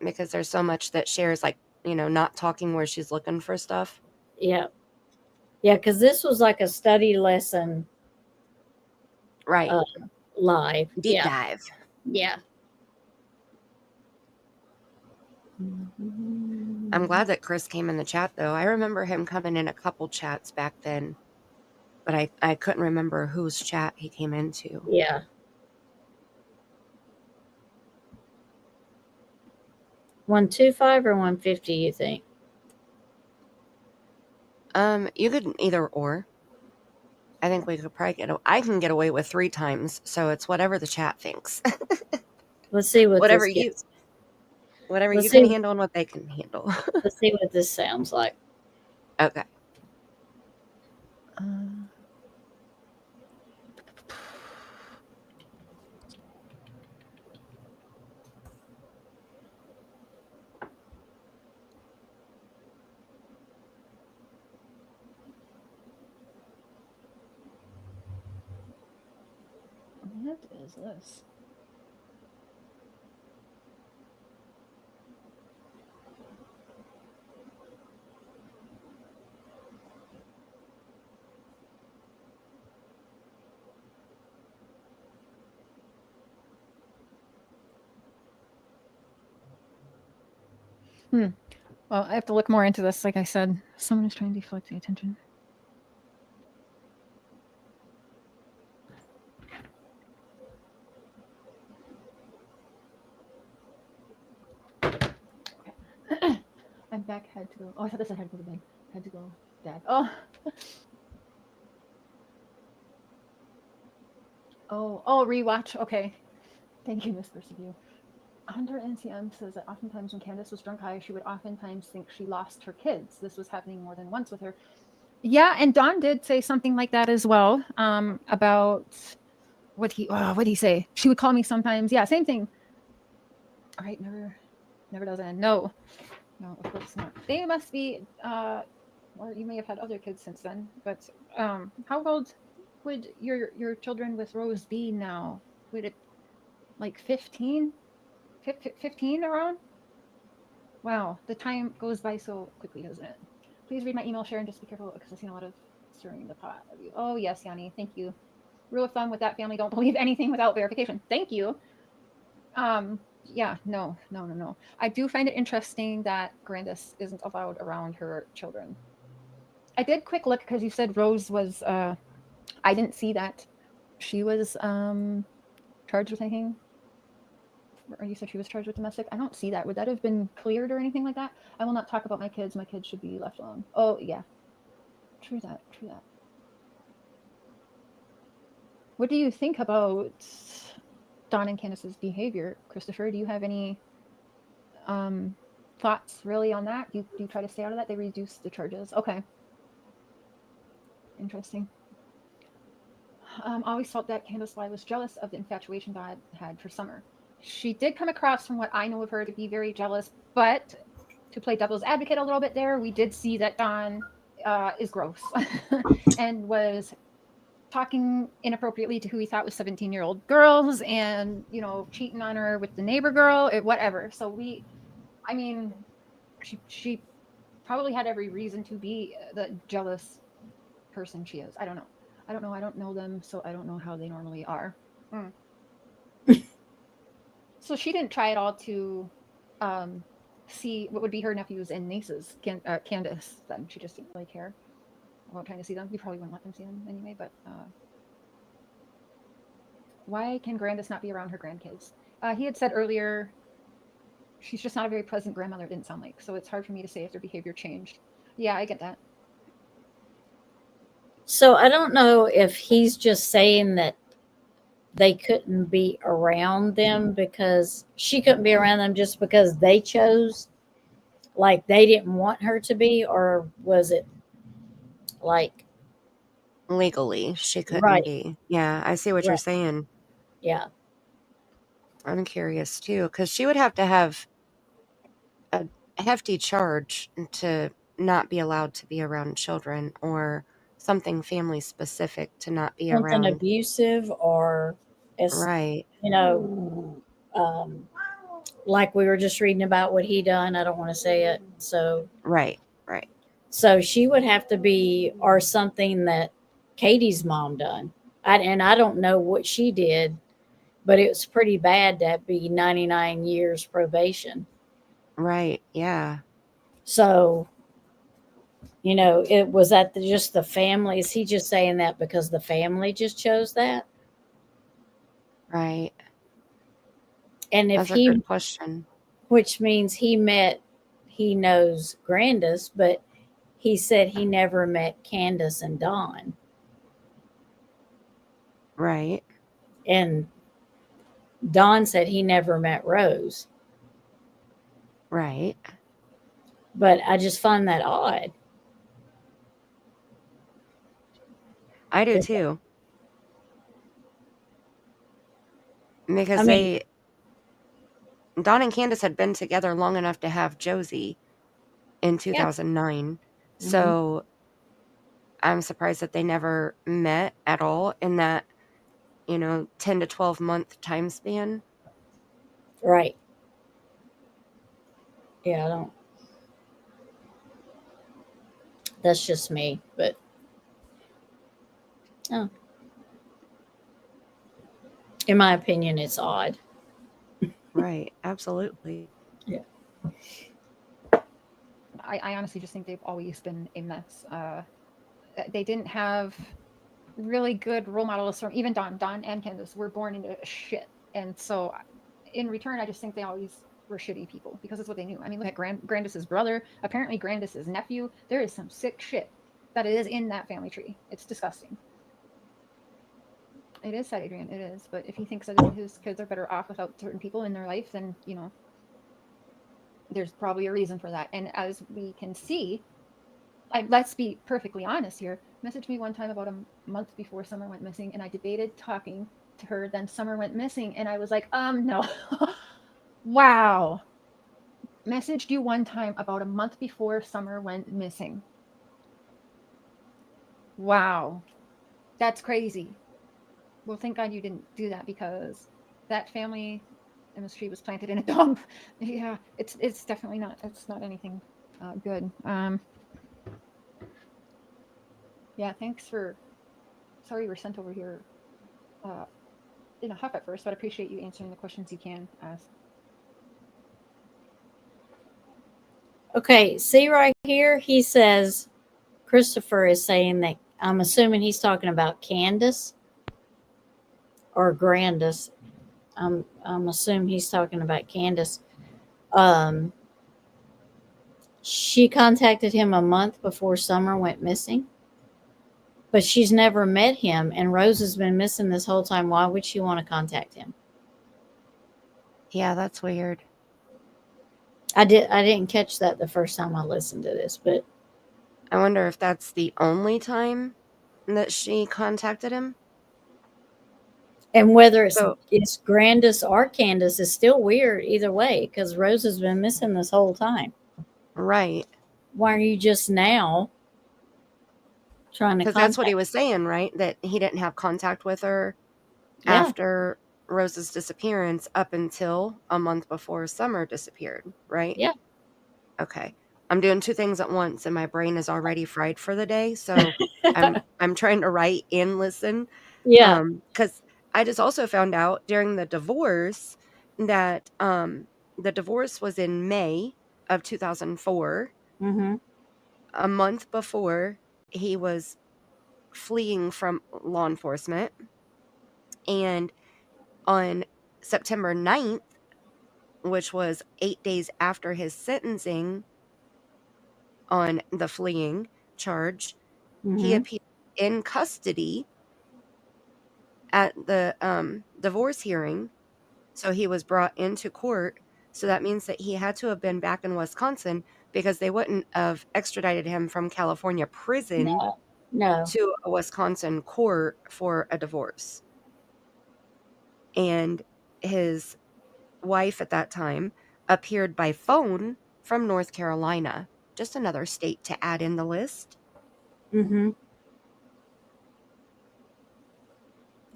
Because there's so much that shares, like, not talking where she's looking for stuff. Yeah. Yeah, because this was like a study lesson. Right. Live. Deep dive. Yeah. I'm glad that Chris came in the chat, though. I remember him coming in a couple chats back then, but I couldn't remember whose chat he came into. Yeah. $125 or $150, you think? You could either or. I think we could probably I can get away with 3 times, so it's whatever the chat thinks. Let's see what whatever this gets. Whatever you can handle and what they can handle. Let's see what this sounds like. Okay. What is this? Well, I have to look more into this. Like I said, someone is trying to deflect the attention. I'm back. Had to go. Oh, I thought this I had to go to bed. Had to go. Dad. Oh. Oh, rewatch. Okay. Thank you, Miss Perseview. Hunter NCM says that oftentimes when Candace was drunk high, she would oftentimes think she lost her kids. This was happening more than once with her. Yeah, and Don did say something like that as well. About what he say? She would call me sometimes. Yeah, same thing. All right, never does end. No, of course not. They must be. Or you may have had other kids since then. But how old would your children with Rose be now? Would it like 15? 15 around? Wow, the time goes by so quickly, doesn't it? Please read my email, Sharon. Just be careful because I've seen a lot of stirring the pot of you. Oh, yes, Yanni. Thank you. Rule of thumb with that family, don't believe anything without verification. Thank you. Yeah, no. I do find it interesting that Grandis isn't allowed around her children. I did quick look because you said Rose was, I didn't see that she was charged with anything. Or you said she was charged with domestic. I don't see that. Would that have been cleared or anything like that? I will not talk about my kids. My kids should be left alone. Oh, yeah. True that. What do you think about Don and Candace's behavior, Christopher? Do you have any thoughts really on that? Do you try to stay out of that? They reduced the charges. Okay. Interesting. Always felt that Candace Bly was jealous of the infatuation Don had for Summer. She did come across, from what I know of her, to be very jealous, but to play devil's advocate a little bit there, we did see that Don is gross and was talking inappropriately to who he thought was 17-year-old girls and, cheating on her with the neighbor girl, whatever. So she probably had every reason to be the jealous person she is. I don't know. I don't know them, so I don't know how they normally are. So she didn't try at all to see what would be her nephews and nieces, Candace, then. She just didn't really care about trying to see them. We probably wouldn't let them see them anyway, but why can Grandis not be around her grandkids? He had said earlier, she's just not a very present grandmother, it didn't sound like. So it's hard for me to say if their behavior changed. Yeah, I get that. So I don't know if he's just saying that they couldn't be around them because she couldn't be around them just because they chose, like they didn't want her to be, or was it like Legally, she couldn't right? be. Yeah, I see what you're Right. saying. Yeah. I'm curious too, because she would have to have a hefty charge to not be allowed to be around children, or something family specific to not be Something around. abusive, or as Right. you know, um, like we were just reading about what he done. I don't want to say it. Right. So she would have to be, or something that Katie's mom done. And I don't know what she did, but it was pretty bad to be 99 years probation. Right. Yeah. So, it was that just the family. Is he just saying that because the family just chose that? Right. And if That's a good he, question. which means he knows Grandis, but he said he never met Candace and Dawn. Right. And Dawn said he never met Rose. Right. But I just find that odd. I do too. Because I mean, Don and Candace had been together long enough to have Josie in 2009. Mhm. So I'm surprised that they never met at all in that, 10 to 12 month time span. Right. Yeah, I don't. That's just me, but oh, in my opinion, it's odd. Right. Absolutely. Yeah. I honestly just think they've always been a mess. They didn't have really good role models from even Don. Don and Candace were born into shit. And so in return, I just think they always were shitty people because it's what they knew. I mean, look at Grandis's brother, apparently Grandis's nephew. There is some sick shit that is in that family tree. It's disgusting. It is sad, Adrian. It is. But if he thinks that his kids are better off without certain people in their life, then there's probably a reason for that. And as we can see, let's be perfectly honest here. Messaged me one time about a month before Summer went missing, and I debated talking to her. Then Summer went missing, and I was like, no. Wow. Messaged you one time about a month before Summer went missing. Wow. That's crazy. Well, thank God you didn't do that, because that family chemistry was planted in a dump. Yeah, it's definitely not. It's not anything good. Yeah, thanks for. Sorry you were sent over here in a huff at first, but I appreciate you answering the questions you can ask. Okay, see right here, he says Christopher is saying that, I'm assuming he's talking about Candace or Grandis. I'm assuming he's talking about Candace. She contacted him a month before Summer went missing, but she's never met him, and Rose has been missing this whole time. Why would she want to contact him? Yeah, that's weird. I didn't catch that the first time I listened to this, but I wonder if that's the only time that she contacted him. and whether it's So, Grandis or Candace is still weird either way, because Rose has been missing this whole time. right. Why are you just now trying to Because contact? that's what he was saying, right? That he didn't have contact with her Yeah. after Rose's disappearance up until a month before Summer disappeared, right? Yeah. Okay. I'm doing two things at once and my brain is already fried for the day, so I'm trying to write and listen. Yeah. Cuz I just also found out during the divorce that the divorce was in May of 2004, Mm-hmm. a month before he was fleeing from law enforcement, and on September 9th, which was 8 days after his sentencing on the fleeing charge, he Mm-hmm. appeared in custody at the divorce hearing. So he was brought into court. So that means that he had to have been back in Wisconsin, because they wouldn't have extradited him from California prison No. to a Wisconsin court for a divorce. And his wife at that time appeared by phone from North Carolina, just another state to add in the list. Mm-hmm.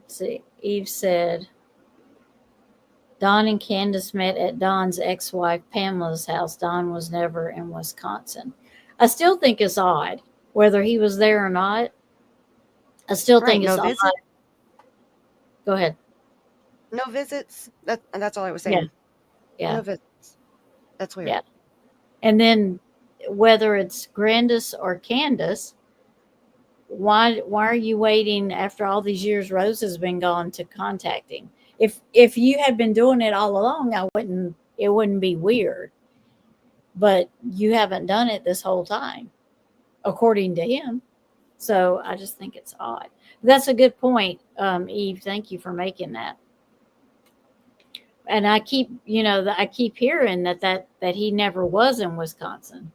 Let's see. Eve said Don and Candace met at Don's ex-wife Pamela's house. Don was never in Wisconsin. I still think it's odd whether he was there or not. I still Right, think it's no odd. visit, Go ahead. no visits. That's all I was Yeah. saying. Yeah. No visits. That's weird. Yeah. And then whether it's Grandis or Candace, why are you waiting after all these years Rose has been gone to contact him? If you had been doing it all along, it wouldn't be weird. But you haven't done it this whole time, according to him. So I just think it's odd. That's a good point, Eve. Thank you for making that. And I keep hearing that he never was in Wisconsin,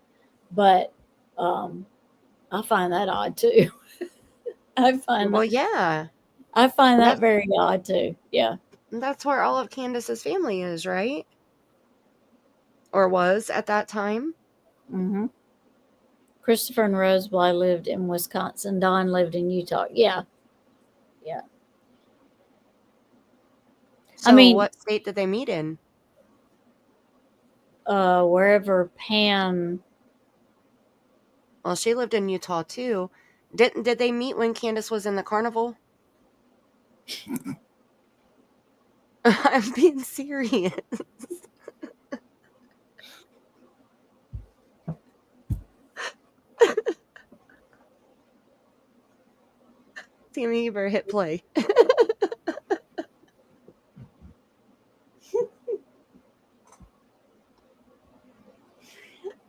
but I find that odd too. I find Well, yeah. that very odd too. Yeah. That's where all of Candace's family is, right? Or was at that time. Mm-hmm. Christopher and Rose Bly lived in Wisconsin. Don lived in Utah. Yeah. Yeah. So what state did they meet in? Wherever Pam. Well, she lived in Utah too. Did they meet when Candace was in the carnival? I'm being serious. Tammy, you better hit play.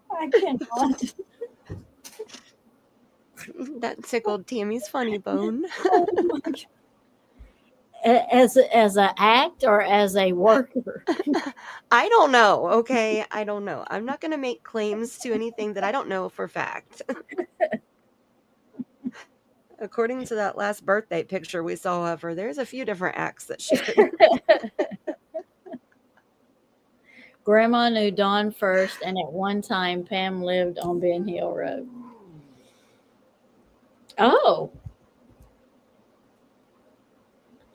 I cannot. That tickled Tammy's funny bone. Oh my God. as an act or as a worker? I don't know. Okay, I don't know. I'm not going to make claims to anything that I don't know for fact. According to that last birthday picture we saw of her, there's a few different acts that she could. Grandma knew Dawn first, and at one time Pam lived on Ben Hill Road. Oh,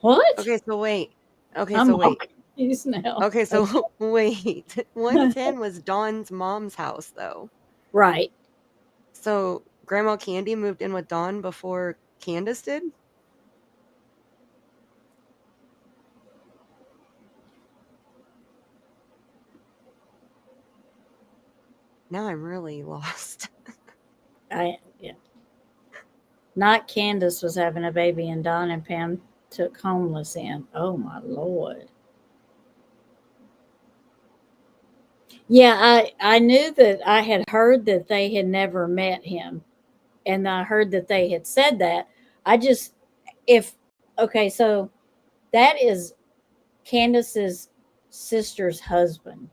what? Okay, so wait. Okay, I'm so all wait. confused now. Okay, so wait. 110 was Dawn's mom's house, though. Right. So Grandma Candy moved in with Dawn before Candace did? Now I'm really lost. Yeah. Not Candace was having a baby, and Dawn and Pam took homeless in. Oh my Lord. Yeah, I knew that I had heard that they had never met him, and I heard that they had said that. I just if okay, so that is Candace's sister's husband.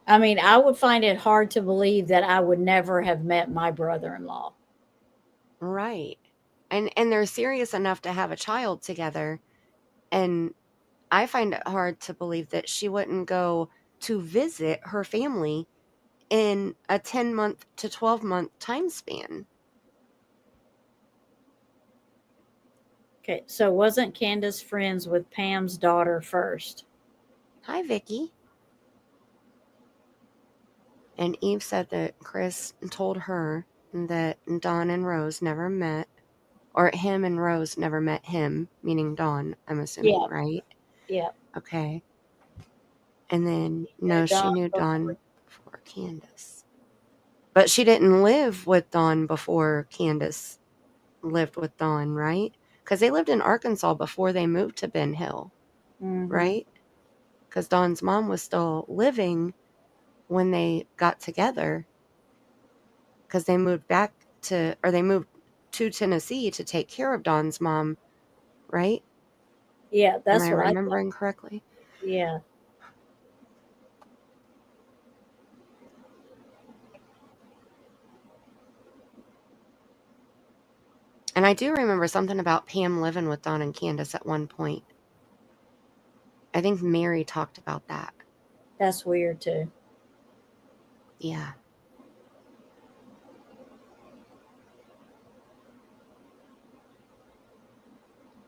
I mean, I would find it hard to believe that I would never have met my brother-in-law. Right. And they're serious enough to have a child together. And I find it hard to believe that she wouldn't go to visit her family in a 10-month to 12-month time span. Okay, so wasn't Candace friends with Pam's daughter first? Hi, Vicky. And Eve said that Chris told her that Dawn and Rose never met, or him and Rose never met him, meaning Dawn, I'm assuming, Yeah, right? yeah. Okay. And then, Knew no, she Dawn knew before. Dawn before Candace. But she didn't live with Dawn before Candace lived with Dawn, right? Because they lived in Arkansas before they moved to Ben Hill, right? Because Dawn's mom was still living when they got together, because they moved to Tennessee to take care of Dawn's mom, right? Yeah, Am that's I what I thought. remembering correctly? Yeah. And I do remember something about Pam living with Dawn and Candace at one point. I think Mary talked about that. That's weird too. Yeah.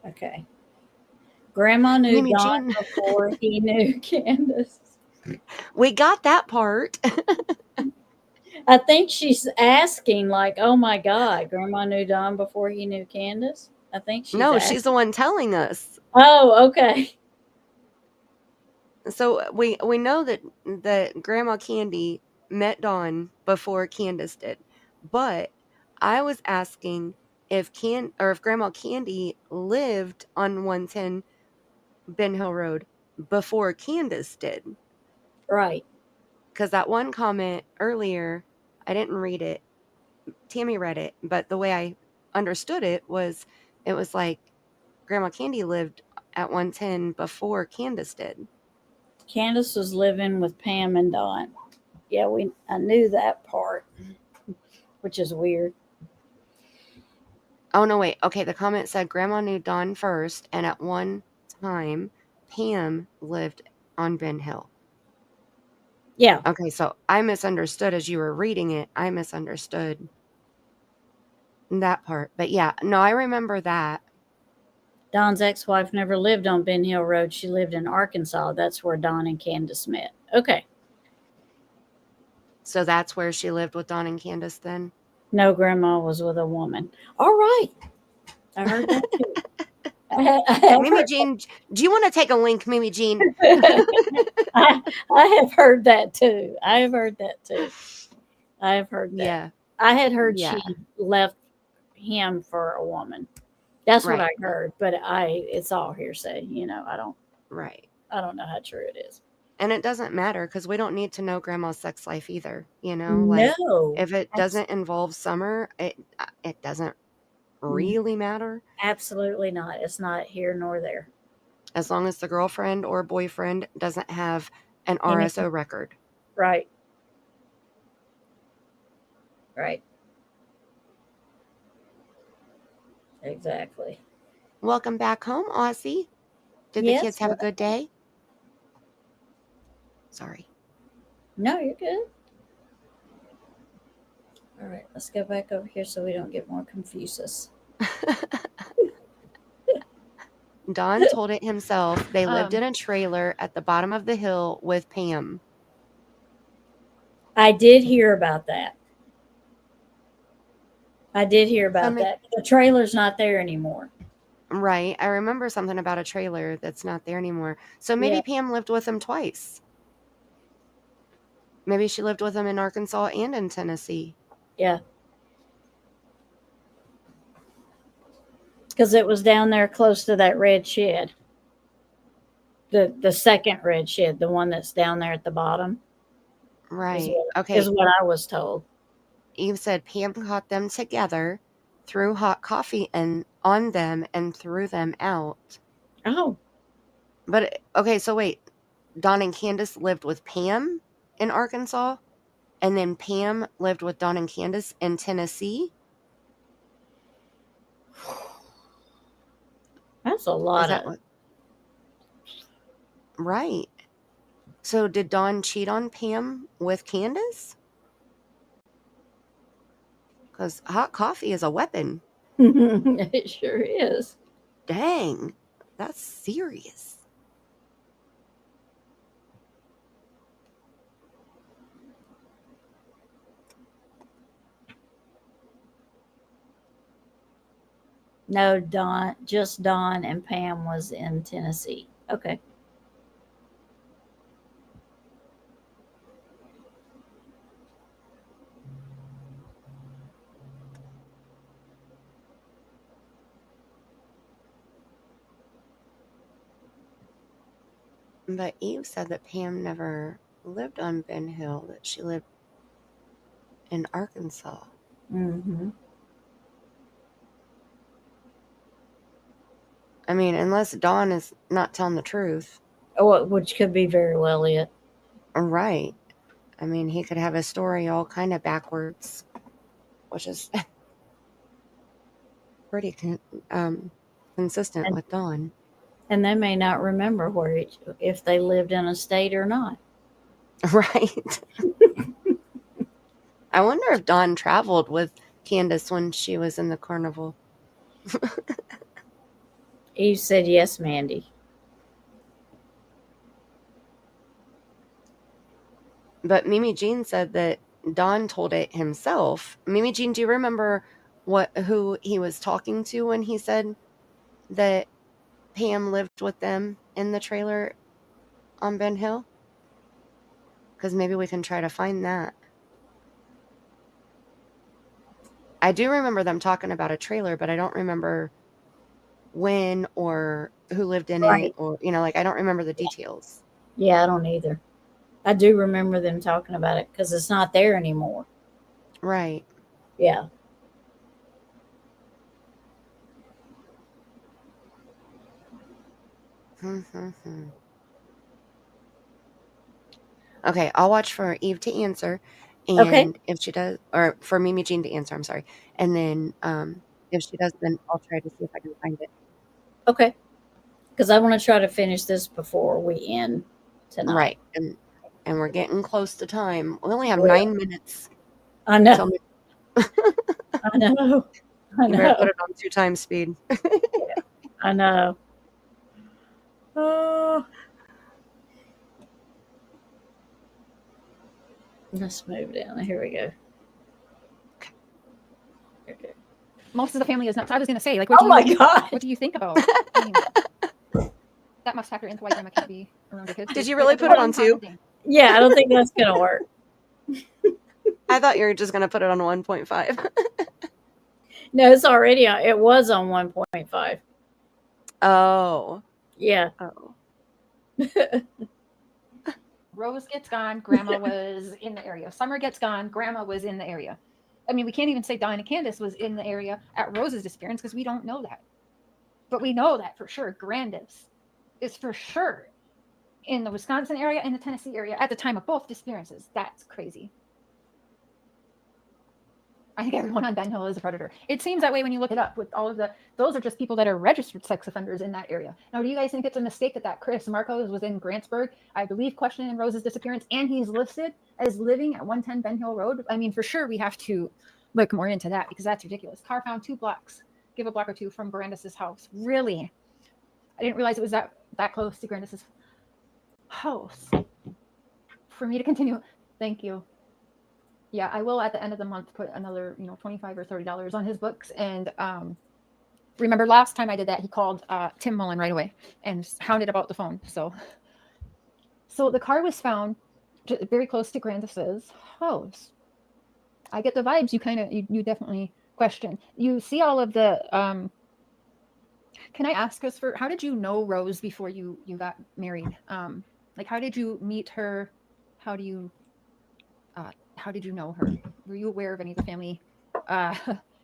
Okay. Grandma knew Mimi Dawn Jean. before he knew Candace. We got that part. I think she's asking, like, oh my God, Grandma knew Dawn before he knew Candace. I think she's No, asking. she's the one telling us. Oh, okay. So we know that Grandma Candy met Dawn before Candace did. But I was asking if Grandma Candy lived on 110 Ben Hill Road before Candace did. Right. Because that one comment earlier, I didn't read it. Tammy read it, but the way I understood it was like Grandma Candy lived at 110 before Candace did. Candace was living with Pam and Dawn. Yeah, I knew that part, which is weird. Oh, no, wait. Okay, the comment said Grandma knew Dawn first, and at one time, Pam lived on Ben Hill. Yeah. Okay, so I misunderstood as you were reading it. I misunderstood that part. But yeah, no, I remember that. Dawn's ex-wife never lived on Ben Hill Road. She lived in Arkansas. That's where Dawn and Candace met. Okay. So that's where she lived with Dawn and Candace then? No, Grandma was with a woman. All right. I heard that too. Mimi Jean, do you want to take a link, Mimi Jean? I have heard that too. I have heard that too. I have heard that. Yeah. I had heard Yeah. she left him for a woman. That's what I Right. heard, but it's all hearsay. I don't Right. know how true it is. And it doesn't matter because we don't need to know Grandma's sex life either. Like No. if it doesn't involve Summer, it doesn't really matter? Absolutely not. It's not here nor there. As long as the girlfriend or boyfriend doesn't have an Any- RSO record. Right. Right. Exactly. Welcome back home, Aussie. Did the Yes, kids have a well, good day? Sorry. no, you're good. All right, let's go back over here so we don't get more confuses. Don told it himself. They lived Um, in a trailer at the bottom of the hill with Pam. I did hear about that. ma- that. The trailer's not there anymore. Right. I remember something about a trailer that's not there anymore. So maybe Yeah. Pam lived with him twice. Maybe she lived with him in Arkansas and in Tennessee. Yeah. Because it was down there close to that red shed. The second red shed, the one that's down there at the bottom, Right. is Okay. what I was told. Eve said Pam caught them together, threw hot coffee on them, and threw them out. Oh, But okay, so wait. Don and Candace lived with Pam in Arkansas, and then Pam lived with Don and Candace in Tennessee. that's a Is lot that of. what? Right. So did Don cheat on Pam with Candace? Because hot coffee is a weapon. It sure is. Dang, that's serious. No, just Don and Pam was in Tennessee. Okay. But Eve said that Pam never lived on Ben Hill, that she lived in Arkansas. Mm-hmm. I mean, unless Don is not telling the truth. Oh, which could be very well it. Right. I mean, he could have his story all kind of backwards, which is pretty consistent And, with Don. and they may not remember if they lived in a state or not. Right. I wonder if Dawn traveled with Candace when she was in the carnival. Eve said yes, Mandy. But Mimi Jean said that Don told it himself. Mimi Jean, do you remember who he was talking to when he said that Pam lived with them in the trailer on Ben Hill? Because maybe we can try to find that. I do remember them talking about a trailer, but I don't remember when or who lived in it, or like I don't remember the details. Yeah, I don't either. I do remember them talking about it because it's not there anymore. Right. Yeah. Okay, I'll watch for Eve to answer, Okay. and if she does, or for Mimi Jean to answer, I'm sorry. And then if she does, then I'll try to see if I can find it. Okay. Because I want to try to finish this before we end tonight. Right, and we're getting close to time. We only have We 9 minutes. I know. Till I know. I you better put know. it on 2 times speed. I know. Oh. Let's move down. Here we go. Okay. Most of the family is not. So I was going to say, like, Oh my God. what do you think about? I mean, that must factor into why grandma can't be around her kids. Did you really put it on 2? Yeah, I don't think that's going to work. I thought you were just going to put it on 1.5. No, it's already on. It was on 1.5. Oh. Yeah. Oh. Rose gets gone, grandma was in the area. Summer gets gone, grandma was in the area. I mean, we can't even say Don and Candace was in the area at Rose's disappearance because we don't know that. But we know that for sure. Grandis is for sure in the Wisconsin area and the Tennessee area at the time of both disappearances. That's crazy. I think everyone on Ben Hill is a predator. It seems that way when you look it up with all of those are just people that are registered sex offenders in that area. Now, do you guys think it's a mistake that Chris Marcos was in Grantsburg, I believe, questioning Rose's disappearance, and he's listed as living at 110 Ben Hill Road? I mean, for sure, we have to look more into that because that's ridiculous. Car found 2 blocks, give a block or two from Grandis's house. Really? I didn't realize it was that close to Grandis's house. For me to continue, thank you. Yeah, I will at the end of the month put another, $25 or $30 on his books. And remember last time I did that, he called Tim Mullen right away and hounded about the phone. So the car was found very close to Grandis's house. I get the vibes. You definitely question. You see all of the. Can I ask us how did you know Rose before you got married? Like, how did you meet her? How did you know her? Were you aware of any of the family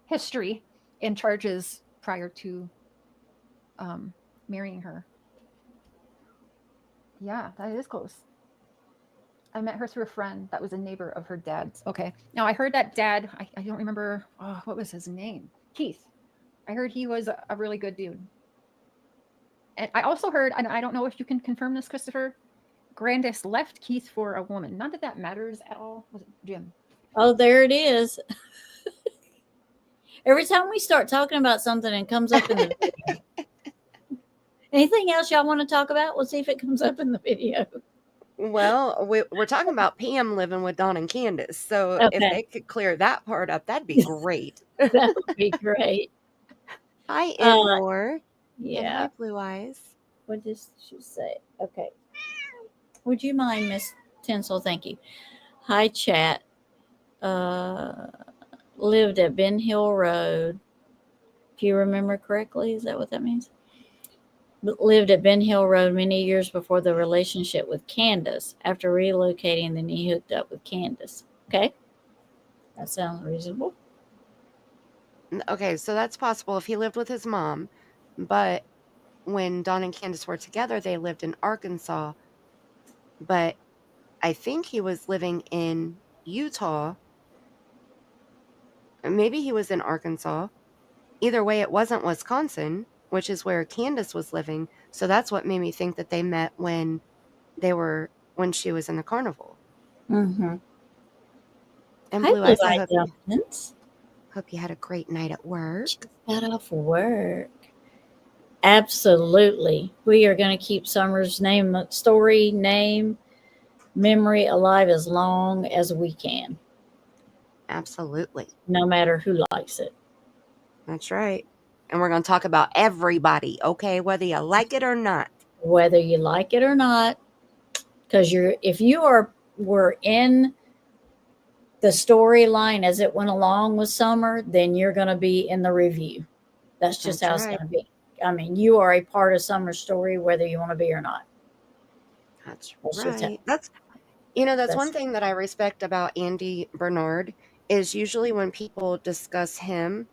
history and charges prior to marrying her? Yeah, that is close. I met her through a friend that was a neighbor of her dad's. Okay. Now, I heard that dad, I don't remember, what was his name? Keith. I heard he was a really good dude. And I also heard, and I don't know if you can confirm this, Christopher, Grandis left Keith for a woman. Not that matters at all. Was it Jim? Oh, there it is. Every time we start talking about something and comes up in the video. Anything else y'all want to talk about? We'll see if it comes up in the video. Well, we're talking about Pam living with Don and Candace. So if they could clear that part up, that'd be great. That would be great. Hi, Edmore. Yeah. And hi, Blue Eyes. What did she say? Okay. Would you mind, Miss Tinsel? Thank you. Hi, chat. Lived at Ben Hill Road. If you remember correctly, is that what that means? Lived at Ben Hill Road many years before the relationship with Candace. After relocating, then he hooked up with Candace. Okay. That sounds reasonable. Okay, so that's possible if he lived with his mom. But when Don and Candace were together, they lived in Arkansas. But I think he was living in Utah. Maybe he was in Arkansas. Either way, it wasn't Wisconsin, which is where Candace was living. So that's what made me think that they met when she was in the carnival. Mm-hmm. And Blue Eyes, I hope you had a great night at work. Just got off work. Absolutely. We are going to keep Summer's story, memory alive as long as we can. Absolutely. No matter who likes it. That's right. And we're going to talk about everybody, okay? Whether you like it or not. Whether you like it or not. Because if you were in the storyline as it went along with Summer, then you're going to be in the review. That's just how it's going to be. I mean, you are a part of Summer's story, whether you want to be or not. That's right. That's one thing that I respect about Andy Bernard is usually when people discuss him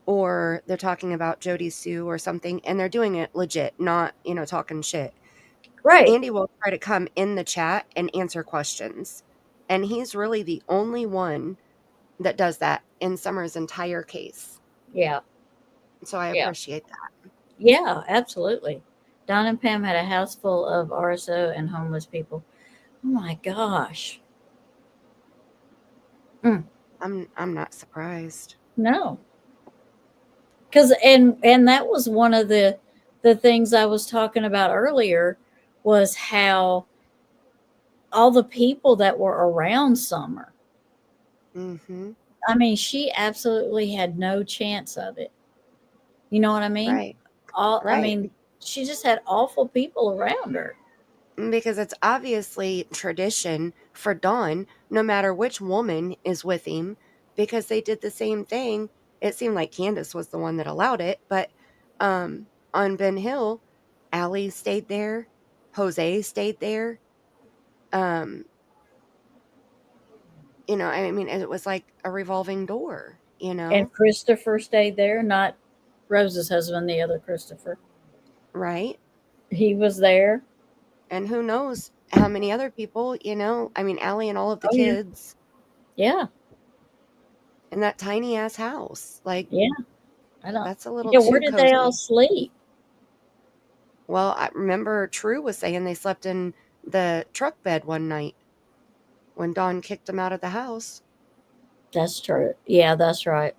or they're talking about Jody Sue or something and they're doing it legit, not, talking shit. Right. Andy will try to come in the chat and answer questions. And he's really the only one that does that in Summer's entire case. Yeah. So I appreciate that. Yeah, absolutely. Don and Pam had a house full of RSO and homeless people. Oh my gosh. I'm not surprised. No. Because and that was one of the things I was talking about earlier was how all the people that were around Summer. Mm-hmm. I mean, she absolutely had no chance of it. You know what I mean? Right. I mean, she just had awful people around her. Because it's obviously tradition for Don, no matter which woman is with him, because they did the same thing. It seemed like Candace was the one that allowed it, but on Ben Hill, Allie stayed there, Jose stayed there, You know, I mean, it was like a revolving door, you know? And Christopher stayed there, not Rose's husband, the other Christopher. Right? He was there. And who knows how many other people, you know? I mean, Allie and all of the Oh, yeah. kids Yeah. in that tiny ass house. Like, Yeah. I don't. that's a little Yeah. Where too did they all cozy. sleep? Well, I remember True was saying they slept in the truck bed one night when Dawn kicked them out of the house. That's true. Yeah, that's right.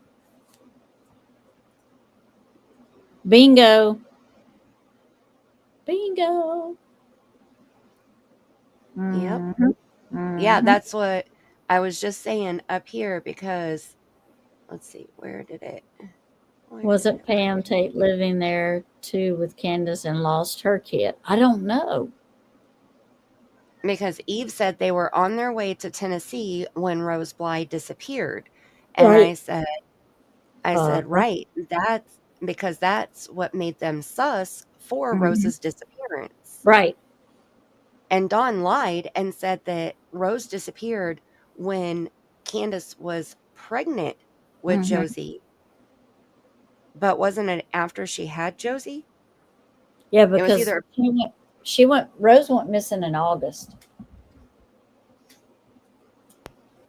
Bingo. Bingo. Yep. Mm-hmm. Yeah, that's what I was just saying up here because let's see, where did it Wasn't Pam Tate living there too with Candace and lost her kid? I don't know. because Eve said they were on their way to Tennessee when Rose Bly disappeared. And Right. I said, Uh-huh. right, that's because that's what made them sus for Mhm. Rose's disappearance. Right. And Dawn lied and said that Rose disappeared when Candace was pregnant with Mhm. Josie. But wasn't it after she had Josie? Yeah, It was because either, Rose went missing in August.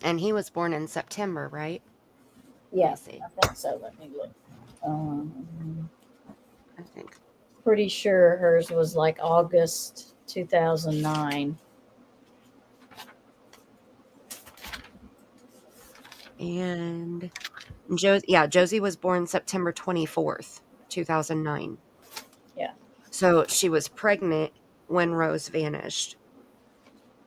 and he was born in September, right? Let Yeah, me see. I think so. Let me look. I think. Pretty sure hers was like August 2009. And Josie was born September 24th, 2009. Yeah. So she was pregnant when Rose vanished.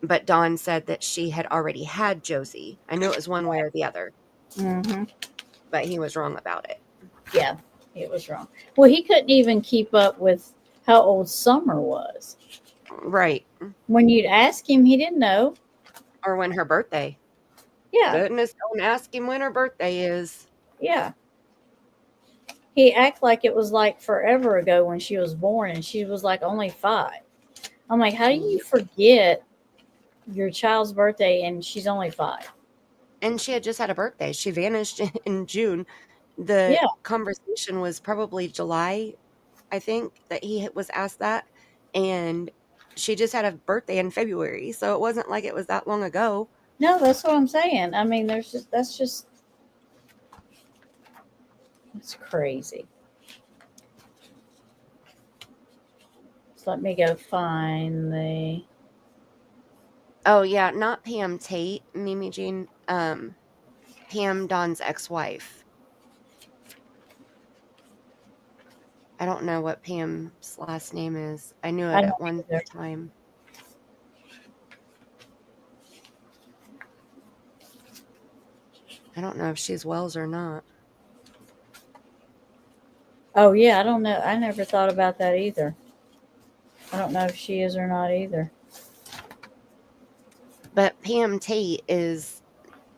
But Dawn said that she had already had Josie. I knew it was one way or the other, Mm-hmm. but he was wrong about it. Yeah, it was wrong. Well, he couldn't even keep up with how old Summer was. Right. When you'd ask him, he didn't know. Or when her birthday. Yeah, Goodness, don't ask him when her birthday is. yeah. He act like it was like forever ago when she was born, and she was like only 5. I'm like, how do you forget your child's birthday and she's only 5? And she had just had a birthday. She vanished in June. The Yeah. conversation was probably July, I think, that he was asked that. And she just had a birthday in February. So it wasn't like it was that long ago. No, that's what I'm saying. I mean, that's crazy. So let me go find the. Oh, yeah, not Pam Tate, Mimi Jean. Pam, Dawn's ex-wife. I don't know what Pam's last name is. I knew I it don't at one either. time. I don't know if she's Wells or not. Oh yeah, I don't know. I never thought about that either. I don't know if she is or not either. But Pam Tate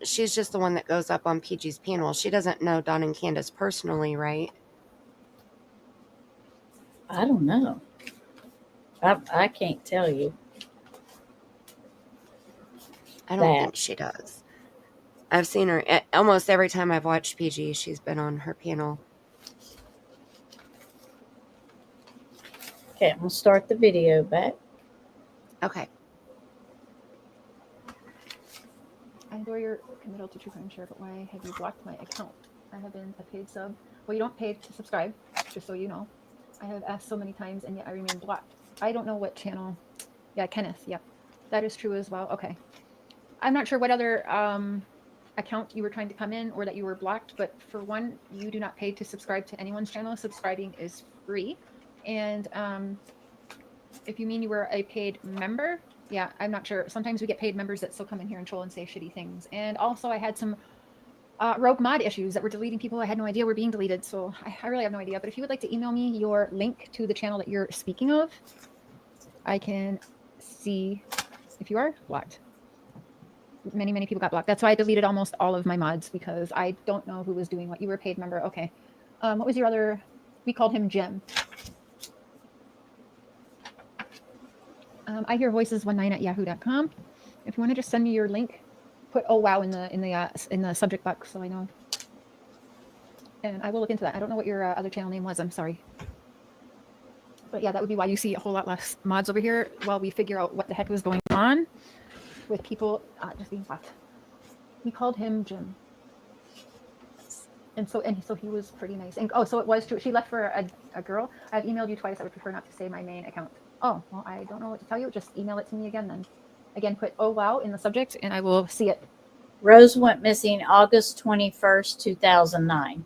she's just the one that goes up on PG's panel. She doesn't know Dawn and Candace personally, right? I don't know. I can't tell you. I don't That. think she does. I've seen her almost every time I've watched PG. She's been on her panel. Okay, I'm gonna start the video back. Okay. I adore your committal to true crime share, but why have you blocked my account? I have been a paid sub. Well, you don't pay to subscribe, just so you know. I have asked so many times, and yet I remain blocked. I don't know what channel. Yeah, Kenneth. Yep, that is true as well. Okay, I'm not sure what other account you were trying to come in or that you were blocked, but for one, you do not pay to subscribe to anyone's channel. Subscribing is free, and if you mean you were a paid member, yeah, I'm not sure. Sometimes we get paid members that still come in here and troll and say shitty things. And also, I had some rogue mod issues that were deleting people I had no idea were being deleted. So I really have no idea. But if you would like to email me your link to the channel that you're speaking of, I can see if you are blocked. Many people got blocked. That's why I deleted almost all of my mods, because I don't know who was doing what. You were a paid member. Okay. What was your other? We called him Jim. I hear voices19@yahoo.com. If you want to just send me your link put "oh wow" in the subject box so I know. And I will look into that. I don't know what your other channel name was. I'm sorry. But yeah, that would be why you see a whole lot less mods over here while we figure out what the heck was going on with people just being fucked. We called him Jim. And so he was pretty nice. And so it was true. She left for a girl. I've emailed you twice. I would prefer not to say my main account. Oh, well, I don't know what to tell you. Just email it to me again then. Again, put "oh wow" in the subject and I will see it. Rose went missing August 21st, 2009.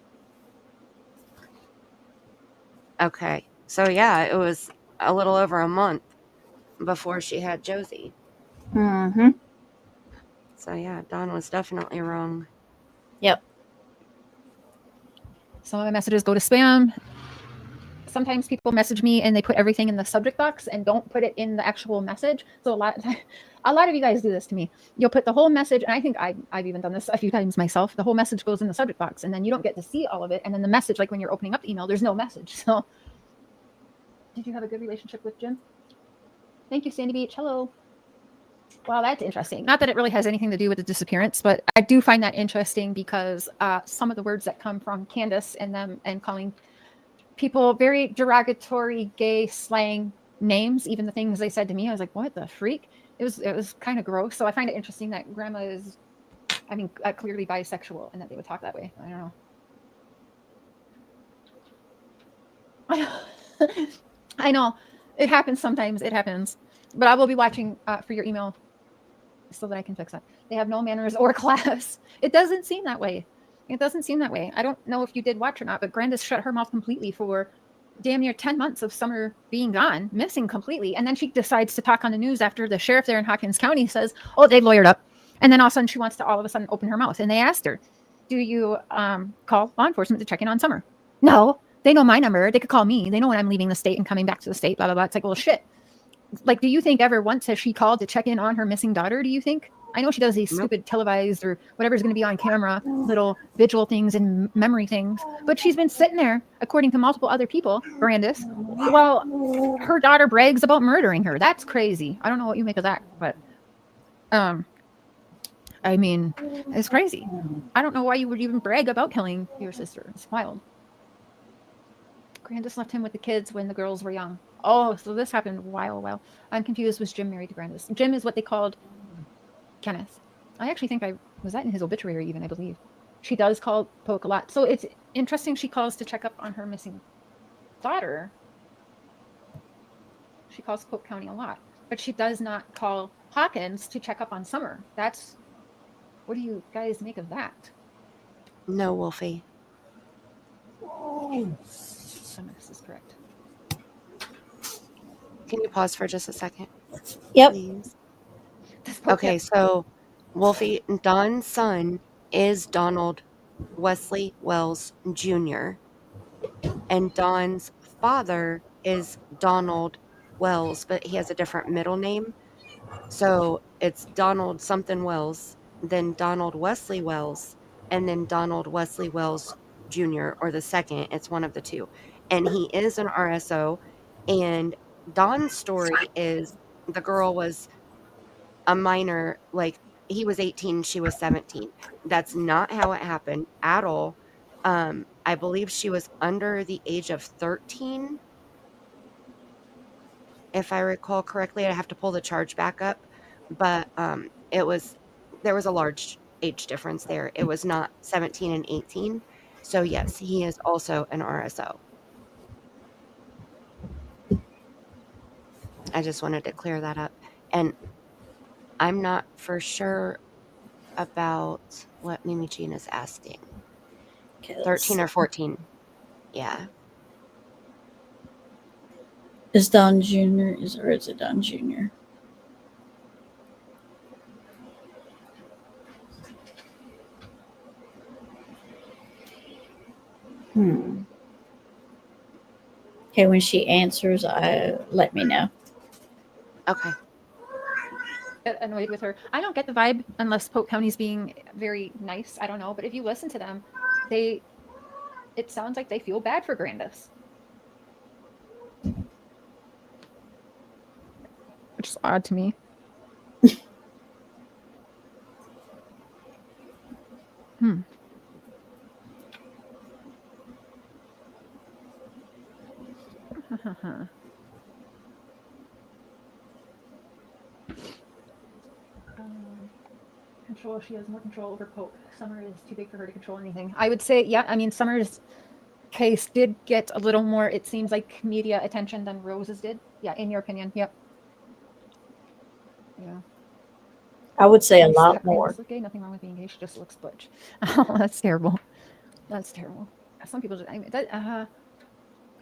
Okay. So yeah, it was a little over a month before she had Josie. Mm-hmm. So yeah, Dawn was definitely wrong. Yep. Some of my messages go to spam. Sometimes people message me and they put everything in the subject box and don't put it in the actual message. So a lot of you guys do this to me. You'll put the whole message, and I think I've even done this a few times myself. The whole message goes in the subject box, and then you don't get to see all of it. And then the message, like when you're opening up the email, there's no message. So, did you have a good relationship with Jim? Thank you, Sandy Beach. Hello. Wow, that's interesting. Not that it really has anything to do with the disappearance, but I do find that interesting because some of the words that come from Candace and them and calling people very derogatory gay slang names, even the things they said to me, I was like, what the freak? It was kind of gross. So I find it interesting that grandma is, clearly bisexual and that they would talk that way. I don't know. I know it happens sometimes. It happens, but I will be watching for your email so that I can fix that. They have no manners or class. It doesn't seem that way. It doesn't seem that way. I don't know if you did watch or not, but Grandis shut her mouth completely for damn near 10 months of Summer being gone, missing completely. And then she decides to talk on the news after the sheriff there in Hawkins County says, oh, they lawyered up. And then all of a sudden she wants to all of a sudden open her mouth. And they asked her, do you call law enforcement to check in on Summer? No, they know my number. They could call me. They know when I'm leaving the state and coming back to the state, blah, blah, blah. It's like, well, shit. Like, do you think ever once has she called to check in on her missing daughter, do you think? I know she does these stupid televised or whatever's going to be on camera, little visual things and memory things, but she's been sitting there, according to multiple other people, Brandis, while her daughter brags about murdering her. That's crazy. I don't know what you make of that, but I mean, it's crazy. I don't know why you would even brag about killing your sister. It's wild. Grandis left him with the kids when the girls were young. Oh, so this happened a while. I'm confused. Was Jim married to Grandis? Jim is what they called Kenneth. I actually think was that in his obituary even, I believe. She does call Polk a lot. So it's interesting she calls to check up on her missing daughter. She calls Polk County a lot. But she does not call Hawkins to check up on Summer. What do you guys make of that? No, Wolfie. This is correct. Can you pause for just a second? Yep. Please? Okay, so Wolfie, Don's son is Donald Wesley Wells Jr. And Don's father is Donald Wells, but he has a different middle name. So it's Donald something Wells, then Donald Wesley Wells, and then Donald Wesley Wells Jr. or the second. It's one of the two. And he is an RSO. And Don's story is the girl was a minor, like he was 18, she was 17. That's not how it happened at all. I believe she was under the age of 13. If I recall correctly, I have to pull the charge back up, but there was a large age difference there. It was not 17 and 18. So yes, he is also an RSO. I just wanted to clear that up. And I'm not for sure about what Mimi Jean is asking. 13 or 14. Yeah. Is Don Jr. or is it Don Jr.? Okay, when she answers, let me know. Okay. Get annoyed with her. I don't get the vibe unless Polk County's being very nice. I don't know, but if you listen to them, it sounds like they feel bad for Grandis, which is odd to me. Control. She has more control over Pope. Summer is too big for her to control anything. I would say, yeah. I mean, Summer's case did get a little more, it seems like, media attention than Rose's did. Yeah, in your opinion. Yep. Yeah. I would say a Nice. lot That more. Candace look gay. Nothing wrong with being gay. She just looks butch. Oh, that's terrible. That's terrible. Some people just. I mean, that.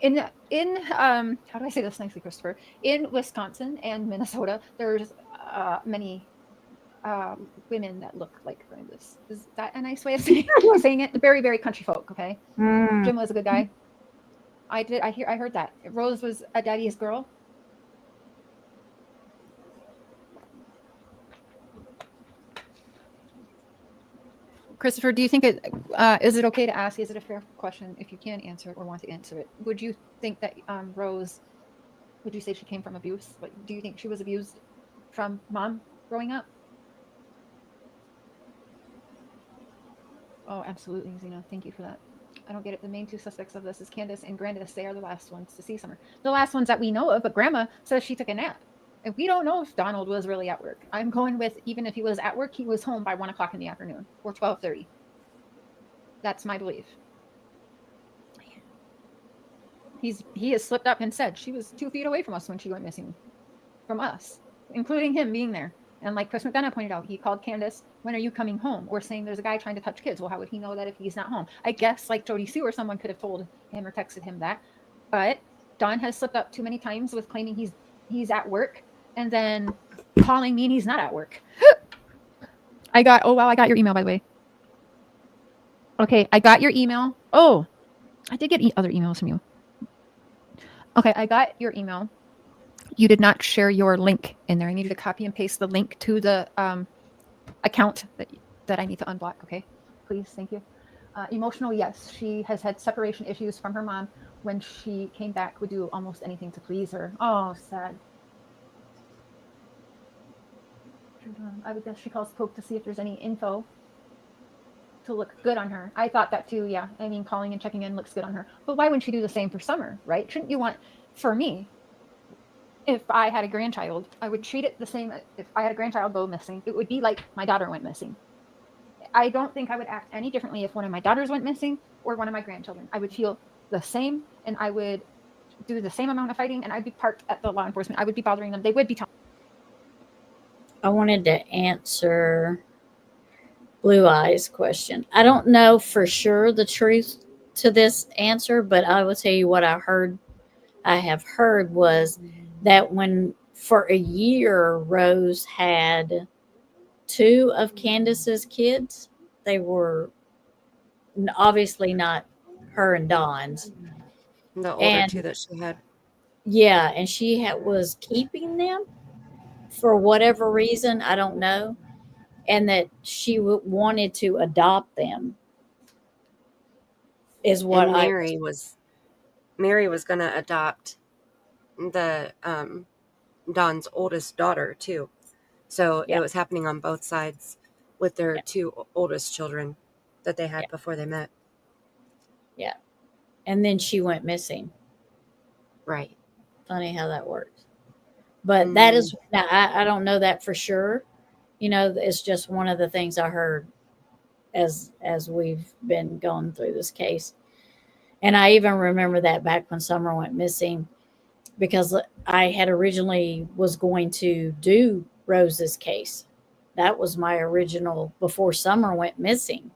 In how do I say this nicely, Christopher? In Wisconsin and Minnesota, there's many women that look like Candace. Is that a nice way of saying it? Very, very country folk. Okay. Jim was a good guy. I heard that Rose was a daddy's girl. Christopher, do you think is it okay to ask? Is it a fair question if you can answer it or want to answer it? Would you think that Rose? Would you say she came from abuse? Do you think she was abused from mom growing up? Oh, absolutely, Zena. Thank you for that. I don't get it. The main two suspects of this is Candace and Grandis. They are the last ones to see Summer. The last ones that we know of, but Grandma says she took a nap. And we don't know if Donald was really at work. I'm going with, even if he was at work, he was home by 1 o'clock in the afternoon or 12:30. That's my belief. He has slipped up and said she was 2 feet away from us when she went missing. From us, including him being there. And like Chris McDonough pointed out, he called Candace, when are you coming home? Or saying there's a guy trying to touch kids. Well, how would he know that if he's not home? I guess like Jody Sue or someone could have told him or texted him that. But Don has slipped up too many times with claiming he's at work and then calling me and he's not at work. I got your email, by the way. Okay, I got your email. Oh, I did get other emails from you. Okay, I got your email. You did not share your link in there. I needed to copy and paste the link to the account that I need to unblock. Okay, please, thank you. Emotional, yes. She has had separation issues from her mom. When she came back, would do almost anything to please her. Oh, sad. I would guess she calls Pope to see if there's any info to look good on her. I thought that too, yeah. I mean, calling and checking in looks good on her. But why wouldn't she do the same for Summer, right? Shouldn't you want, for me, if I had a grandchild, I would treat it the same. If I had a grandchild go missing, it would be like my daughter went missing. I don't think I would act any differently if one of my daughters went missing or one of my grandchildren. I would feel the same, and I would do the same amount of fighting, and I'd be parked at the law enforcement. I would be bothering them. They would be telling. I wanted to answer Blue Eyes question. I don't know for sure the truth to this answer, but I will tell you what I have heard was that when for a year Rose had 2 of Candace's kids, they were obviously not her and Dawn's. The older 2 that she had. Yeah, and she was keeping them for whatever reason, I don't know, and that she wanted to adopt them. Is what and Mary was going to adopt the Don's oldest daughter too. So it was happening on both sides with their 2 oldest children that they had before they met. Yeah. And then she went missing. Right. Funny how that works. But that is, now I don't know that for sure. You know, it's just one of the things I heard as we've been going through this case. And I even remember that back when Summer went missing, because I had originally was going to do Rose's case. That was my original before Summer went missing.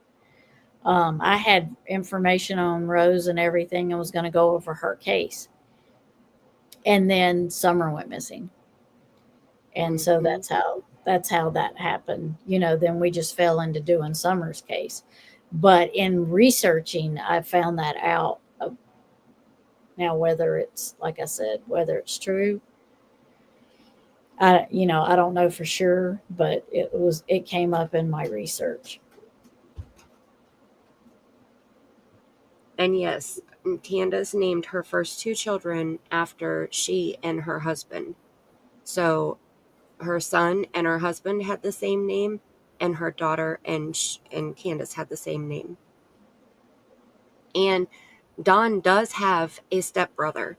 I had information on Rose and everything and was going to go over her case. And then Summer went missing. And so that's how that happened. You know, then we just fell into doing Summer's case. But in researching, I found that out. Now, whether it's, like I said, whether it's true, I don't know for sure, but it came up in my research. And yes, Candace named her first 2 children after she and her husband. So her son and her husband had the same name, and her daughter and Candace had the same name. And Don does have a stepbrother.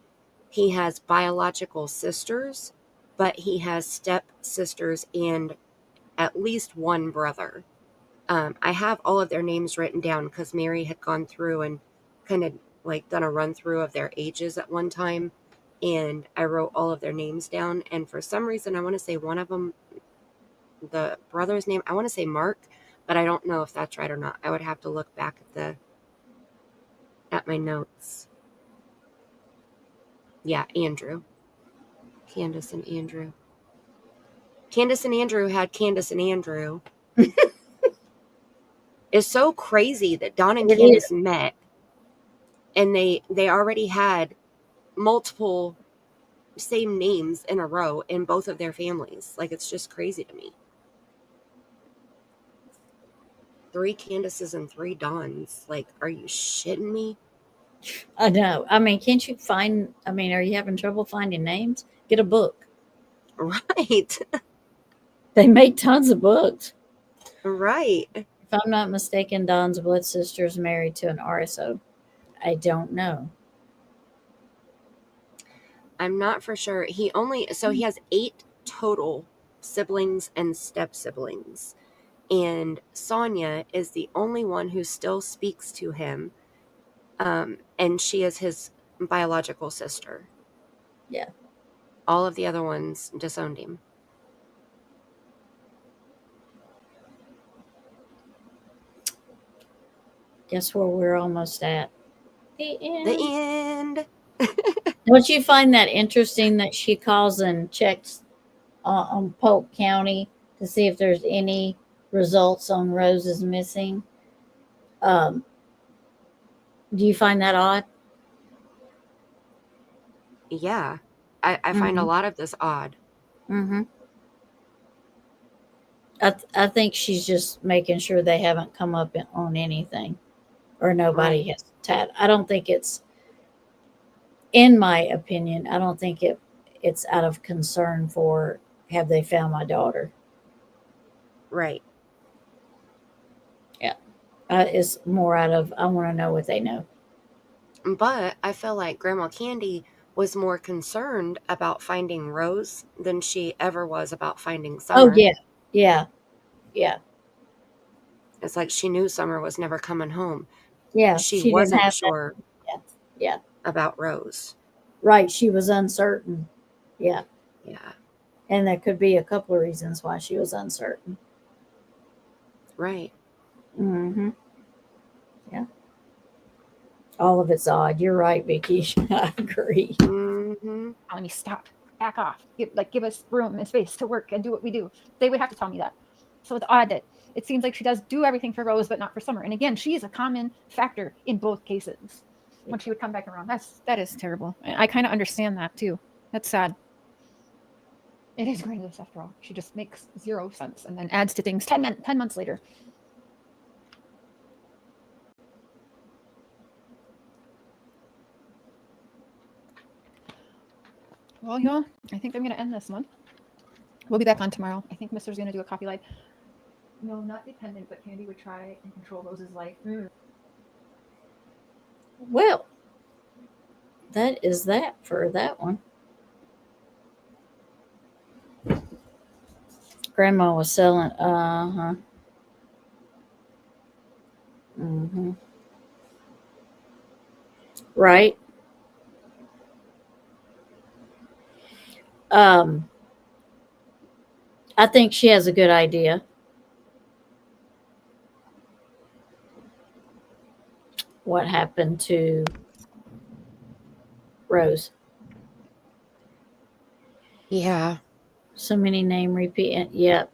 He has biological sisters, but he has stepsisters and at least one brother. I have all of their names written down because Mary had gone through and kind of like done a run through of their ages at one time. And I wrote all of their names down. And for some reason, I want to say one of them, the brother's name, I want to say Mark, but I don't know if that's right or not. I would have to look back at my notes. Yeah, Andrew. Candace and Andrew. Candace and Andrew had Candace and Andrew. It's so crazy that Don and It Candace is. met and they already had multiple same names in a row in both of their families. Like, it's just crazy to me. 3 Candaces and 3 Dons. Like, are you shitting me? I know. I mean, can't you find? I mean, are you having trouble finding names? Get a book. Right. They make tons of books. Right. If I'm not mistaken, Don's blood sister is married to an RSO. I don't know. I'm not for sure. He has 8 total siblings and step siblings. And Sonia is the only one who still speaks to him. And she is his biological sister. Yeah. All of the other ones disowned him. Guess where we're almost at? The end. The end. Don't you find that interesting that she calls and checks on Polk County to see if there's any results on Rose's missing? Do you find that odd? Yeah. I find a lot of this odd. Mm-hmm. I think she's just making sure they haven't come up on anything or nobody Right. has tad. I don't think it's, in my opinion, I don't think it's out of concern for have they found my daughter. Right. Yeah. It's more out of I want to know what they know. But I feel like Grandma Candy was more concerned about finding Rose than she ever was about finding Summer. Oh, yeah. Yeah. Yeah. It's like she knew Summer was never coming home. Yeah. She Didn't wasn't have sure that. Yeah. about Rose. Right. She was uncertain. Yeah. Yeah. And there could be a couple of reasons why she was uncertain. Right. Mm-hmm. Yeah. All of it's odd. You're right, Vicky. I agree. Mm-hmm. Let me stop. Back off. Give us room and space to work and do what we do. They would have to tell me that. So it's odd that it seems like she does do everything for Rose, but not for Summer. And again, she's a common factor in both cases. When she would come back around, that is terrible. I kind of understand that too. That's sad. It is Graceless after all. She just makes 0 sense and then adds to things 10 months later. Well, y'all, I think I'm going to end this one. We'll be back on tomorrow. I think Mister's going to do a coffee live. No, not dependent, but Candy would try and control Rose's life. Well, that is that for that one. Grandma was selling. Uh-huh. Mm-hmm. Right. I think she has a good idea. What happened to Rose? Yeah. So many name repeat. Yep.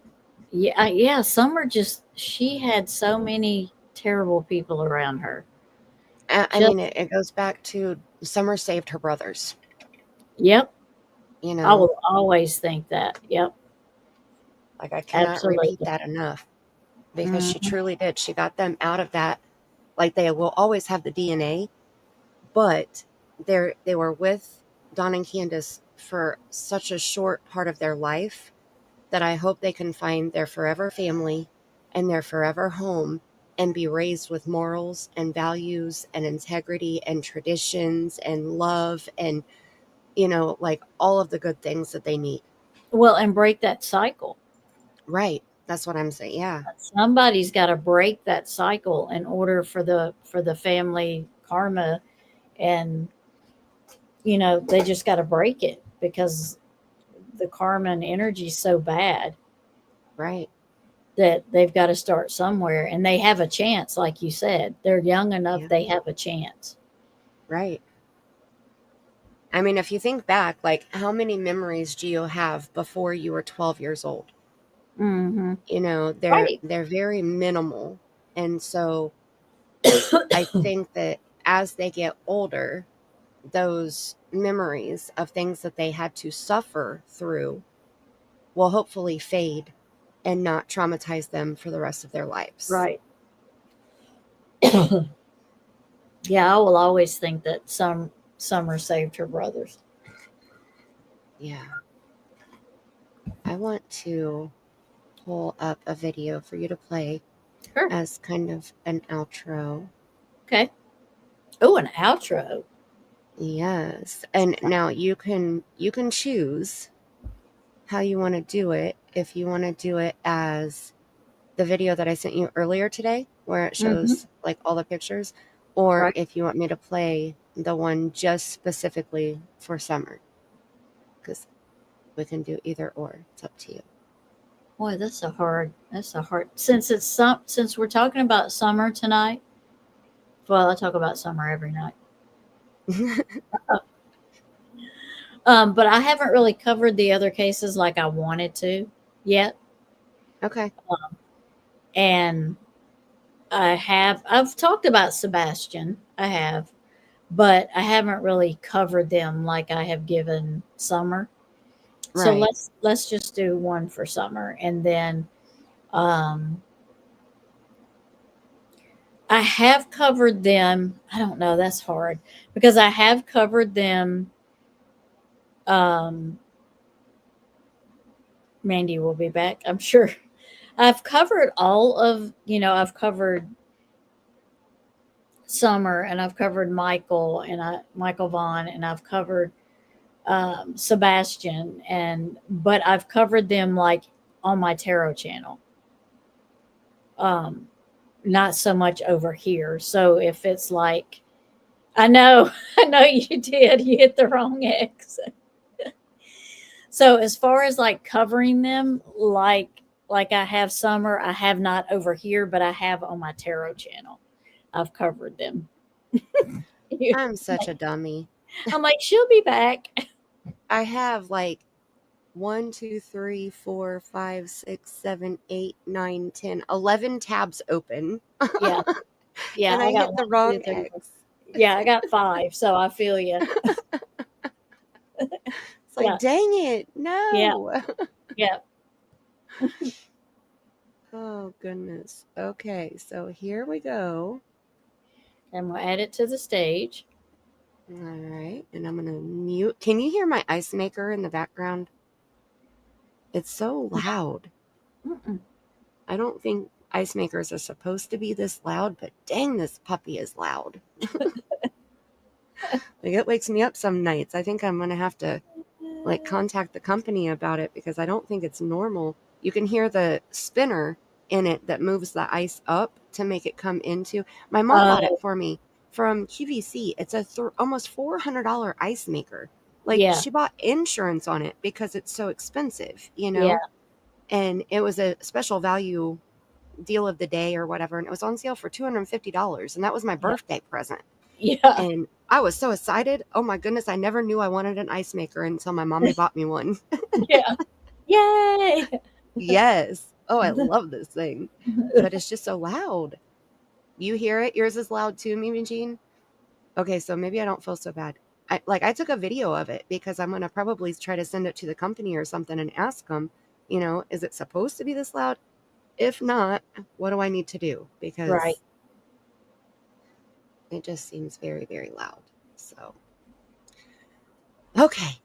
Yeah. Summer she had so many terrible people around her. I mean, it goes back to Summer saved her brothers. Yep. You know, I will always think that. Yep. like I cannot Absolutely. repeat that enough because she truly did. She got them out of that. Like, they will always have the DNA, but they were with Don and Candace for such a short part of their life that I hope they can find their forever family and they're forever home and be raised with morals and values and integrity and traditions and love and, like all of the good things that they need. Well, and break that cycle. Right. That's what I'm saying. Yeah. Somebody's got to break that cycle in order for the family karma, and they just got to break it because the karma and energy is so bad Right. that they've got to start somewhere, and they have a chance. Like you said, they're young enough, Yeah. they have a chance. Right. I mean, if you think back, like how many memories do you have before you were 12 years old? Mm-hmm. They're Right. very minimal. And so I think that as they get older, those memories of things that they had to suffer through will hopefully fade and not traumatize them for the rest of their lives. Right. Yeah, I will always think that Summer saved her brothers. Yeah. I want to pull up a video for you to play Sure. as kind of an outro. Okay. Oh, an outro. Yes. And now you can choose how you want to do it. If you want to do it as the video that I sent you earlier today, where it shows like all the pictures, or Right. if you want me to play the one just specifically for Summer, because we can do either or. It's up to you. Boy, that's a hard. Since we're talking about Summer tonight. Well, I talk about Summer every night. But I haven't really covered the other cases like I wanted to yet. Okay. And I've talked about Sebastian. I have, but I haven't really covered them like I have given Summer. So Right. let's just do one for Summer, and then I have covered them. I don't know, that's hard because I have covered them. Mandy will be back, I'm sure. I've covered I've covered Summer, and I've covered Michael Vaughn, and I've covered Sebastian, but I've covered them like on my tarot channel. Not so much over here. So if it's like, I know you did, you hit the wrong X. So as far as like covering them, like I have Summer, I have not over here, but I have on my tarot channel. I've covered them. I'm such a dummy. I'm like, she'll be back. I have like 1, 2, 3, 4, 5, 6, 7, 8, 9, 10, 11 tabs open. Yeah. Yeah. And I got hit the 1, 2, wrong 3, 4. X. Yeah, I got 5, so I feel you. It's like, Yeah. dang it. No. Yeah. Oh, goodness. Okay, so here we go. And we'll add it to the stage. All right, and I'm going to mute. Can you hear my ice maker in the background? It's so loud. Mm-mm. I don't think ice makers are supposed to be this loud, but dang, this puppy is loud. Like, it wakes me up some nights. I think I'm going to have to like contact the company about it because I don't think it's normal. You can hear the spinner in it that moves the ice up to make it come into. My mom bought it for me from QVC. It's a almost $400 ice maker. Like, Yeah. she bought insurance on it because it's so expensive, Yeah. and it was a special value deal of the day or whatever, and it was on sale for $250, and that was my birthday present. Yeah. And I was so excited. Oh my goodness, I never knew I wanted an ice maker until my mommy bought me one. Yeah. Yay. Yes. Oh, I love this thing. But it's just so loud. You hear it? Yours is loud too, Mimi Jean? Okay, so maybe I don't feel so bad. I took a video of it because I'm going to probably try to send it to the company or something and ask them, is it supposed to be this loud? If not, what do I need to do? Because Right. it just seems very, very loud. So, okay.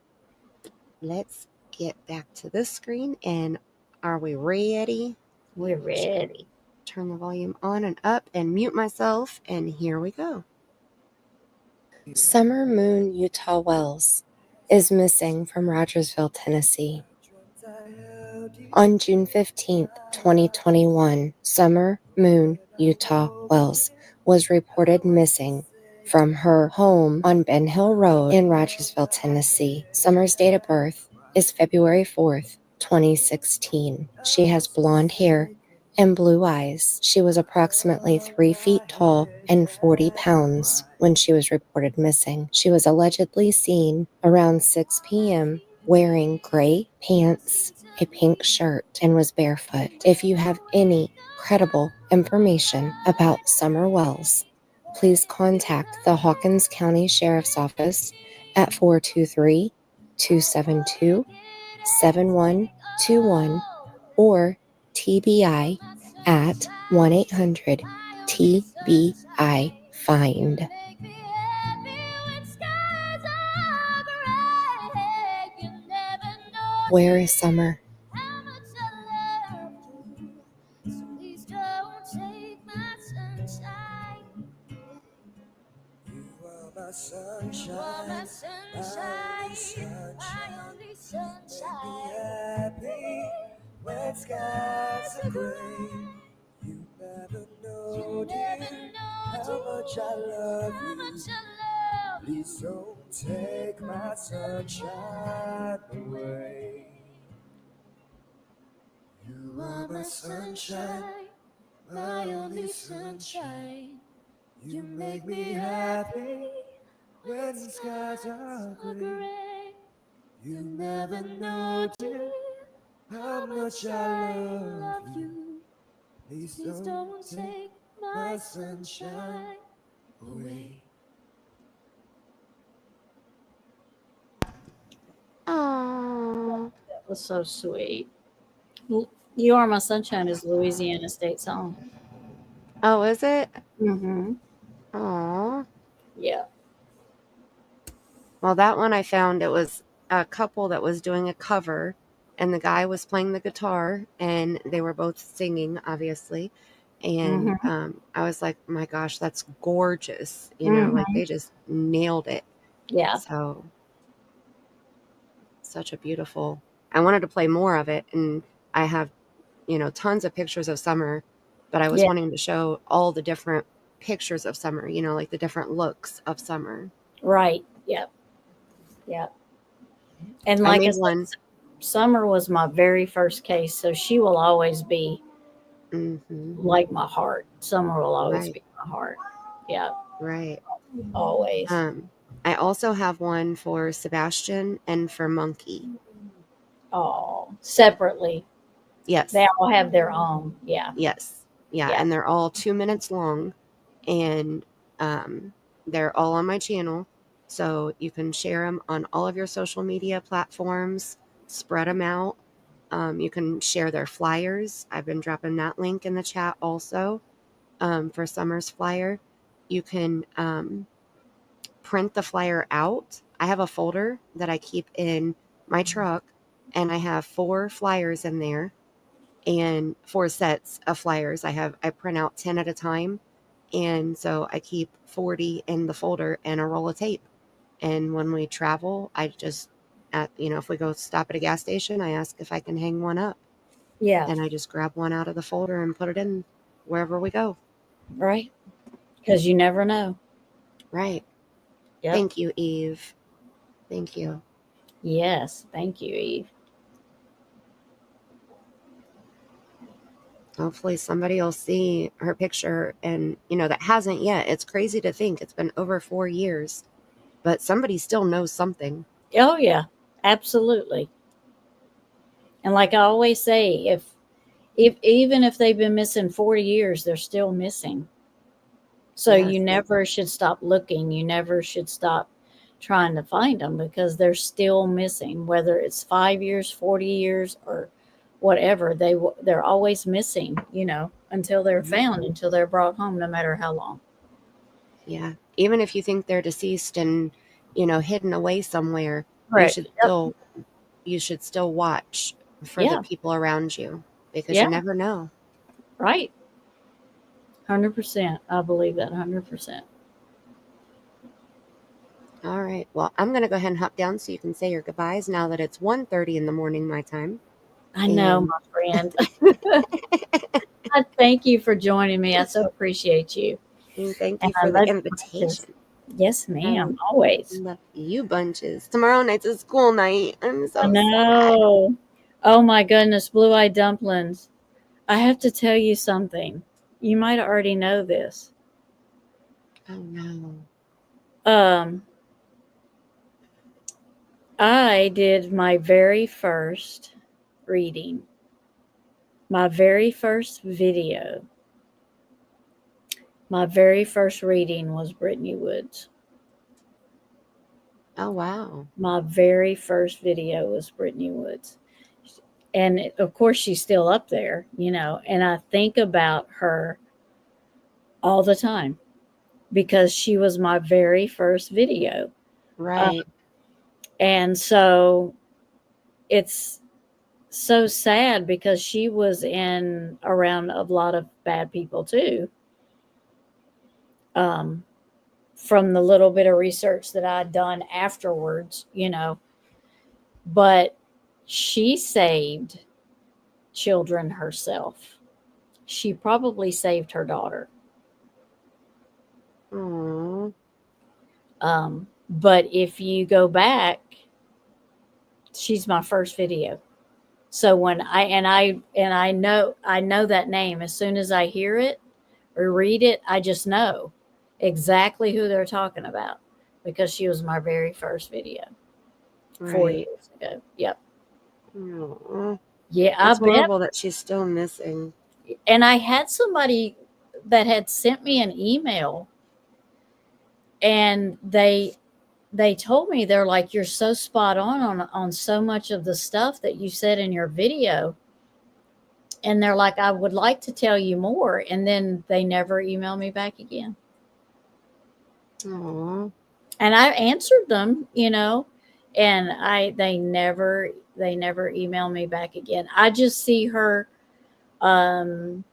Let's get back to this screen. And are we ready? We're ready. turn the volume on and up and mute myself, and here we go. Summer Moon Utah Wells is missing from Rogersville, Tennessee. On June 15th, 2021, Summer Moon Utah Wells was reported missing from her home on Ben Hill Road in Rogersville, Tennessee. Summer's date of birth is February 4th, 2016. She has blonde hair and blue eyes. She was approximately 3 feet tall and 40 pounds when she was reported missing. She was allegedly seen around 6 p.m. wearing gray pants, a pink shirt, and was barefoot. If you have any credible information about Summer Wells, please contact the Hawkins County Sheriff's Office at 423-272-7121 or TBI at 1-800-TBI-FIND. Where is Summer? When skies are gray, you never know, dear, how much I love you. Please don't take my sunshine away. You are my sunshine, my only sunshine. You make me happy when skies are gray. You never know, dear, how much I love you. Please don't take my sunshine away. Aww. That was so sweet. You Are My Sunshine is Louisiana state song. Oh, is it? Mm-hmm. Aww. Yeah. Well, that one I found, it was a couple that was doing a cover, and the guy was playing the guitar, and they were both singing, obviously. And Mm-hmm. I was like, my gosh, that's gorgeous. You know, like Mm-hmm. they just nailed it. Yeah. So, such a beautiful. I wanted to play more of it, and I have, tons of pictures of Summer, but I was Yeah. wanting to show all the different pictures of Summer, like the different looks of Summer. Right. Yep. Yep. And I like I made said, one. Summer was my very first case, so she will always be Mm-hmm. like my heart. Summer will always Right, be my heart. Yeah. right. Always. I also have one for Sebastian and for Monkey. Oh, separately. Yes, They all have their own. Yeah. yes, yeah, Yeah. and they're all 2 minutes long, and they're all on my channel, so you can share them on all of your social media platforms, spread them out. You can share their flyers. I've been dropping that link in the chat also for Summer's flyer. You can print the flyer out. I have a folder that I keep in my truck, and I have 4 flyers in there and 4 sets of flyers. I print out 10 at a time, and so I keep 40 in the folder and a roll of tape. And when we travel, I just if we go stop at a gas station, I ask if I can hang one up. Yeah. And I just grab one out of the folder and put it in wherever we go. Right. Because you never know. Right. Yep. Thank you, Eve. Thank you. Yes. Thank you, Eve. Hopefully somebody will see her picture, and that hasn't yet. It's crazy to think it's been over 4 years, but somebody still knows something. Oh, yeah. Absolutely. And like I always say, if even if they've been missing 40 years, they're still missing. So Yes. you never should stop looking. You never should stop trying to find them because they're still missing, whether it's 5 years, 40 years, or whatever. They're always missing, until they're found, until they're brought home, no matter how long. Yeah. Even if you think they're deceased and hidden away somewhere, Right. you should still watch for the Yeah. people around you, because Yeah. you never know. Right. 100%. I believe that 100%. All right. Well, I'm going to go ahead and hop down so you can say your goodbyes now that it's 1:30 in the morning my time. I know, And my friend. I thank you for joining me. I so appreciate you. thank And you I for the love you bunches. invitation. Yes, I ma'am. Always. love you bunches. Tomorrow night's a school night. I'm I so sad. know. Oh my goodness, blue-eyed dumplings. I have to tell you something. You might already know this. Oh no. I did my very first reading, my very first video. My very first reading was Brittany Woods. Oh wow. My very first video was Brittany Woods. And of course, she's still up there, and I think about her all the time because she was my very first video. Right. And so it's so sad because she was in around a lot of bad people too. Um, from the little bit of research that I'd done afterwards, but she saved children herself. She probably saved her daughter. Aww. But if you go back, she's my first video. So when I know that name as soon as I hear it or read it, I just know exactly who they're talking about because she was my very first video 4 Right. years ago. Yep. Aww. Yeah, I It's bet. horrible that she's still missing. And I had somebody that had sent me an email and they told me, they're like, you're so spot on so much of the stuff that you said in your video. And they're like, I would like to tell you more. And then they never email me back again. Aww. And I answered them, and they never email me back again. I just see her, and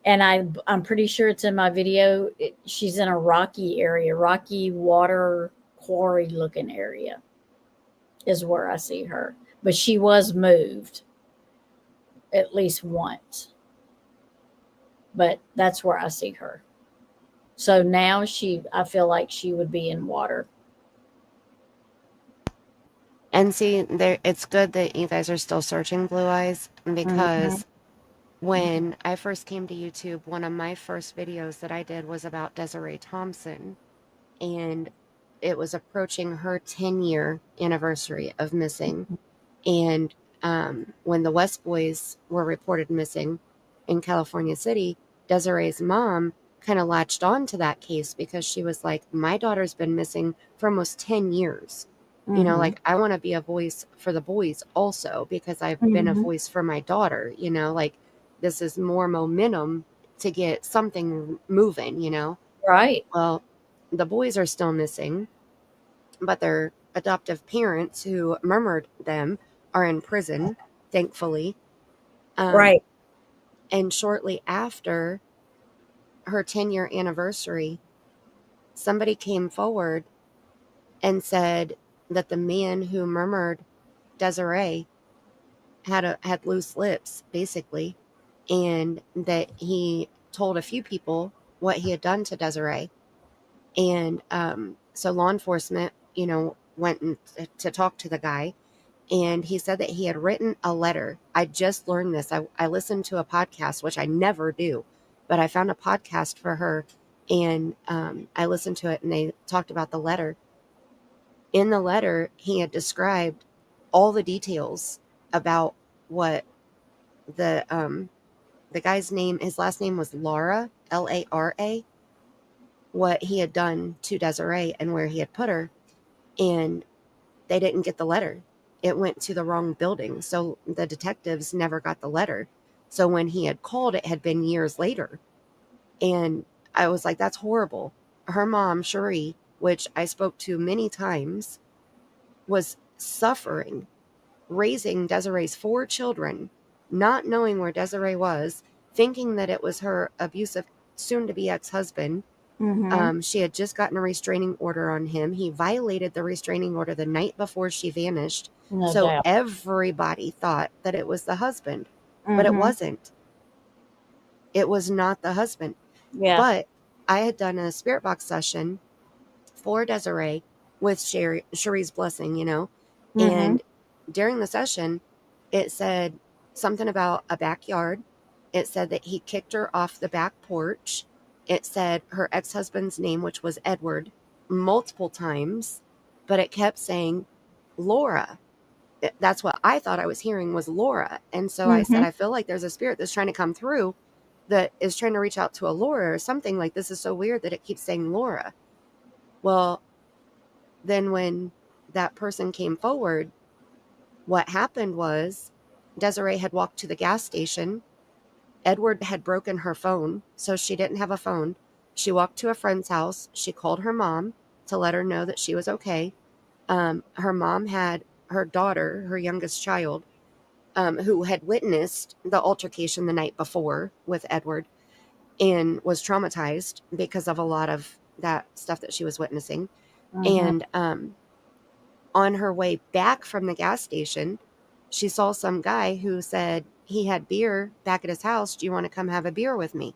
I'm pretty sure it's in my video. She's in a rocky area, rocky water quarry looking area is where I see her. But she was moved at least once. But that's where I see her. So now I feel like she would be in water. And see, there it's good that you guys are still searching Blue Eyes because when I first came to YouTube, one of my first videos that I did was about Desiree Thompson, and it was approaching her 10-year anniversary of missing. And when the West Boys were reported missing in California City, Desiree's mom kind of latched on to that case because she was like, my daughter's been missing for almost 10 years. Like, I want to be a voice for the boys also because I've been a voice for my daughter, like this is more momentum to get something moving, Right. Well, the boys are still missing, but their adoptive parents who murmured them are in prison, thankfully. Right. And shortly after her 10-year anniversary, somebody came forward and said that the man who murmured Desiree had loose lips, basically, and that he told a few people what he had done to Desiree. And so law enforcement, went to talk to the guy, and he said that he had written a letter. I just learned this. I listened to a podcast, which I never do, but I found a podcast for her, and I listened to it, and they talked about the letter. In the letter, he had described all the details about what the guy's name, his last name was Lara, Lara, what he had done to Desiree and where he had put her. And they didn't get the letter. It went to the wrong building. So the detectives never got the letter. So when he had called, it had been years later. And I was like, that's horrible. Her mom, Cherie, which I spoke to many times, was suffering, raising Desiree's 4 children, not knowing where Desiree was, thinking that it was her abusive soon to be ex-husband. Mm-hmm. She had just gotten a restraining order on him. He violated the restraining order the night before she vanished. No So doubt. everybody thought that it was the husband, but it Mm-hmm. wasn't. It was not the husband. Yeah. But I had done a spirit box session for Desiree with Cherie's blessing, Mm-hmm. and during the session, it said something about a backyard. It said that he kicked her off the back porch. It said her ex-husband's name, which was Edward, multiple times, but it kept saying Laura. That's what I thought I was hearing was Laura. And so I said, Mm-hmm. I feel like there's a spirit that's trying to come through that is trying to reach out to a Laura or something. Like, this is so weird that it keeps saying Laura. Well, then when that person came forward, what happened was Desiree had walked to the gas station. Edward had broken her phone, so she didn't have a phone. She walked to a friend's house. She called her mom to let her know that she was okay. Her mom had her daughter, her youngest child, who had witnessed the altercation the night before with Edward and was traumatized because of a lot of that stuff that she was witnessing. Mm-hmm. And on her way back from the gas station, she saw some guy who said he had beer back at his house. Do you want to come have a beer with me?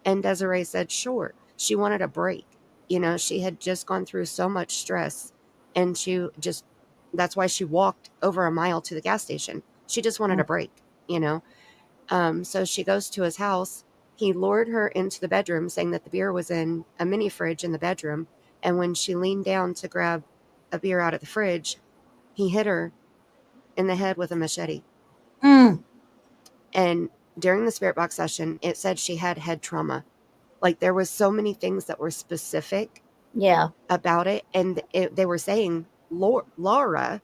And Desiree said, sure. She wanted a break. She had just gone through so much stress, and that's why she walked over a mile to the gas station. She just wanted a break, you know? So she goes to his house. He lured her into the bedroom, saying that the beer was in a mini fridge in the bedroom. And when she leaned down to grab a beer out of the fridge, he hit her in the head with a machete. Mm. And during the spirit box session, it said she had head trauma. Like, there was so many things that were specific Yeah. about it. And they were saying Laura,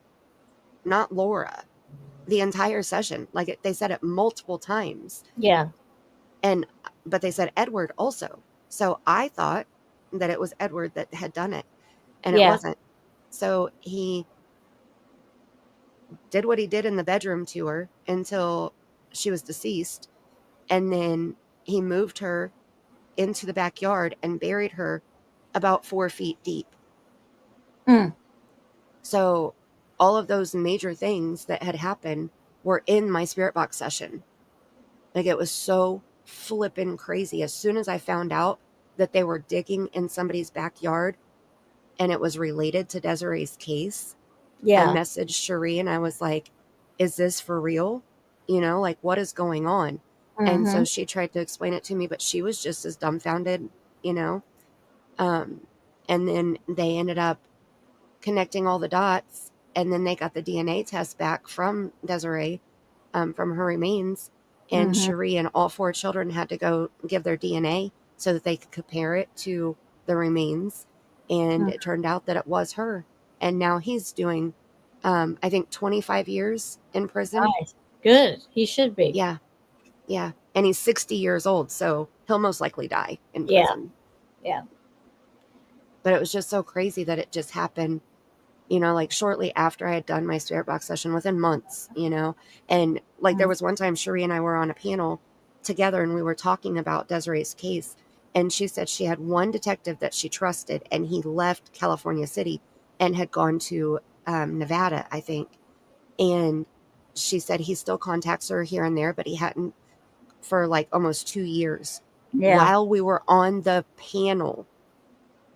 not Laura, the entire session. Like, they said it multiple times. Yeah. But they said Edward also. So I thought that it was Edward that had done it, and it Yeah. wasn't. So he did what he did in the bedroom to her until she was deceased. And then he moved her into the backyard and buried her about 4 feet deep. Mm. So all of those major things that had happened were in my spirit box session. Like, it was so flippin' crazy. As soon as I found out that they were digging in somebody's backyard and it was related to Desiree's case, I Yeah. messaged Cherie and I was like, is this for real? Like, what is going on? And so Mm-hmm. she tried to explain it to me, but she was just as dumbfounded, you know? Um, and then they ended up connecting all the dots, and then they got the DNA test back from Desiree, from her remains. And Mm-hmm. Cherie and all 4 children had to go give their DNA so that they could compare it to the remains. And it turned out that it was her. And now he's doing, I think, 25 years in prison. Nice. Good. He should be. Yeah. Yeah. And he's 60 years old, so he'll most likely die in Yeah. prison. Yeah. But it was just so crazy that it just happened, like shortly after I had done my spirit box session, within months, and like there was one time Cherie and I were on a panel together and we were talking about Desiree's case, and she said she had one detective that she trusted, and he left California City and had gone to Nevada, I think. And she said he still contacts her here and there, but he hadn't for like almost 2 years. Yeah. While we were on the panel,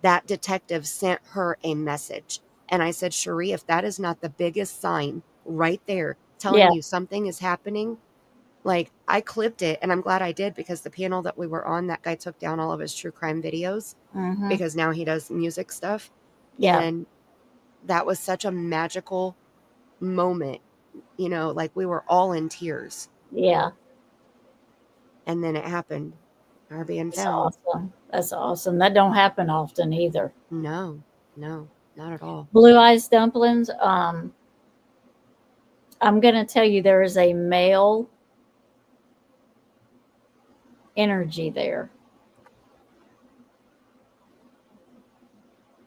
that detective sent her a message. And I said, Cherie, if that is not the biggest sign right there telling Yeah. you something is happening, like, I clipped it, and I'm glad I did, because the panel that we were on, that guy took down all of his true crime videos Mm-hmm. because now he does music stuff. Yeah. And that was such a magical moment, like we were all in tears. Yeah. And then it happened, her being That's found. awesome. That's awesome. That don't happen often either. No, not at all. Blue eyes dumplings. I'm gonna tell you, there is a male energy there,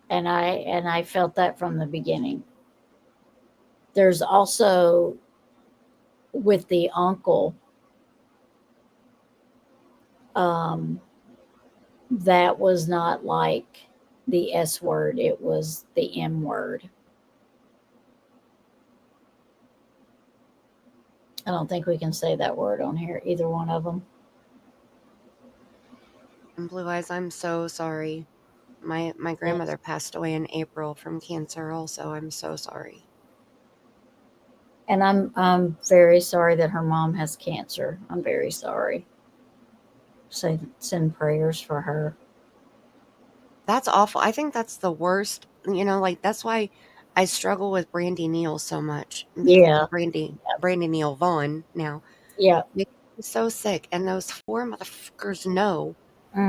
and I felt that from the beginning. There's also, with the uncle, um, that was not like the S word, it was the M word. I don't think we can say that word on here, either one of them. And Blue Eyes, I'm so sorry. My grandmother passed away in April from cancer also. I'm so sorry. And I'm very sorry that her mom has cancer. I'm very sorry. Send prayers for her. That's awful. I think that's the worst. Like that's why I struggle with Brandy Neal so much because Yeah. of Brandy Neal Vaughn now. Yeah. Makes me so sick. And those four motherfuckers know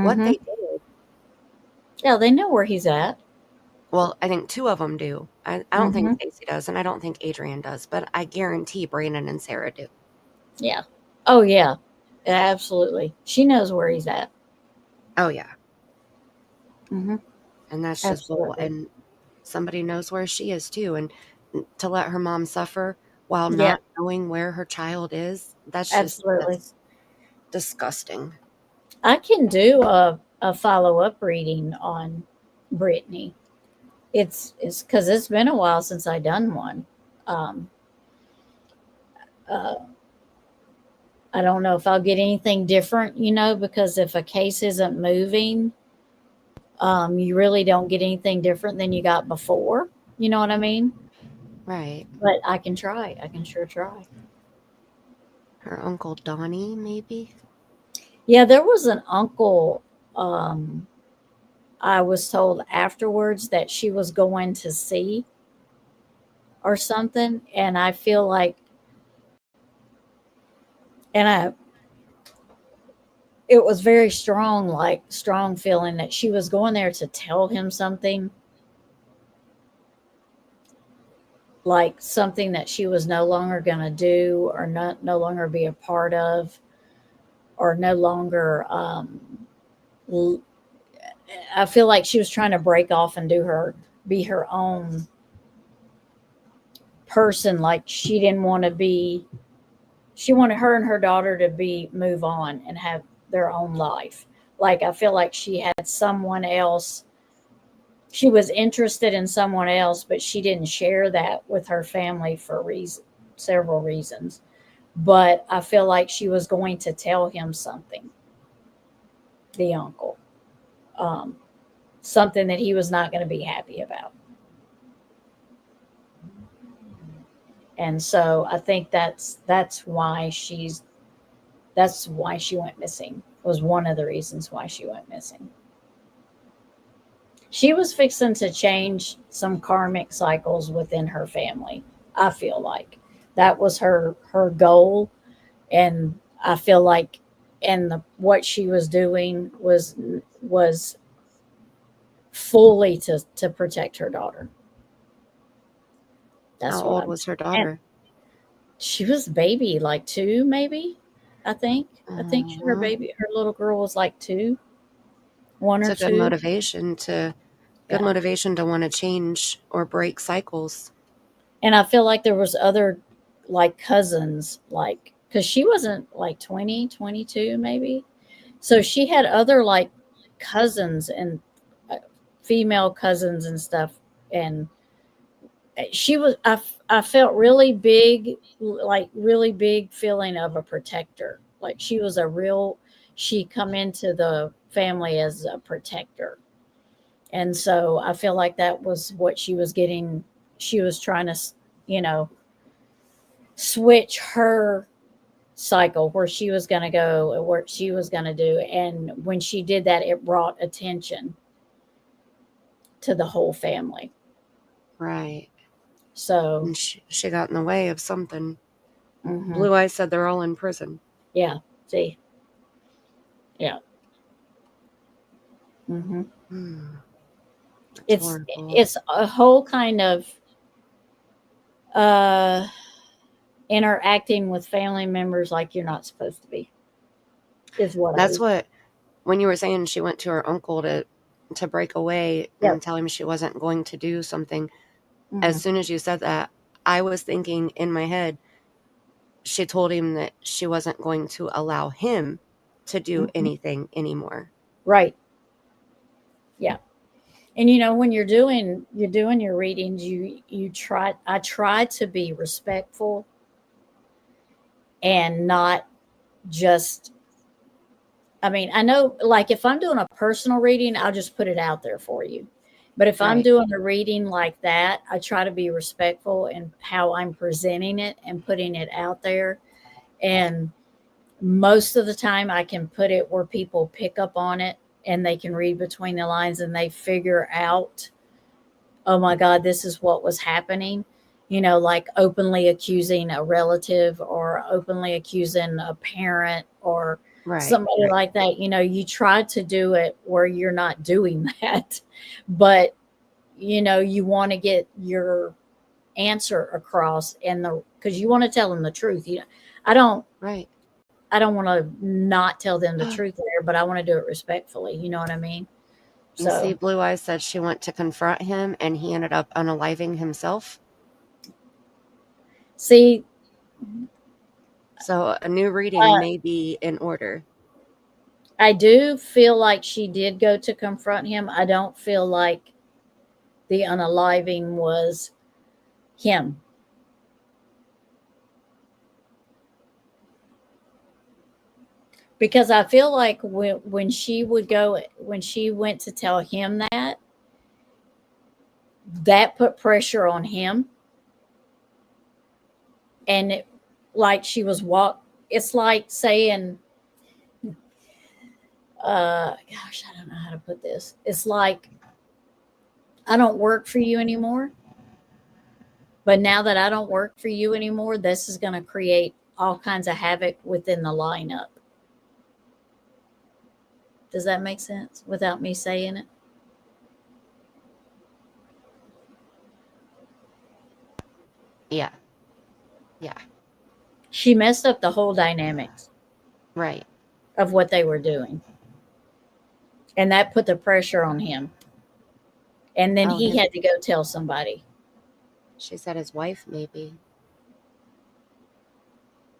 what Mm-hmm. they did. Yeah, they know where he's at. Well, I think two of them do. I don't think Mm-hmm. Stacey does, and I don't think Adrian does, but I guarantee Brandon and Sarah do. Yeah. Oh yeah. Absolutely. She knows where he's at. Oh yeah. Mm-hmm. And that's just bull. Absolutely. And somebody knows where she is too. And to let her mom suffer while Yeah. not knowing where her child is, Absolutely. that's disgusting. I can do a follow up reading on Brittany. It's because it's been a while since I done one. Um, uh, I don't know if I'll get anything different, because if a case isn't moving, you really don't get anything different than you got before. You know what I mean? Right. But I can try. I can sure try. Her uncle Donnie, maybe? Yeah, there was an uncle. Um, I was told afterwards that she was going to see or something, and I feel like, and I, it was very strong, like strong feeling that she was going there to tell him something, like something that she was no longer going to do or not no longer be a part of or no longer I feel like she was trying to break off and be her own person. Like she wanted her and her daughter to move on and have their own life. Like I feel like she had someone else. She was interested in someone else, but she didn't share that with her family for several reasons. But I feel like she was going to tell him something, the uncle, um, something that he was not going to be happy about. And so I think that's why she went missing. Was one of the reasons why she went missing. She was fixing to change some karmic cycles within her family. I feel like that was her goal, and I feel like, and what she was doing was fully to protect her daughter. That's How what old I'm. was her And daughter? she was a baby, like 2, maybe. I think. Well, Her little girl was like 2, 1 it's or a good 2. good Yeah. motivation to want to change or break cycles. And I feel like there was other like cousins, like because she wasn't like 20, 22, maybe. So she had other like cousins and uh, female cousins and stuff. And I felt really big, like really big feeling of a protector. Like she come into the family as a protector. And so I feel like that was what she was getting. She was trying to, you know, switch her cycle where she was going to go and what she was going to do. And when she did that, it brought attention to the whole family. Right. So, And she got in the way of something. mhm, Blue Eyes said they're all in prison. yeah, see, yeah. Hmm. That's It's horrible. it's a whole kind of uh interacting with family members like you're not supposed to be is what I That's was. what when you were saying she went to her uncle to break away and Yep. tell him she wasn't going to do something. As Hmm. soon as you said that, I was thinking in my head, she told him that she wasn't going to allow him to do Hmm. anything anymore. Right. Yeah. And when you're doing your readings, I try to be respectful and not just, I mean, I know, like, if I'm doing a personal reading, I'll just put it out there for you. But if I'm Right. doing a reading like that, I try to be respectful in how I'm presenting it and putting it out there. And most of the time, I can put it where people pick up on it and they can read between the lines and they figure out, oh my God, this is what was happening. Like openly accusing a relative or openly accusing a parent or Right. somebody like that. You try to do it where you're not doing that, but you want to get your answer across because you want to tell them the truth. I don't, Right. I don't want to not tell them the truth there, but I want to do it respectfully. You know what I mean? You see, So, Blue Eyes said she went to confront him and he ended up unaliving himself. see, So a new reading may be in order. I do feel like she did go to confront him. I don't feel like the unaliving was him. Because I feel like when she went to tell him that put pressure on him. And like she was it's like saying, gosh, I don't know how to put this. It's like, I don't work for you anymore. But now that I don't work for you anymore, this is going to create all kinds of havoc within the lineup. Does that make sense without me saying it? Yeah. Yeah. She messed up the whole dynamics Right. of what they were doing. And that put the pressure on him. And then Oh, he had to go tell somebody. She said his wife, maybe.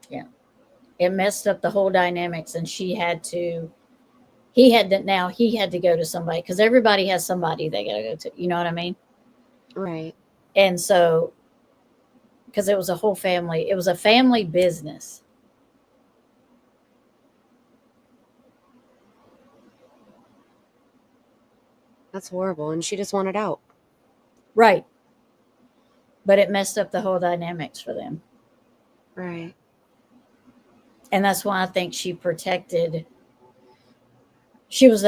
Yeah. It messed up the whole dynamics, and he had to go to somebody, because everybody has somebody they got to go to. You know what I mean? Right. And so, because it was a family business. That's horrible. And she just wanted out. Right. But it messed up the whole dynamics for them. Right. And that's why I think she protected. She was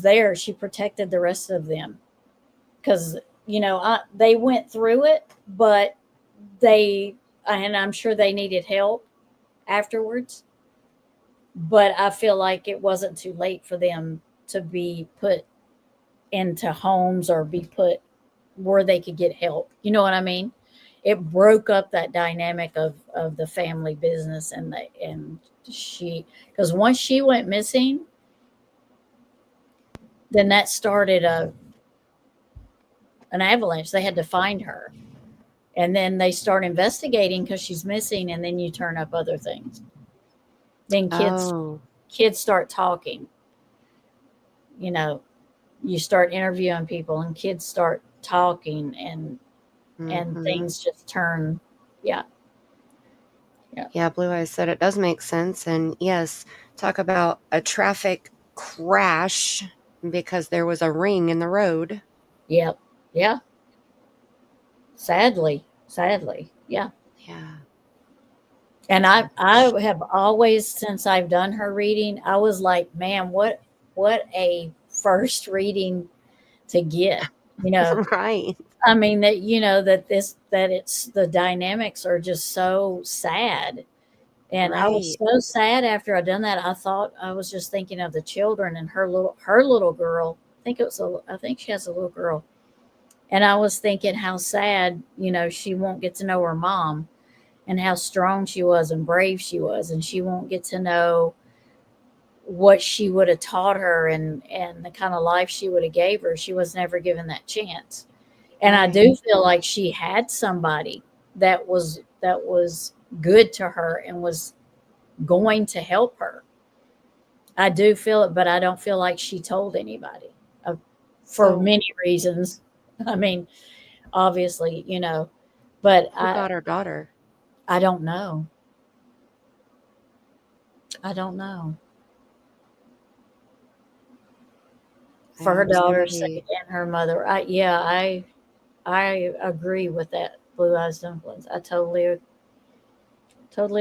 there. She protected the rest of them. Because, they went through it, but and I'm sure they needed help afterwards. But I feel like it wasn't too late for them to be put into homes or be put where they could get help. You know what I mean? It broke up that dynamic of the family business because once she went missing, then that started an avalanche. They had to find her. And then they start investigating because she's missing, and then you turn up other things. Then kids start talking. You start interviewing people, and kids start talking, and things just turn. Yeah. Yeah, Blue Eyes said it does make sense. And yes, talk about a traffic crash because there was a ring in the road. Yep. Yeah. Sadly. Yeah. Yeah. And I have always, since I've done her reading, I was like, man, what a first reading to get, Right. I mean, that it's the dynamics are just so sad. And I was Right. so sad after I done that. I was just thinking of the children and her little girl. I think she has a little girl. And I was thinking how sad, she won't get to know her mom and how strong she was and brave she was. And she won't get to know what she would have taught her and the kind of life she would have gave her. She was never given that chance. And I do feel like she had somebody that was good to her and was going to help her. I do feel it, but I don't feel like she told anybody for So many reasons. I mean, obviously, but who got her daughter? I don't know. I don't know. I For her hope daughter's sake somebody. and her mother. I agree with that, Blue Eyes Dumplings. I totally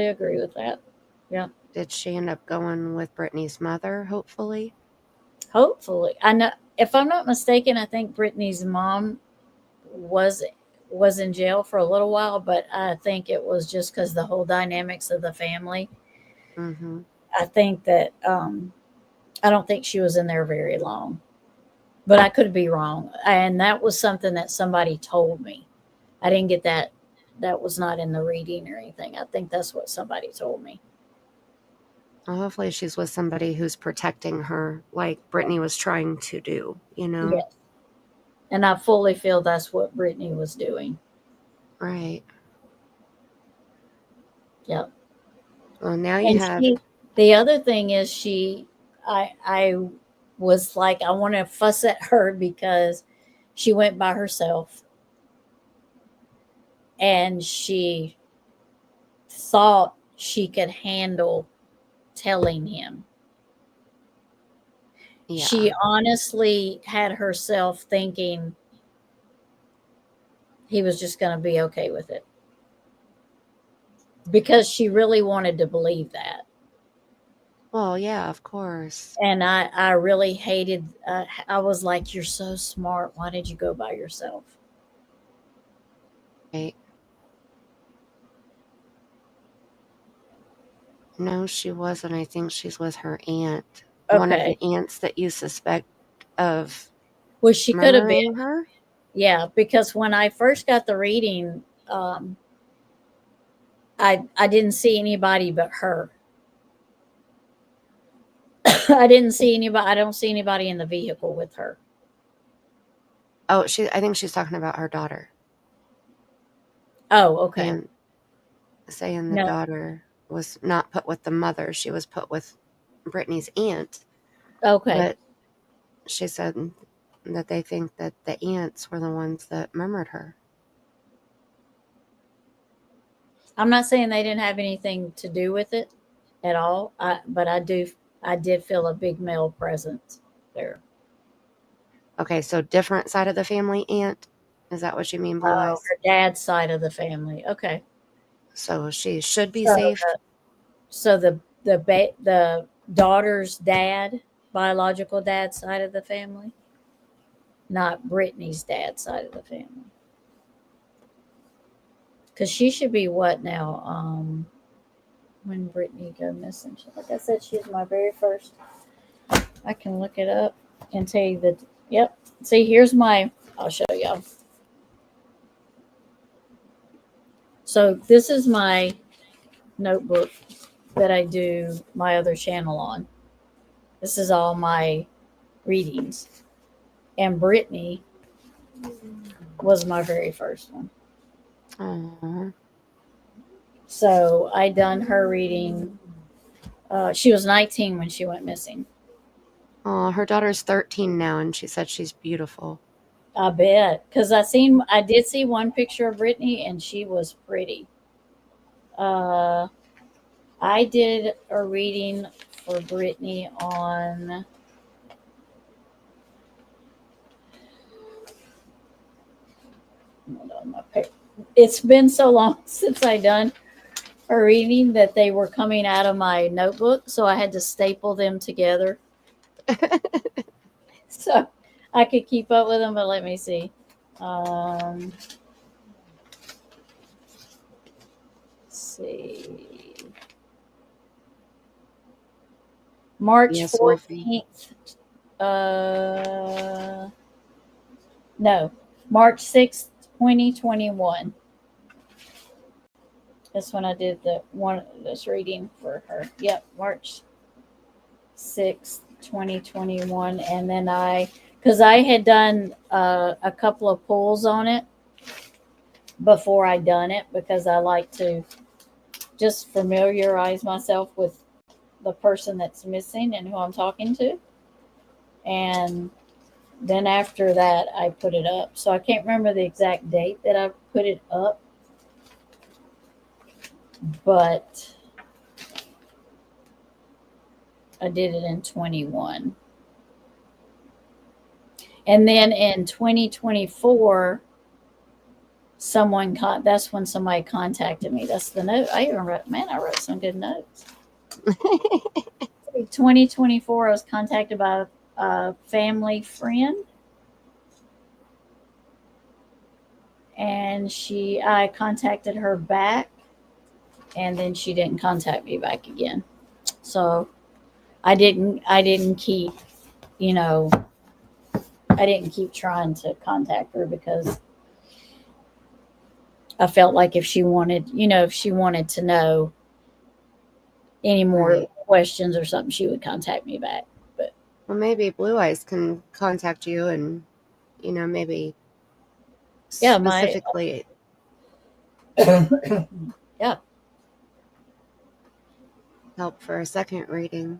agree with that. Yeah. Did she end up going with Brittany's mother? Hopefully. Hopefully. I know, if I'm not mistaken, I think Brittany's mom was was in jail for a little while, but I think it was just because the whole dynamics of the family. Mm-hmm. I think that I don't think she was in there very long, but I could be wrong. And that was something that somebody told me. I didn't get that. That was not in the reading or anything. I think that's what somebody told me. Well, hopefully she's with somebody who's protecting her, like Brittany was trying to do. Yes. And I fully feel that's what Brittany was doing. Right. Yep. Well, now you And have. the other thing is I was like, I want to fuss at her because she went by herself and she thought she could handle telling him. Yeah. She honestly had herself thinking he was just going to be okay with it because she really wanted to believe that. Well, yeah, of course. And I really hated, I was like, you're so smart. Why did you go by yourself? Right. No, she wasn't. I think she's with her aunt. One of the Okay. aunts that you suspect of Well, she could have been. murdering her? Yeah, because when I first got the reading, I didn't see anybody but her. I didn't see anybody. I don't see anybody in the vehicle with her. Oh, I think she's talking about her daughter. Oh, okay. And saying the No, daughter was not put with the mother. She was put with Brittany's aunt. okay. But she said that they think that the aunts were the ones that murdered her. I'm not saying they didn't have anything to do with it at all. But I did feel a big male presence there. Okay, so different side of the family aunt? Is that what you mean, Blue Oh, Eyes? her dad's side of the family. Okay. So she should be So safe. the daughter's dad, biological dad side of the family, not Brittany's dad side of the family. Because she should be what now? When Brittany go missing? Like I said, she's my very first. I can look it up and tell you that. Yep. See, here's my. I'll show y'all. So this is my notebook that I do my other channel on. This is all my readings, and Brittany was my very first one. Aww. So I done her reading. She was 19 when she went missing. Oh, her daughter's 13 now, and she said she's beautiful. I bet, because I did see one picture of Brittany, and she was pretty. I did a reading for Brittany on. Hold on, it's been so long since I done a reading that they were coming out of my notebook, so I had to staple them together so I could keep up with them. But let me see. Let's see. March Yes, Wolfie. 14th. No, March 6th, 2021. That's when I did this reading for her. Yep, March 6th, 2021. And then because I had done a couple of pulls on it before I done it, because I like to just familiarize myself with the person that's missing and who I'm talking to. And then after that, I put it up. So I can't remember the exact date that I put it up, but I did it in 21. And then in 2024, that's when somebody contacted me. That's the note. I even wrote, man, I wrote some good notes. 2024, I was contacted by a family friend. And I contacted her back, and then she didn't contact me back again. So I didn't keep, I didn't keep trying to contact her because I felt like if she wanted to know any more Right. questions or something, she would contact me back. But Well, maybe Blue Eyes can contact you and, maybe yeah, specifically. Yeah. Help for a second reading.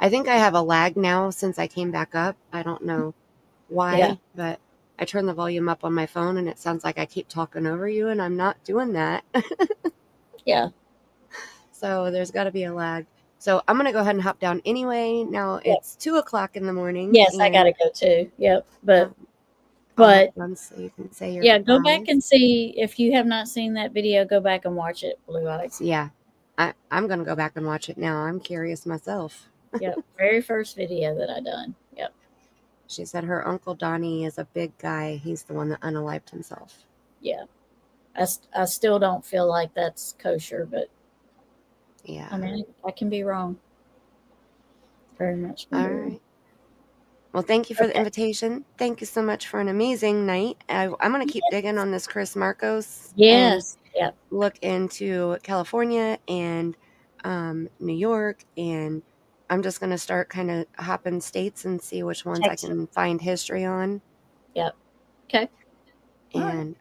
I think I have a lag now since I came back up. I don't know why, Yeah. but I turned the volume up on my phone and it sounds like I keep talking over you, and I'm not doing that. Yeah. So there's got to be a lag. So I'm going to go ahead and hop down anyway. Now it's 2:00 in the morning. Yes, I gotta go too. Yep. But I'll hop down so you can say your yeah, go back goodbyes. and see if you have not seen that video. Go back and watch it, Blue Eyes. Yeah, I'm going to go back and watch it now. I'm curious myself. Yep, very first video that I done. Yep. She said her uncle Donnie is a big guy. He's the one that unalived himself. Yeah. I still don't feel like that's kosher, but yeah, I mean, I can be wrong. Very much. All right. Well, thank you for the invitation. Thank you so much for an amazing night. I'm going to keep digging on this Chris Marcos. Yes. And look into California and New York, and I'm just going to start kind of hopping states and see which ones I can find history on. Yep. Okay. And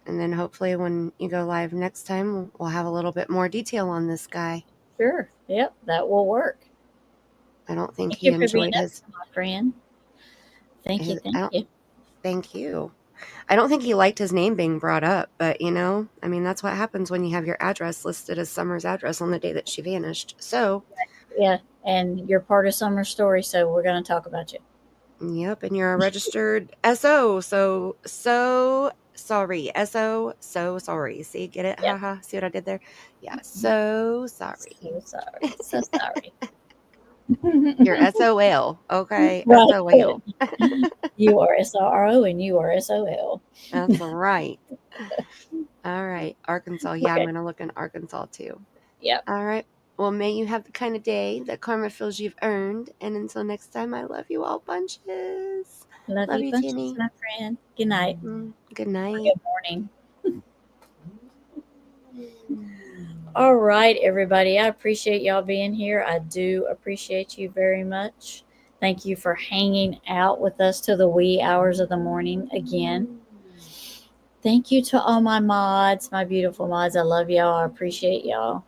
and then hopefully when you go live next time, we'll have a little bit more detail on this guy. Sure. Yep. That will work. I don't think Thank he you for being enjoyed his. my friend. Thank you. Thank you. I don't think he liked his name being brought up, but I mean, that's what happens when you have your address listed as Summer's address on the day that she vanished. So, yeah, and you're part of Summer's story, so we're going to talk about you. Yep, and you're a registered SO, so sorry. SO, so sorry. See, get it? Yep. Haha. See what I did there? Yeah, so sorry. So sorry. So sorry. You're SOL, okay? Right. SOL. You are SRO and you are SOL. That's right. All right, Arkansas. Yeah, I'm going to look in Arkansas too. Yep. All right. Well, may you have the kind of day that karma feels you've earned. And until next time, I love you all bunches. Love you bunches, Tinny. my friend. Good night. Good night. Or good morning. All right, everybody. I appreciate y'all being here. I do appreciate you very much. Thank you for hanging out with us till the wee hours of the morning again. Thank you to all my mods, my beautiful mods. I love y'all. I appreciate y'all.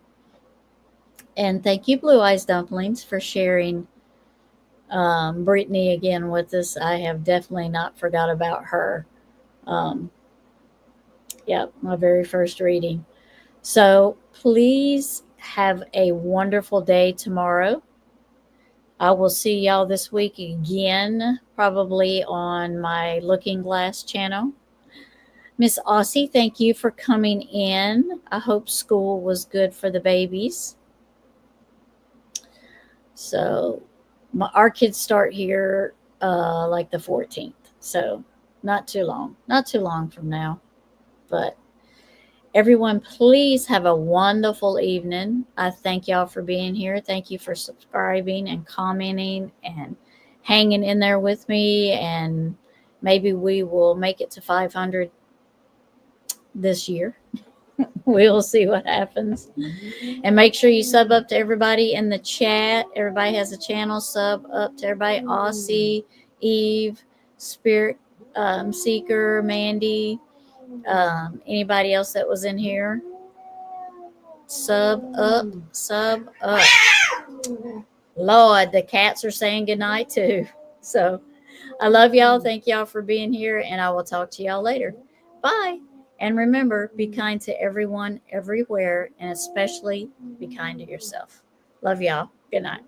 And thank you, Blue Eyes Dumplings, for sharing Brittany again with us. I have definitely not forgot about her. Yeah, my very first reading. So please have a wonderful day tomorrow. I will see y'all this week again, probably on my Looking Glass channel. Miss Aussie, thank you for coming in. I hope school was good for the babies. So our kids start here like the 14th. So not too long from now. But everyone, please have a wonderful evening. I thank y'all for being here. Thank you for subscribing and commenting and hanging in there with me. And maybe we will make it to 500 this year. We'll see what happens. And make sure you sub up to everybody in the chat. Everybody has a channel. Sub up to everybody. Aussie, Eve, Spirit Seeker, Mandy, anybody else that was in here. Sub up. Lord, the cats are saying goodnight too. So I love y'all. Thank y'all for being here, and I will talk to y'all later. Bye. And remember, be kind to everyone, everywhere, and especially be kind to yourself. Love y'all. Good night.